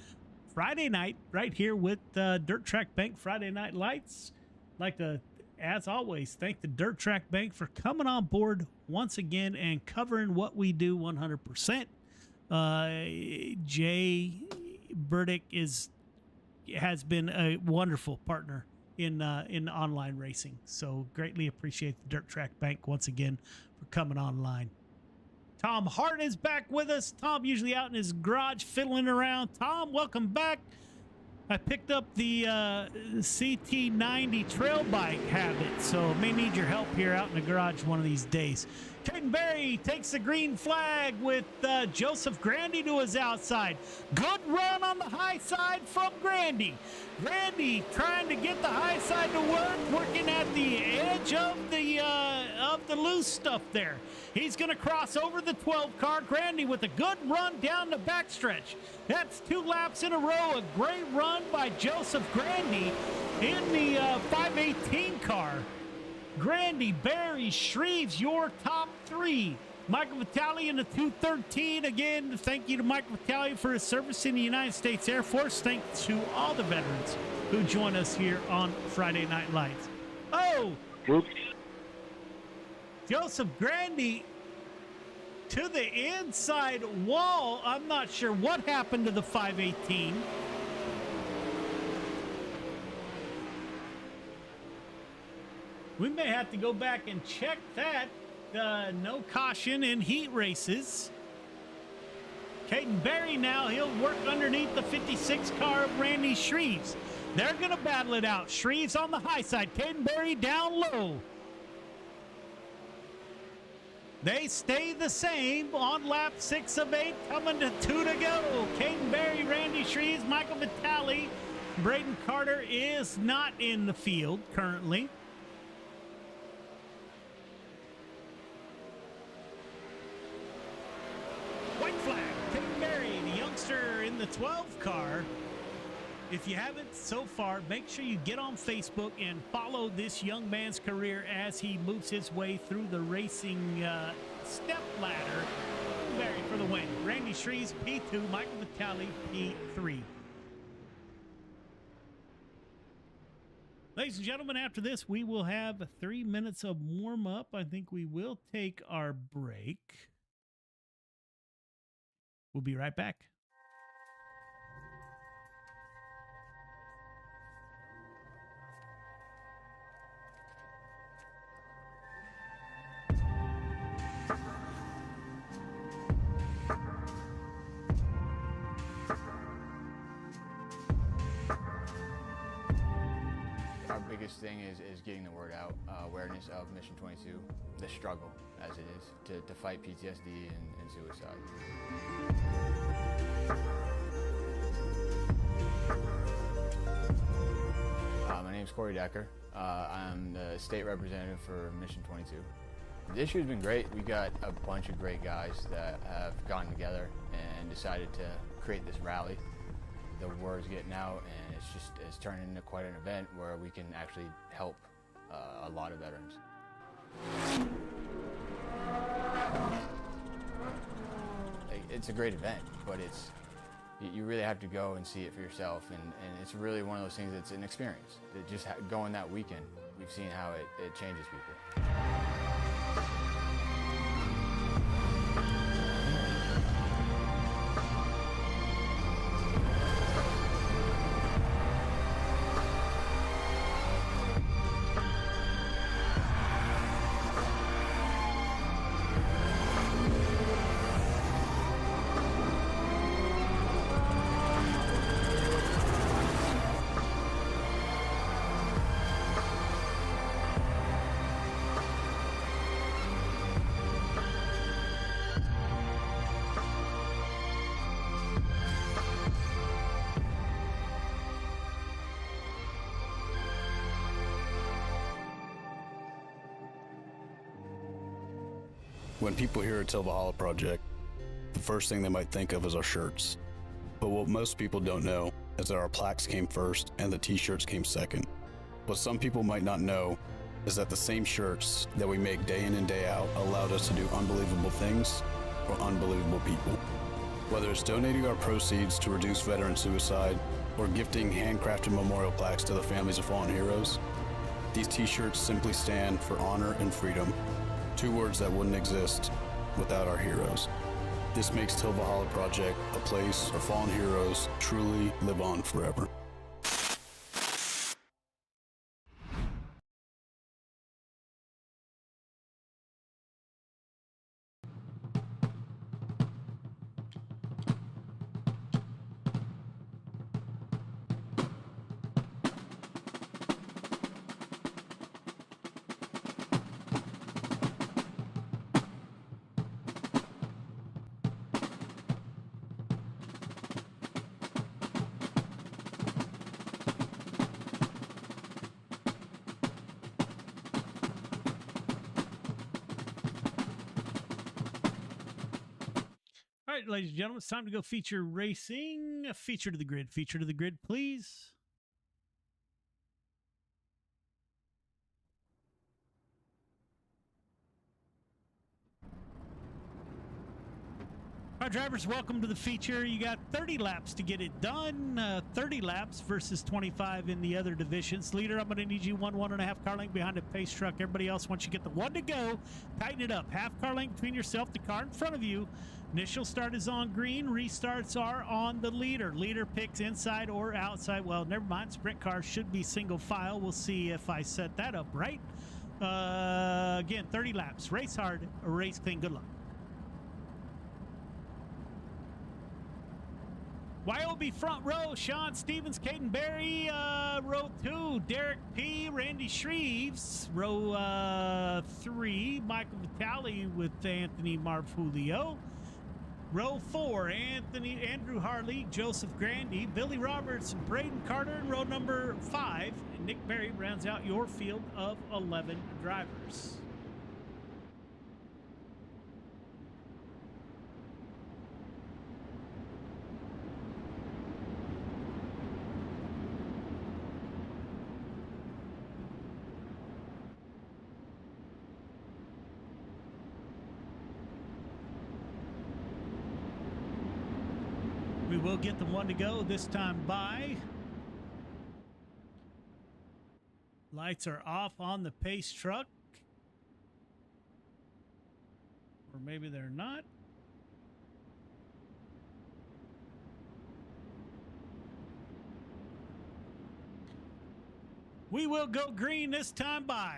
Friday night right here with Dirt Track Bank Friday Night Lights. I'd like to, as always, thank the Dirt Track Bank for coming on board once again and covering what we do 100%. Jay Burdick has been a wonderful partner in online racing. So greatly appreciate the Dirt Track Bank once again for coming online. Tom Hart is back with us. Tom usually out in his garage fiddling around. Tom, welcome back. I picked up the CT90 trail bike habit, so may need your help here out in the garage one of these days. Caden Berry takes the green flag with Joseph Grandy to his outside. Good run on the high side from Grandy. Grandy trying to get the high side to work, working at the edge of the loose stuff there. He's going to cross over the 12 car. Grandy with a good run down the backstretch. That's 2 laps in a row. A great run by Joseph Grandy in the 518 car. Grandy, Berry, Shreves, your top 3. Michael Vitale in the 213. Again, thank you to Michael Vitale for his service in the United States Air Force. Thanks to all the veterans who join us here on Friday Night Lights. Oh! Oops. Joseph Grandy to the inside wall. I'm not sure what happened to the 518. We may have to go back and check that. No caution in heat races. Caden Berry now, he'll work underneath the 56 car of Randy Shreves. They're going to battle it out. Shreves on the high side. Caden Berry down low. They stay the same on lap 6 of 8, coming to 2 to go. Caden Berry, Randy Shreves, Michael Vitale. Braden Carter is not in the field currently. White flag, Caden Berry, the youngster in the 12 car. If you haven't so far, make sure you get on Facebook and follow this young man's career as he moves his way through the racing step ladder. Berry for the win. Randy Shreves, P2, Michael Vitale, P3. Ladies and gentlemen, after this, we will have 3 minutes of warm-up. I think we will take our break. We'll be right back. Our biggest thing is getting the word out, awareness of Mission 22, the struggle as it is to fight PTSD and suicide. My name's Corey Decker. I'm the state representative for Mission 22. The issue has been great. We got a bunch of great guys that have gotten together and decided to create this rally. The word's getting out, and it's turned into quite an event where we can actually help a lot of veterans. It's a great event, but you really have to go and see it for yourself, and it's really one of those things that's an experience. That just going that weekend, we've seen how it changes people. When people hear a Till Valhalla project, the first thing they might think of is our shirts. But what most people don't know is that our plaques came first and the t-shirts came second. What some people might not know is that the same shirts that we make day in and day out allowed us to do unbelievable things for unbelievable people. Whether it's donating our proceeds to reduce veteran suicide or gifting handcrafted memorial plaques to the families of fallen heroes, these t-shirts simply stand for honor and freedom, two words that wouldn't exist without our heroes. This makes Till Valhalla Project a place our fallen heroes truly live on forever. All right, ladies and gentlemen, it's time to go feature racing. Feature to the grid. Feature to the grid, please. All right, drivers, welcome to the feature. You got 30 laps to get it done. 30 laps versus 25 in the other divisions. Leader, I'm going to need you 1.5 car length behind the pace truck. Everybody else, once you get the one to go, tighten it up. Half car length between yourself, the car in front of you. Initial start is on green. Restarts are on the leader. Leader picks inside or outside. Well, never mind. Sprint cars should be single file. We'll see if I set that up right. Again, 30 laps. Race hard, race clean. Good luck. YOB front row, Sean Stevens, Caden Berry. Row 2, Derek P., Randy Shreves. Row 3, Michael Vitale with Anthony Marfulio. Row 4, Andrew Harley, Joseph Grandy, Billy Roberts, Braden Carter. And row number 5, Nick Berry rounds out your field of 11 drivers. We will get the one to go this time by. Lights are off on the pace truck. Or maybe they're not. We will go green this time by.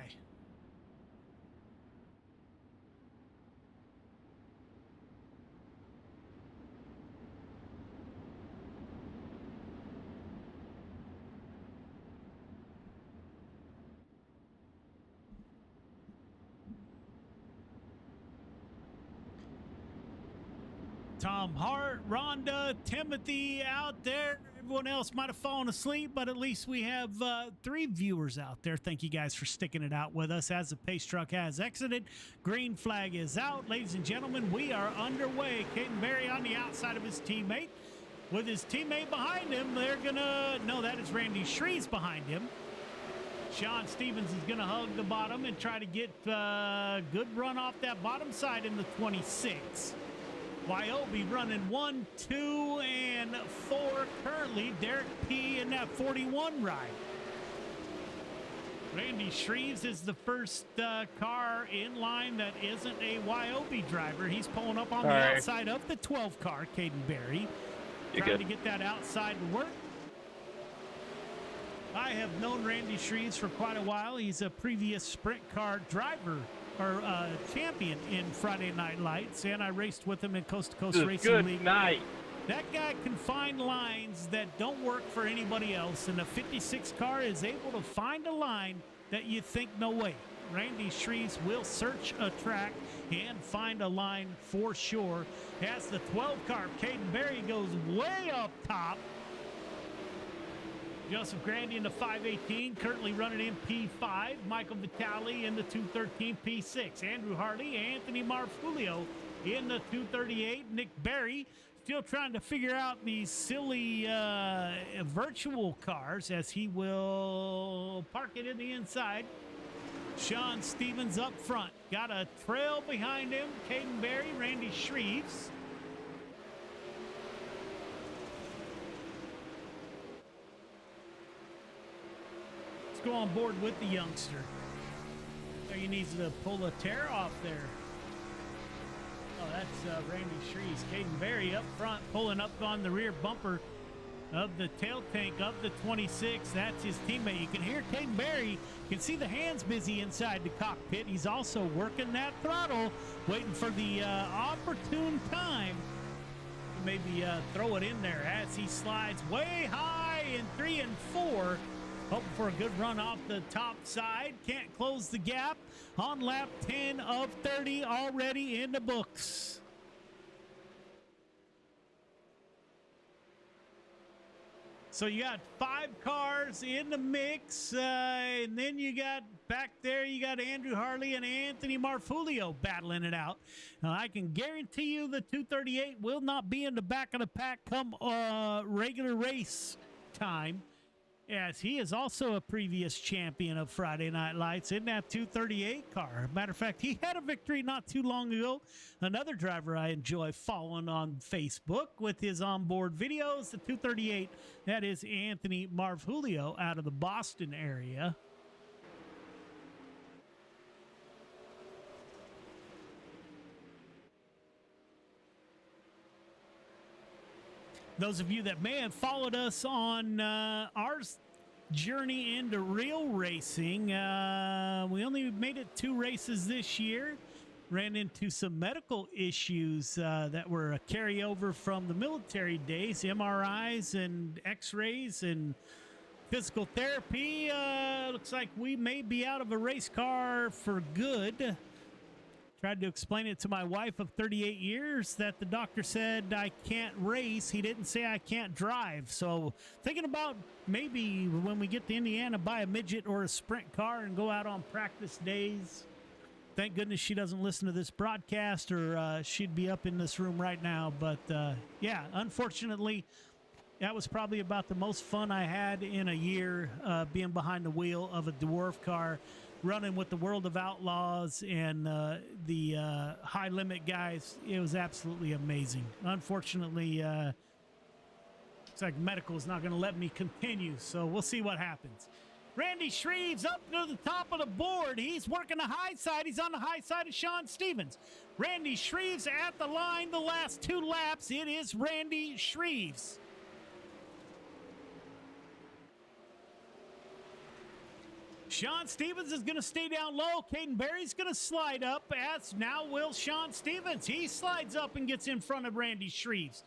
Tom Hart, Rhonda, Timothy out there. Everyone else might have fallen asleep, but at least we have 3 viewers out there. Thank you guys for sticking it out with us as the pace truck has exited. Green flag is out. Ladies and gentlemen, we are underway. Caden Berry on the outside of his teammate. With his teammate behind him, they're going to... No, that is Randy Shreves behind him. Sean Stevens is going to hug the bottom and try to get a good run off that bottom side in the 26. YOB running 1, 2, and 4 currently. Derek P. in that 41 ride. Randy Shreves is the first car in line that isn't a YOB driver. He's pulling up on the outside of the 12 car, Caden Berry. Trying to get that outside to work. I have known Randy Shreves for quite a while. He's a previous sprint car driver or champion in Friday Night Lights, and I raced with him in Coast to Coast Racing League. Good night. That guy can find lines that don't work for anybody else, and the 56 car is able to find a line that you think no way. Randy Shreves will search a track and find a line for sure. As the 12 car, Caden Berry goes way up top. Joseph Grandy in the 518, currently running in P5. Michael Vitale in the 213 P6. Andrew Harley, Anthony Marfulio in the 238. Nick Berry still trying to figure out these silly virtual cars as he will park it in the inside. Sean Stevens up front. Got a trail behind him. Caden Berry, Randy Shreves. Let's go on board with the youngster. There he needs to pull a tear off there. Oh, that's Randy Shreves. Caden Berry up front, pulling up on the rear bumper of the tail tank of the 26. That's his teammate. You can hear Caden Berry. You can see the hands busy inside the cockpit. He's also working that throttle, waiting for the opportune time to maybe throw it in there as he slides way high in 3 and 4. Hoping for a good run off the top side. Can't close the gap on lap 10 of 30 already in the books. So you got 5 cars in the mix, and then you got back there, you got Andrew Harley and Anthony Marfulio battling it out. Now, I can guarantee you the 238 will not be in the back of the pack come regular race time, as he is also a previous champion of Friday Night Lights in that 238 car. Matter of fact, he had a victory not too long ago. Another driver I enjoy following on Facebook with his onboard videos, the 238, that is Anthony Marfulio out of the Boston area. Those of you that may have followed us on our journey into real racing, we only made it 2 races this year. Ran into some medical issues that were a carryover from the military days, MRIs and x-rays and physical therapy. Looks like we may be out of a race car for good. Tried to explain it to my wife of 38 years that the doctor said I can't race. He didn't say I can't drive. So thinking about maybe when we get to Indiana, buy a midget or a sprint car and go out on practice days. Thank goodness she doesn't listen to this broadcast, or she'd be up in this room right now. But yeah, unfortunately, that was probably about the most fun I had in a year, being behind the wheel of a dwarf car, running with the World of Outlaws and the high limit guys. It was absolutely amazing. Unfortunately, it's like medical is not going to let me continue, so we'll see what happens. Randy Shreves up to the top of the board. He's working the high side. He's on the high side of Sean Stevens. Randy Shreves at the line the last 2 laps. It is Randy Shreves. Sean Stevens is going to stay down low. Caden Berry's going to slide up, as now will Sean Stevens. He slides up and gets in front of Randy Shreves.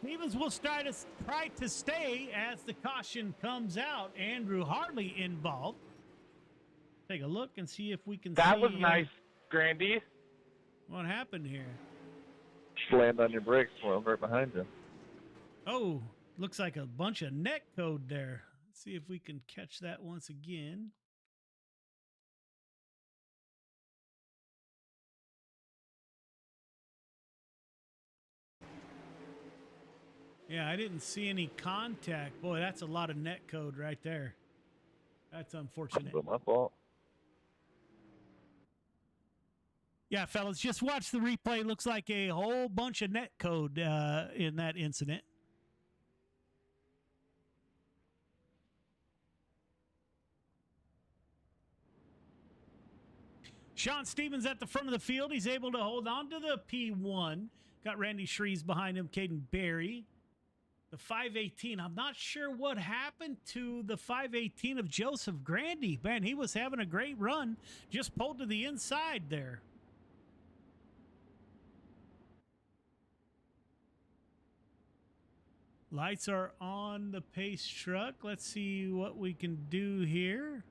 Stevens will try to stay as the caution comes out. Andrew Harley involved. Take a look and see if we can see. That was nice, Grandy. What happened here? Slammed on your brakes while I'm right behind you. Oh, looks like a bunch of net code there. Let's see if we can catch that once again. Yeah, I didn't see any contact. Boy, that's a lot of net code right there. That's unfortunate. But my fault. Yeah, fellas, just watch the replay. Looks like a whole bunch of net code in that incident. Sean Stevens at the front of the field. He's able to hold on to the P1. Got Randy Shreves behind him, Caden Berry. The 518, I'm not sure what happened to the 518 of Joseph Grandy. Man, he was having a great run. Just pulled to the inside there. Lights are on the pace truck. Let's see what we can do here.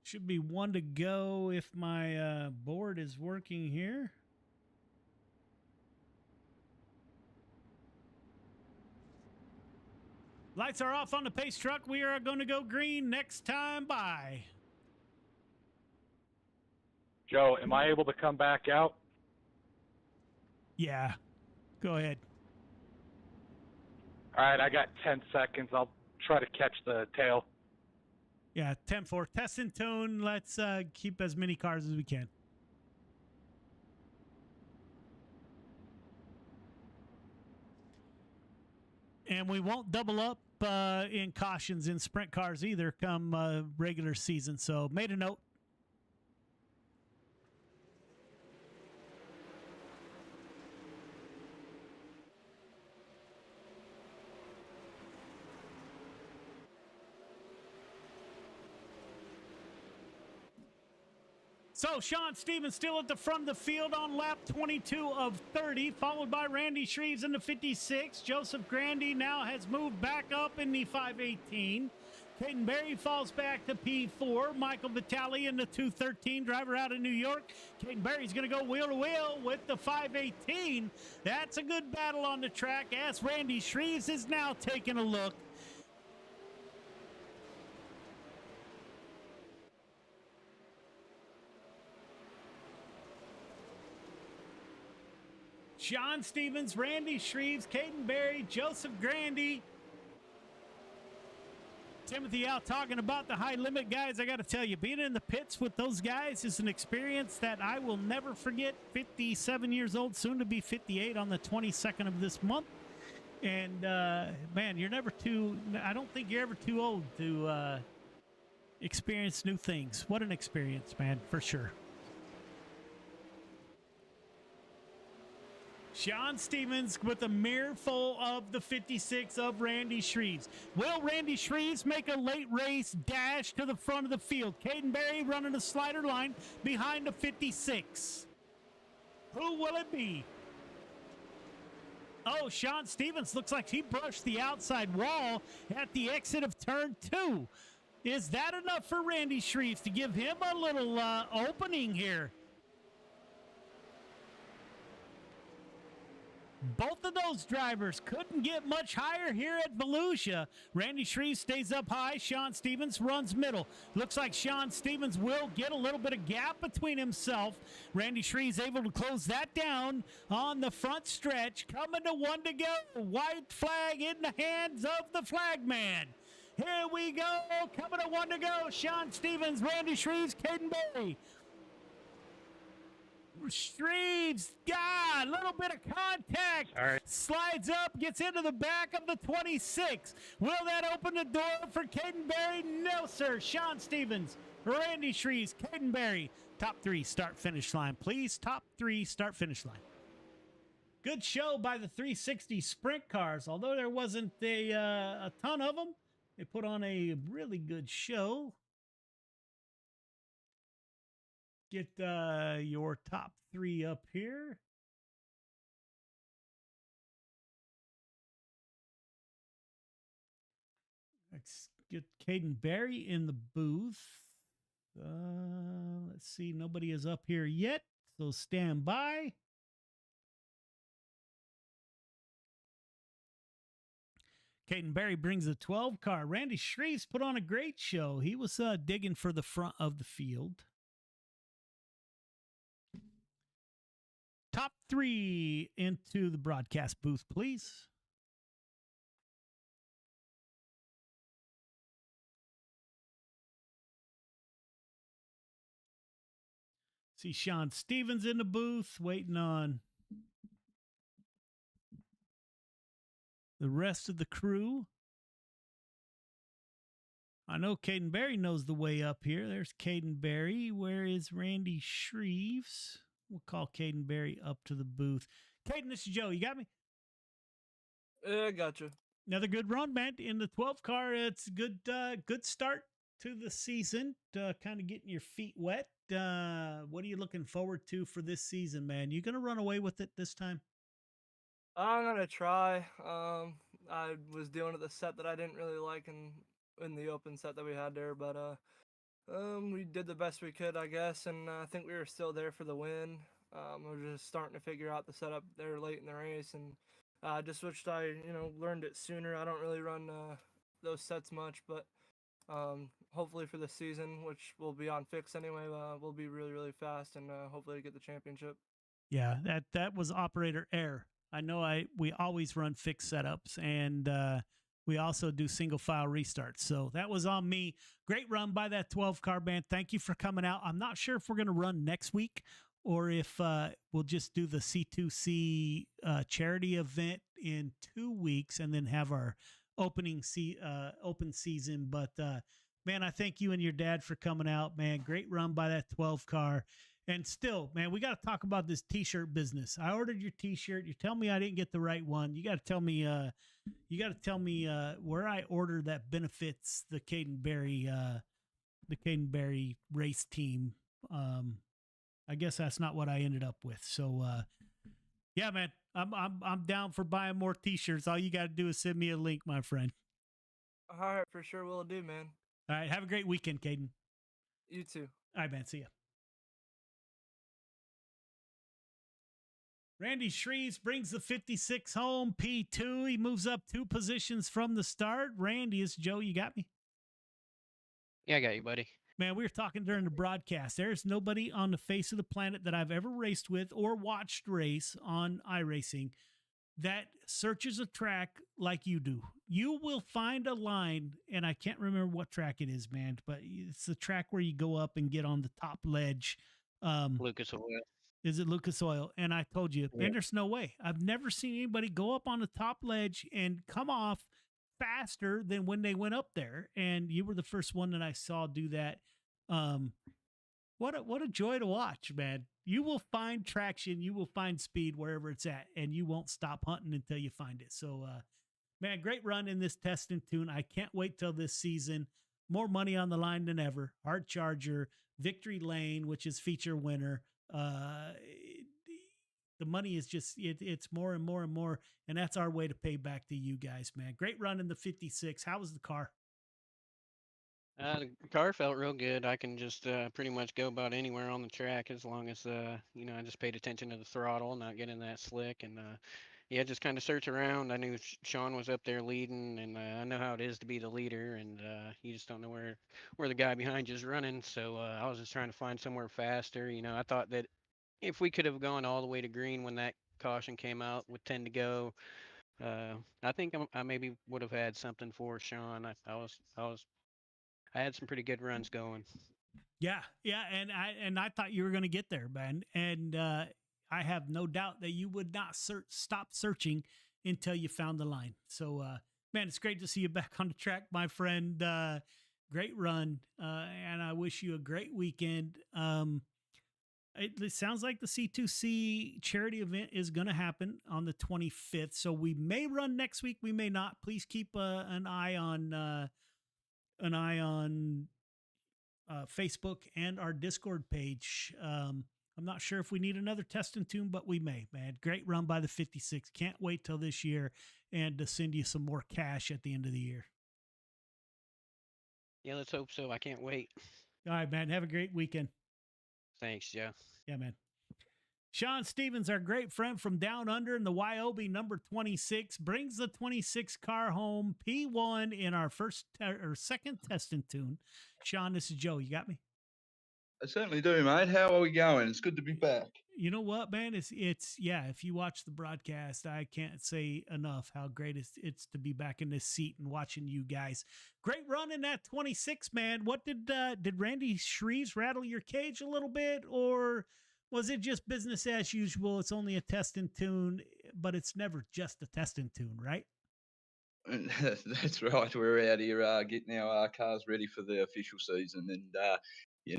Should be 1 to go if my board is working here. Lights are off on the pace truck. We are going to go green next time by. Joe, am I able to come back out? Yeah. Go ahead. All right, I got 10 seconds. I'll try to catch the tail. Yeah, 10-4. Test and tune. Let's keep as many cars as we can. And we won't double up in cautions in sprint cars either come regular season. So made a note. So Sean Stevens still at the front of the field on lap 22 of 30, followed by Randy Shreves in the 56. Joseph Grandy now has moved back up in the 518. Caden Berry falls back to P4. Michael Vitale in the 213, driver out of New York. Caden Berry's going to go wheel to wheel with the 518. That's a good battle on the track as Randy Shreves is now taking a look. Sean Stevens, Randy Shreves, Caden Berry, Joseph Grandy. Timothy out talking about the high limit guys. I got to tell you, being in the pits with those guys is an experience that I will never forget. 57 years old, soon to be 58 on the 22nd of this month. And, man, you're never too, I don't think you're ever too old to experience new things. What an experience, man, for sure. Sean Stevens with a mirror full of the 56 of Randy Shreves. Will Randy Shreves make a late race dash to the front of the field? Caden Berry running a slider line behind the 56. Who will it be? Oh, Sean Stevens looks like he brushed the outside wall at the exit of turn 2. Is that enough for Randy Shreves to give him a little opening here? Both of those drivers couldn't get much higher here at Volusia. Randy Shreves stays up high. Sean Stevens runs middle. Looks like Sean Stevens will get a little bit of gap between himself. Randy Shreves able to close that down on the front stretch. Coming to one to go. White flag in the hands of the flagman. Here we go. Coming to one to go. Sean Stevens, Randy Shreves, Caden Berry. Shreves, a little bit of contact. Sorry. Slides up, gets into the back of the 26. Will that open the door for Caden Berry? No, sir. Sean Stevens, Randy Shreves, Caden Berry. Top 3 start finish line, please. Top 3 start finish line. Good show by the 360 sprint cars. Although there wasn't a ton of them, they put on a really good show. Get your top 3 up here. Let's get Caden Berry in the booth. Let's see. Nobody is up here yet, so stand by. Caden Berry brings the 12 car. Randy Shreves put on a great show. He was digging for the front of the field. Top 3 into the broadcast booth, please. See Sean Stevens in the booth waiting on the rest of the crew. I know Caden Berry knows the way up here. There's Caden Berry. Where is Randy Shreves? We'll call Caden Berry up to the booth. Caden, this is Joe. You got me? Yeah, gotcha. Another good run, man. In the 12 car, it's good start to the season. Kind of getting your feet wet. What are you looking forward to for this season, man? You going to run away with it this time? I'm gonna try. I was dealing with a set that I didn't really like in the open set that we had there, but we did the best we could, I guess, and I think we were still there for the win. We were just starting to figure out the setup there late in the race, and Just wished I, learned it sooner. I don't really run those sets much, but hopefully for the season, which will be on fix anyway, we'll be really, really fast and hopefully get the championship. Yeah, that was operator error. I know we always run fixed setups, and we also do single file restarts. So that was on me. Great run by that 12 car band. Thank you for coming out. I'm not sure if we're going to run next week or if we'll just do the C2C charity event in 2 weeks and then have our open season. But man, I thank you and your dad for coming out, man. Great run by that 12 car. And still, man, we got to talk about this T-shirt business. I ordered your T-shirt. You tell me I didn't get the right one. You got to tell me. Where I ordered that benefits the Caden Berry race team. I guess that's not what I ended up with. So, yeah, man, I'm down for buying more T-shirts. All you got to do is send me a link, my friend. All right, for sure, will do, man. All right, have a great weekend, Caden. You too. All right, man. See ya. Randy Shreves brings the 56 home, P2. He moves up 2 positions from the start. Randy, it's Joe. You got me? Yeah, I got you, buddy. Man, we were talking during the broadcast. There's nobody on the face of the planet that I've ever raced with or watched race on iRacing that searches a track like you do. You will find a line, and I can't remember what track it is, man, but it's the track where you go up and get on the top ledge. Lucas Oil. Is it Lucas Oil? And I told you, man, there's no way. I've never seen anybody go up on the top ledge and come off faster than when they went up there. And you were the first one that I saw do that. What a joy to watch, man. You will find traction, you will find speed wherever it's at, and you won't stop hunting until you find it. So, man, great run in this test and tune. I can't wait till this season. More money on the line than ever. Hard Charger, Victory Lane, which is feature winner. The money is just it's more and more and more, and that's our way to pay back to you guys, man. Great run in the 56. How was the car? The car felt real good. I can just pretty much go about anywhere on the track as long as I just paid attention to the throttle, not getting that slick, and yeah, just kind of search around. I knew Sean was up there leading, and I know how it is to be the leader, and you just don't know where the guy behind you is running. So I was just trying to find somewhere faster. I thought that if we could have gone all the way to green when that caution came out with 10 to go, I think I maybe would have had something for Sean. I had some pretty good runs going. Yeah, and I thought you were going to get there, man. And I have no doubt that you would not stop searching until you found the line. So, man, it's great to see you back on the track, my friend. Great run, and I wish you a great weekend. It sounds like the C2C charity event is going to happen on the 25th. So we may run next week, we may not. Please keep an eye on Facebook and our Discord page. I'm not sure if we need another test and tune, but we may, man. Great run by the 56. Can't wait till this year and to send you some more cash at the end of the year. Yeah, let's hope so. I can't wait. All right, man. Have a great weekend. Thanks, Joe. Yeah, man. Sean Stevens, our great friend from down under in the YOB number 26, brings the 26 car home, P1 in our second test and tune. Sean, this is Joe. You got me? I certainly do, mate. How are we going? It's good to be back. You know what, man? It's yeah. If you watch the broadcast, I can't say enough how great it's to be back in this seat and watching you guys. Great run in that 26, man. What did Randy Shreves rattle your cage a little bit, or was it just business as usual? It's only a test and tune, but it's never just a test and tune, right? That's right. We're out here getting our cars ready for the official season, and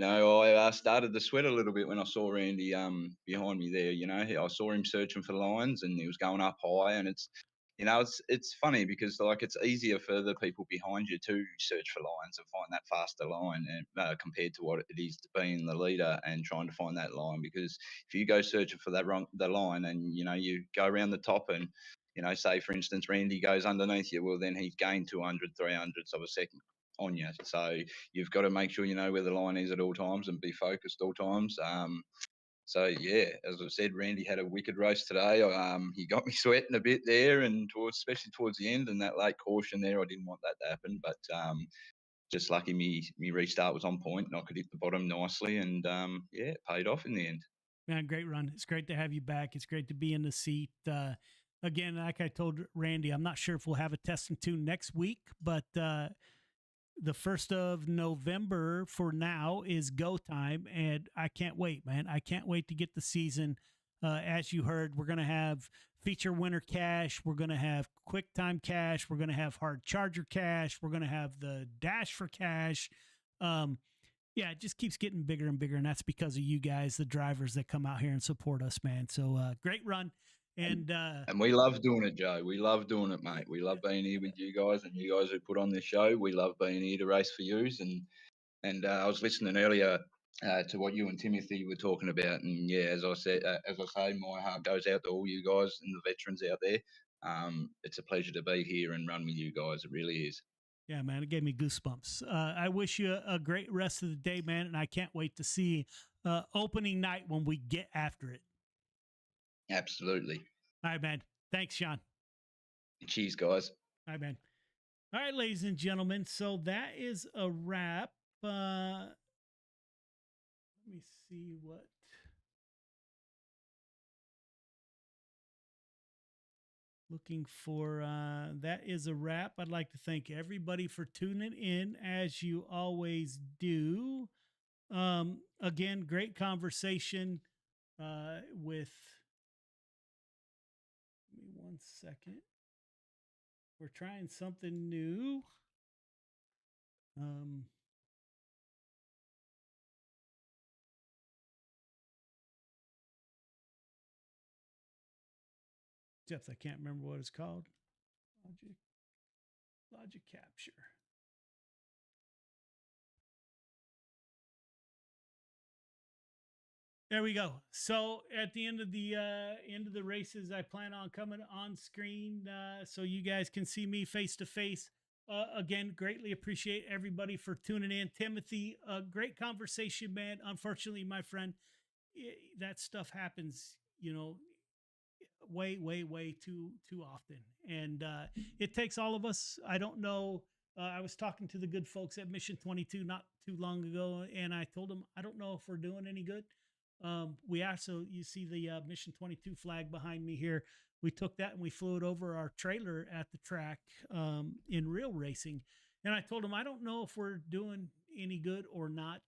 I started to sweat a little bit when I saw Randy behind me there. I saw him searching for lines, and he was going up high, and it's funny because it's easier for the people behind you to search for lines and find that faster line, and compared to what it is to being the leader and trying to find that line. Because if you go searching for the line, and you go around the top and say, for instance, Randy goes underneath you, well, then he's gained 200, 300ths of a second on you. So you've got to make sure you know where the line is at all times and be focused all times. So yeah, as I said, Randy had a wicked race today. He got me sweating a bit there, and especially towards the end and that late caution there, I didn't want that to happen. But just lucky me restart was on point, and I could hit the bottom nicely, and yeah, it paid off in the end. Man, great run. It's great to have you back. It's great to be in the seat. Again, like I told Randy, I'm not sure if we'll have a test and tune next week, but the 1st of November for now is go time, and I can't wait, man. I can't wait to get the season. As you heard, we're going to have feature winner cash. We're going to have quick time cash. We're going to have hard charger cash. We're going to have the dash for cash. Yeah, it just keeps getting bigger and bigger, and that's because of you guys, the drivers that come out here and support us, man. So great run. And we love doing it, Joe. We love doing it, mate. We love being here with you guys, and you guys who put on this show. We love being here to race for yous. And I was listening earlier to what you and Timothy were talking about, and yeah, as I say, my heart goes out to all you guys and the veterans out there. It's a pleasure to be here and run with you guys. It really is. Yeah, man, it gave me goosebumps. I wish you a great rest of the day, man, and I can't wait to see opening night when we get after it. Absolutely. All right, man. Thanks, Sean. Cheers, guys. All right, man. All right, ladies and gentlemen. So that is a wrap. Let me see what. Looking for that is a wrap. I'd like to thank everybody for tuning in as you always do. Again, great conversation with. Give me 1 second. We're trying something new. Except I can't remember what it's called. Logic capture. There we go. So at the end of the races, I plan on coming on screen so you guys can see me face to face. Again, greatly appreciate everybody for tuning in. Timothy, great conversation, man. Unfortunately, my friend, that stuff happens, way too often, and it takes all of us. I don't know. I was talking to the good folks at Mission 22 not too long ago, and I told them I don't know if we're doing any good. We also, you see the Mission 22 flag behind me here. We took that and we flew it over our trailer at the track in real racing, and I told them I don't know if we're doing any good or not.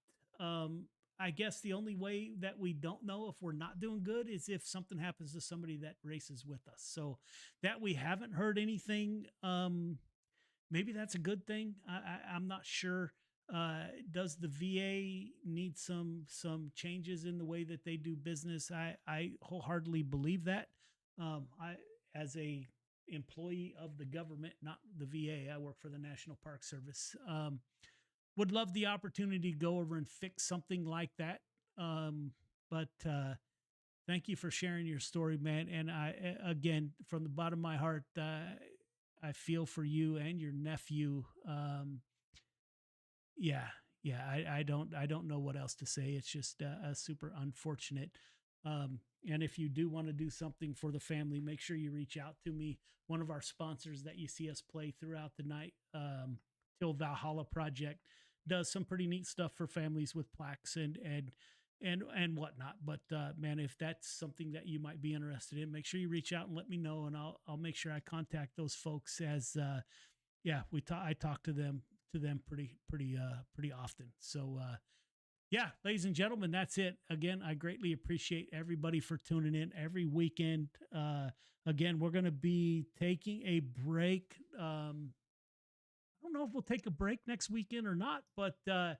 I guess the only way that we don't know if we're not doing good is if something happens to somebody that races with us. So that we haven't heard anything, maybe that's a good thing. I'm not sure. Does the VA need some changes in the way that they do business? I wholeheartedly believe that. I, as a employee of the government, not the VA, I work for the National Park Service. Would love the opportunity to go over and fix something like that. But thank you for sharing your story, man. And again, from the bottom of my heart, I feel for you and your nephew. I don't know what else to say. It's just super unfortunate. And if you do want to do something for the family, make sure you reach out to me. One of our sponsors that you see us play throughout the night, Till Valhalla Project, does some pretty neat stuff for families with plaques and whatnot. But man, if that's something that you might be interested in, make sure you reach out and let me know, and I'll make sure I contact those folks. As I talk to them pretty often. So yeah, ladies and gentlemen, that's it. Again, I greatly appreciate everybody for tuning in every weekend. Again, we're going to be taking a break. I don't know if we'll take a break next weekend or not, but I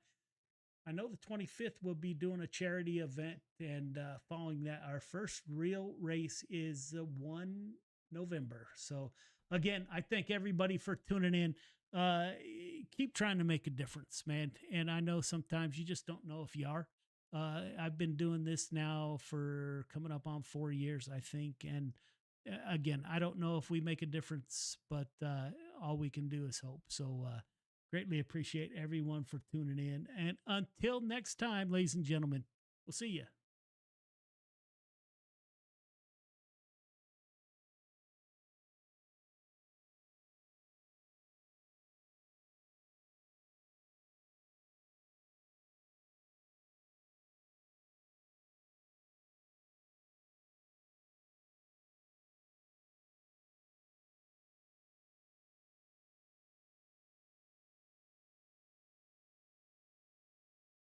know the 25th we'll be doing a charity event, and following that, our first real race is 1 November. So again, I thank everybody for tuning in. Keep trying to make a difference, man. And I know sometimes you just don't know if you are. I've been doing this now for coming up on 4 years, I think. And again, I don't know if we make a difference, but all we can do is hope. So greatly appreciate everyone for tuning in. And until next time, ladies and gentlemen, we'll see you.